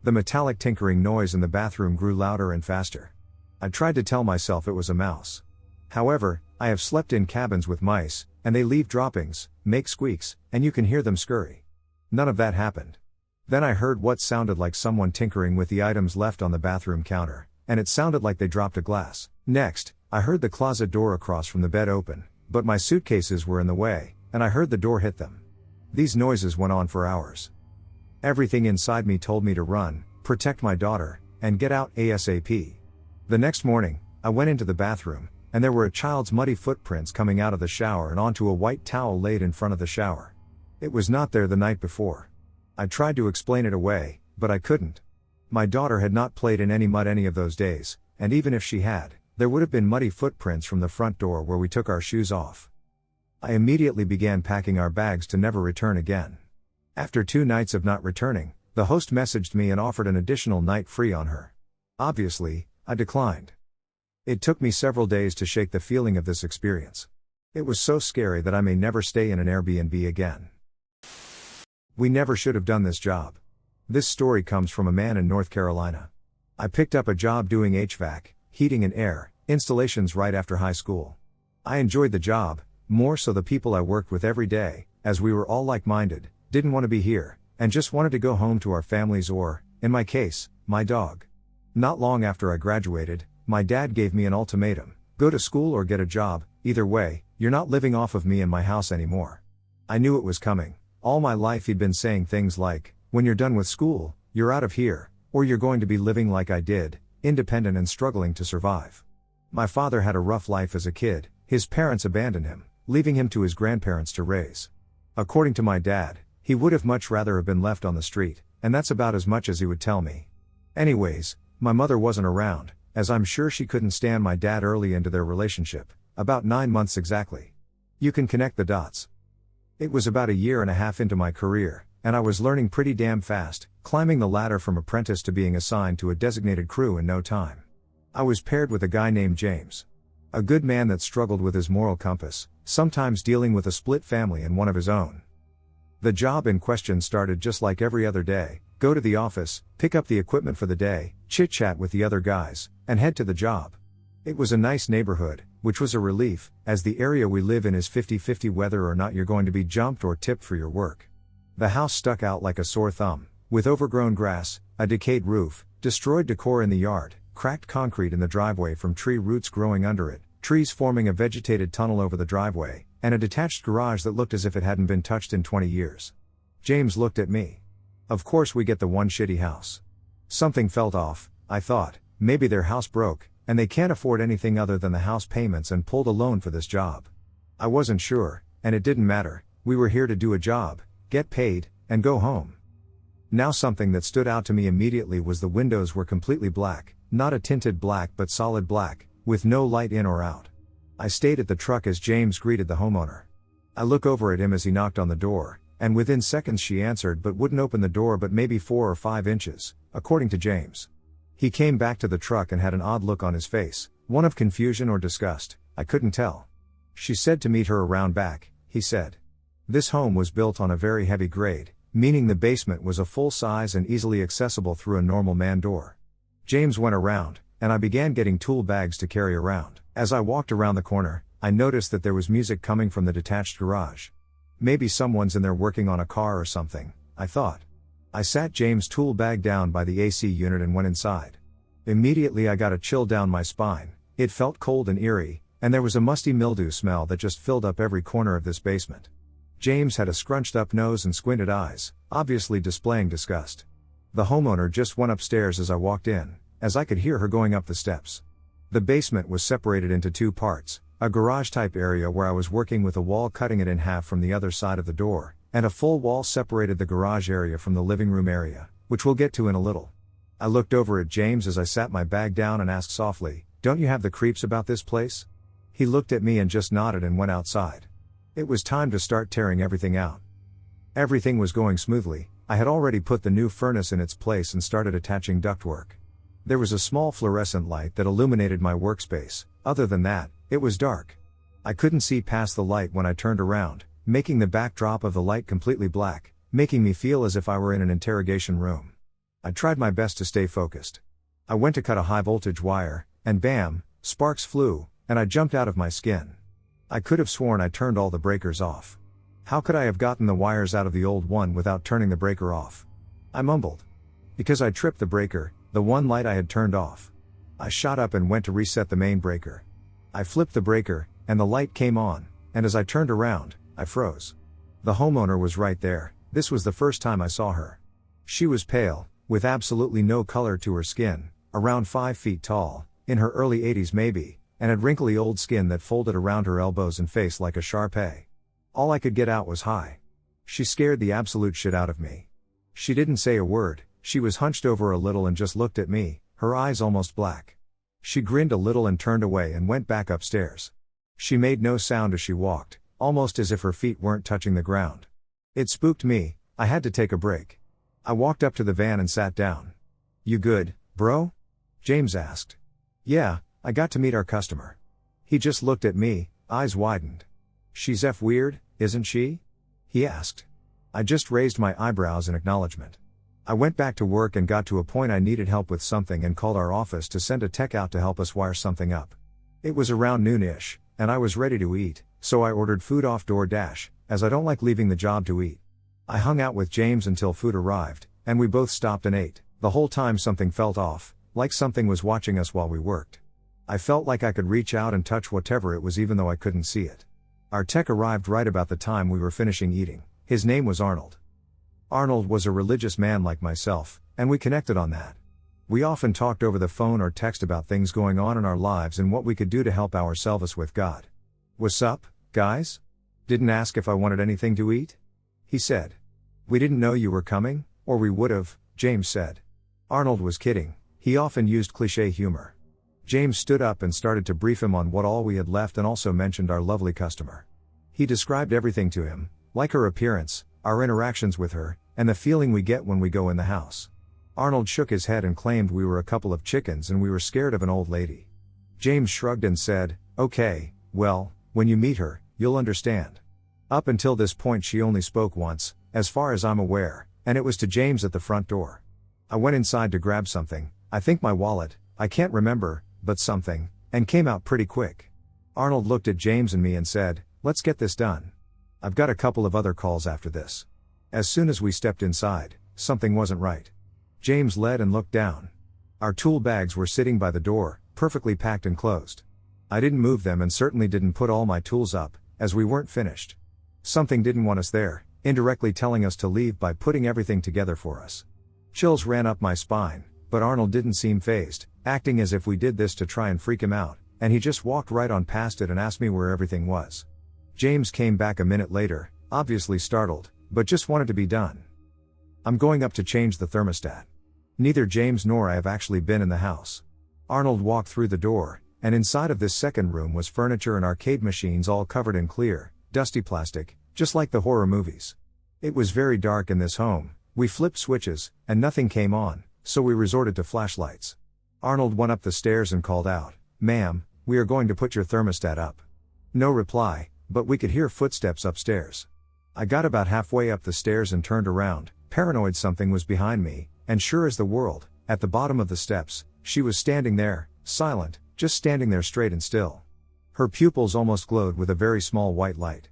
The metallic tinkering noise in the bathroom grew louder and faster. I tried to tell myself it was a mouse. However, I have slept in cabins with mice, and they leave droppings, make squeaks, and you can hear them scurry. None of that happened. Then I heard what sounded like someone tinkering with the items left on the bathroom counter, and it sounded like they dropped a glass. Next, I heard the closet door across from the bed open, but my suitcases were in the way, and I heard the door hit them. These noises went on for hours. Everything inside me told me to run, protect my daughter, and get out ASAP. The next morning, I went into the bathroom, and there were a child's muddy footprints coming out of the shower and onto a white towel laid in front of the shower. It was not there the night before. I tried to explain it away, but I couldn't. My daughter had not played in any mud any of those days, and even if she had, there would have been muddy footprints from the front door where we took our shoes off. I immediately began packing our bags to never return again. After 2 nights of not returning, the host messaged me and offered an additional night free on her. Obviously, I declined. It took me several days to shake the feeling of this experience. It was so scary that I may never stay in an Airbnb again. We never should have done this job. This story comes from a man in North Carolina. I picked up a job doing HVAC, heating and air, installations right after high school. I enjoyed the job, more so the people I worked with every day, as we were all like-minded, didn't want to be here, and just wanted to go home to our families or, in my case, my dog. Not long after I graduated, my dad gave me an ultimatum: go to school or get a job, either way, you're not living off of me and my house anymore. I knew it was coming. All my life he'd been saying things like, when you're done with school, you're out of here, or you're going to be living like I did, independent and struggling to survive. My father had a rough life as a kid. His parents abandoned him, leaving him to his grandparents to raise. According to my dad, he would have much rather have been left on the street, and that's about as much as he would tell me. Anyways, my mother wasn't around, as I'm sure she couldn't stand my dad early into their relationship, about 9 months exactly. You can connect the dots. It was about a year and a half into my career, and I was learning pretty damn fast, climbing the ladder from apprentice to being assigned to a designated crew in no time. I was paired with a guy named James. A good man that struggled with his moral compass, sometimes dealing with a split family and one of his own. The job in question started just like every other day: go to the office, pick up the equipment for the day, chit-chat with the other guys, and head to the job. It was a nice neighborhood, which was a relief, as the area we live in is 50-50 whether or not you're going to be jumped or tipped for your work. The house stuck out like a sore thumb, with overgrown grass, a decayed roof, destroyed decor in the yard, cracked concrete in the driveway from tree roots growing under it, trees forming a vegetated tunnel over the driveway, and a detached garage that looked as if it hadn't been touched in 20 years. James looked at me. Of course we get the one shitty house. Something felt off, I thought. Maybe their house broke, and they can't afford anything other than the house payments and pulled a loan for this job. I wasn't sure, and it didn't matter. We were here to do a job, get paid, and go home. Now something that stood out to me immediately was the windows were completely black, not a tinted black but solid black, with no light in or out. I stayed at the truck as James greeted the homeowner. I look over at him as he knocked on the door, and within seconds she answered but wouldn't open the door but maybe 4 or 5 inches, according to James. He came back to the truck and had an odd look on his face, one of confusion or disgust, I couldn't tell. She said to meet her around back, he said. This home was built on a very heavy grade, meaning the basement was a full size and easily accessible through a normal man door. James went around, and I began getting tool bags to carry around. As I walked around the corner, I noticed that there was music coming from the detached garage. Maybe someone's in there working on a car or something, I thought. I sat James' tool bag down by the AC unit and went inside. Immediately I got a chill down my spine. It felt cold and eerie, and there was a musty mildew smell that just filled up every corner of this basement. James had a scrunched up nose and squinted eyes, obviously displaying disgust. The homeowner just went upstairs as I walked in, as I could hear her going up the steps. The basement was separated into 2 parts, a garage-type area where I was working with a wall cutting it in half from the other side of the door, and a full wall separated the garage area from the living room area, which we'll get to in a little. I looked over at James as I sat my bag down and asked softly, "Don't you have the creeps about this place?" He looked at me and just nodded and went outside. It was time to start tearing everything out. Everything was going smoothly. I had already put the new furnace in its place and started attaching ductwork. There was a small fluorescent light that illuminated my workspace. Other than that, it was dark. I couldn't see past the light when I turned around, making the backdrop of the light completely black, making me feel as if I were in an interrogation room. I tried my best to stay focused. I went to cut a high voltage wire, and bam, sparks flew, and I jumped out of my skin. I could have sworn I turned all the breakers off. How could I have gotten the wires out of the old one without turning the breaker off? I mumbled. Because I tripped the breaker, the one light I had turned off. I shot up and went to reset the main breaker. I flipped the breaker, and the light came on, and as I turned around, I froze. The homeowner was right there. This was the first time I saw her. She was pale, with absolutely no color to her skin, around 5 feet tall, in her early 80s maybe, and had wrinkly old skin that folded around her elbows and face like a Shar-Pei. All I could get out was hi. She scared the absolute shit out of me. She didn't say a word. She was hunched over a little and just looked at me, her eyes almost black. She grinned a little and turned away and went back upstairs. She made no sound as she walked, almost as if her feet weren't touching the ground. It spooked me. I had to take a break. I walked up to the van and sat down. "You good, bro?" James asked. "Yeah, I got to meet our customer." He just looked at me, eyes widened. "She's weird, isn't she?" he asked. I just raised my eyebrows in acknowledgement. I went back to work and got to a point I needed help with something and called our office to send a tech out to help us wire something up. It was around noonish, and I was ready to eat, so I ordered food off DoorDash, as I don't like leaving the job to eat. I hung out with James until food arrived, and we both stopped and ate. The whole time something felt off, like something was watching us while we worked. I felt like I could reach out and touch whatever it was even though I couldn't see it. Our tech arrived right about the time we were finishing eating. His name was Arnold. Arnold was a religious man like myself, and we connected on that. We often talked over the phone or text about things going on in our lives and what we could do to help ourselves with God. "What's up, guys? Didn't ask if I wanted anything to eat?" he said. "We didn't know you were coming, or we would've," James said. Arnold was kidding. He often used cliché humor. James stood up and started to brief him on what all we had left and also mentioned our lovely customer. He described everything to him, like her appearance, our interactions with her, and the feeling we get when we go in the house. Arnold shook his head and claimed we were a couple of chickens and we were scared of an old lady. James shrugged and said, "Okay, well, when you meet her, you'll understand." Up until this point she only spoke once, as far as I'm aware, and it was to James at the front door. I went inside to grab something, I think my wallet, I can't remember, but something, and came out pretty quick. Arnold looked at James and me and said, "Let's get this done. I've got a couple of other calls after this." As soon as we stepped inside, something wasn't right. James led and looked down. Our tool bags were sitting by the door, perfectly packed and closed. I didn't move them and certainly didn't put all my tools up, as we weren't finished. Something didn't want us there, indirectly telling us to leave by putting everything together for us. Chills ran up my spine, but Arnold didn't seem fazed, acting as if we did this to try and freak him out, and he just walked right on past it and asked me where everything was. James came back a minute later, obviously startled, but just wanted to be done. "I'm going up to change the thermostat." Neither James nor I have actually been in the house. Arnold walked through the door, and inside of this second room was furniture and arcade machines all covered in clear, dusty plastic, just like the horror movies. It was very dark in this home. We flipped switches, and nothing came on, so we resorted to flashlights. Arnold went up the stairs and called out, "Ma'am, we are going to put your thermostat up." No reply, but we could hear footsteps upstairs. I got about halfway up the stairs and turned around, paranoid something was behind me, and sure as the world, at the bottom of the steps, she was standing there, silent, just standing there straight and still. Her pupils almost glowed with a very small white light.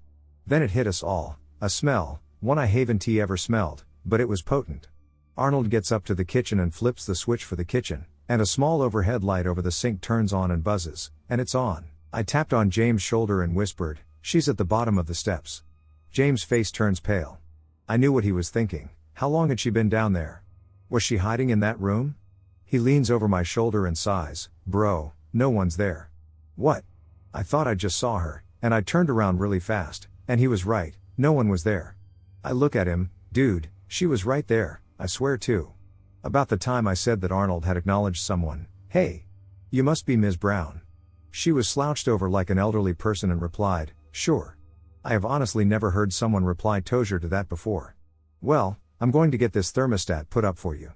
Then it hit us all, a smell, one I haven't ever smelled, but it was potent. Arnold gets up to the kitchen and flips the switch for the kitchen, and a small overhead light over the sink turns on and buzzes, and it's on. I tapped on James' shoulder and whispered, "She's at the bottom of the steps." James' face turns pale. I knew what he was thinking. How long had she been down there? Was she hiding in that room? He leans over my shoulder and sighs, "Bro, no one's there." "What?" I thought I just saw her, and I turned around really fast, and he was right, no one was there. I look at him, "Dude, she was right there, I swear to." About the time I said that Arnold had acknowledged someone, "Hey, you must be Ms. Brown." She was slouched over like an elderly person and replied, "Sure." I have honestly never heard someone reply Tozier to that before. "Well, I'm going to get this thermostat put up for you."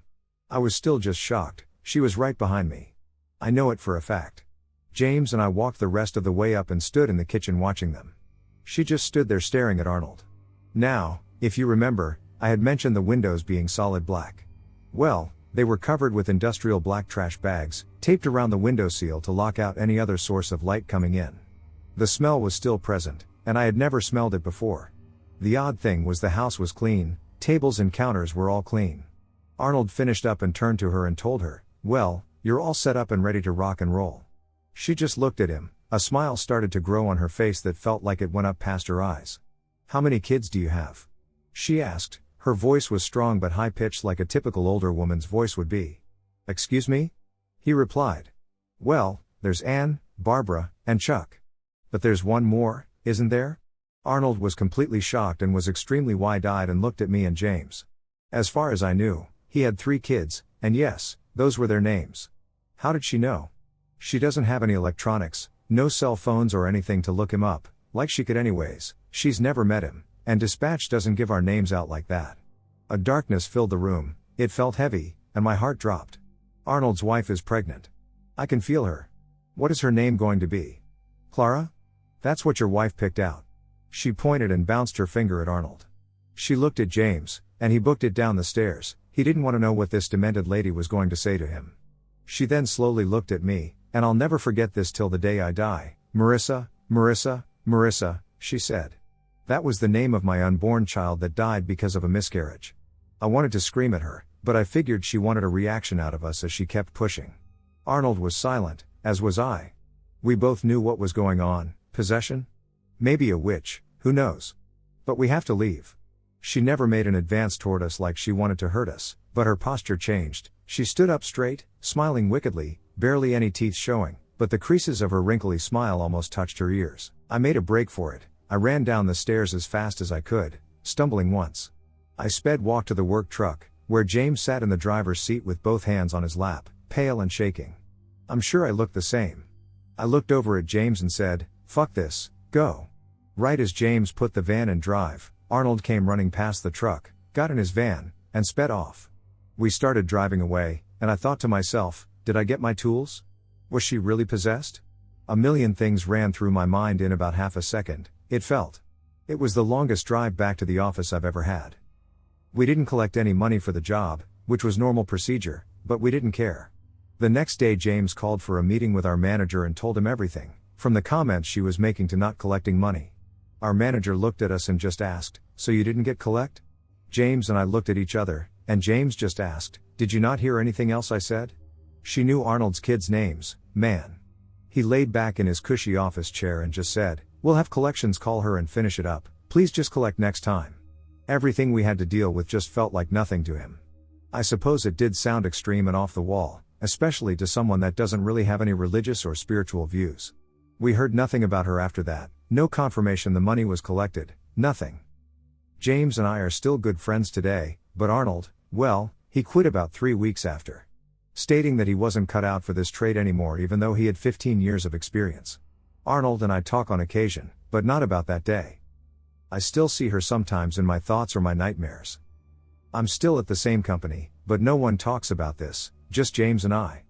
I was still just shocked, she was right behind me. I know it for a fact. James and I walked the rest of the way up and stood in the kitchen watching them. She just stood there staring at Arnold. Now, if you remember, I had mentioned the windows being solid black. Well, they were covered with industrial black trash bags, taped around the window sill to lock out any other source of light coming in. The smell was still present, and I had never smelled it before. The odd thing was the house was clean, tables and counters were all clean. Arnold finished up and turned to her and told her, "Well, you're all set up and ready to rock and roll." She just looked at him, a smile started to grow on her face that felt like it went up past her eyes. "How many kids do you have?" she asked. Her voice was strong but high-pitched like a typical older woman's voice would be. "Excuse me?" he replied. "Well, there's Anne, Barbara, and Chuck. But there's one more, isn't there?" Arnold was completely shocked and was extremely wide-eyed and looked at me and James. As far as I knew, he had 3 kids, and yes, those were their names. How did she know? She doesn't have any electronics, no cell phones or anything to look him up, like she could anyways, she's never met him, and dispatch doesn't give our names out like that. A darkness filled the room, it felt heavy, and my heart dropped. Arnold's wife is pregnant. I can feel her. What is her name going to be? Clara? That's what your wife picked out. She pointed and bounced her finger at Arnold. She looked at James, and he booked it down the stairs. He didn't want to know what this demented lady was going to say to him. She then slowly looked at me, and I'll never forget this till the day I die. "Marissa, Marissa, Marissa," she said. That was the name of my unborn child that died because of a miscarriage. I wanted to scream at her, but I figured she wanted a reaction out of us as she kept pushing. Arnold was silent, as was I. We both knew what was going on. Possession? Maybe a witch, who knows? But we have to leave. She never made an advance toward us like she wanted to hurt us, but her posture changed. She stood up straight, smiling wickedly, barely any teeth showing, but the creases of her wrinkly smile almost touched her ears. I made a break for it. I ran down the stairs as fast as I could, stumbling once. I walked to the work truck, where James sat in the driver's seat with both hands on his lap, pale and shaking. I'm sure I looked the same. I looked over at James and said, "Fuck this, go." Right as James put the van in drive, Arnold came running past the truck, got in his van, and sped off. We started driving away, and I thought to myself, did I get my tools? Was she really possessed? A million things ran through my mind in about half a second, it felt. It was the longest drive back to the office I've ever had. We didn't collect any money for the job, which was normal procedure, but we didn't care. The next day James called for a meeting with our manager and told him everything, from the comments she was making to not collecting money. Our manager looked at us and just asked, "So you didn't get collect?" James and I looked at each other, and James just asked, "Did you not hear anything else I said?" She knew Arnold's kids' names, man. He laid back in his cushy office chair and just said, "We'll have collections call her and finish it up, please just collect next time." Everything we had to deal with just felt like nothing to him. I suppose it did sound extreme and off the wall, especially to someone that doesn't really have any religious or spiritual views. We heard nothing about her after that, no confirmation the money was collected, nothing. James and I are still good friends today, but Arnold, well, he quit about 3 weeks after, stating that he wasn't cut out for this trade anymore even though he had 15 years of experience. Arnold and I talk on occasion, but not about that day. I still see her sometimes in my thoughts or my nightmares. I'm still at the same company, but no one talks about this, just James and I.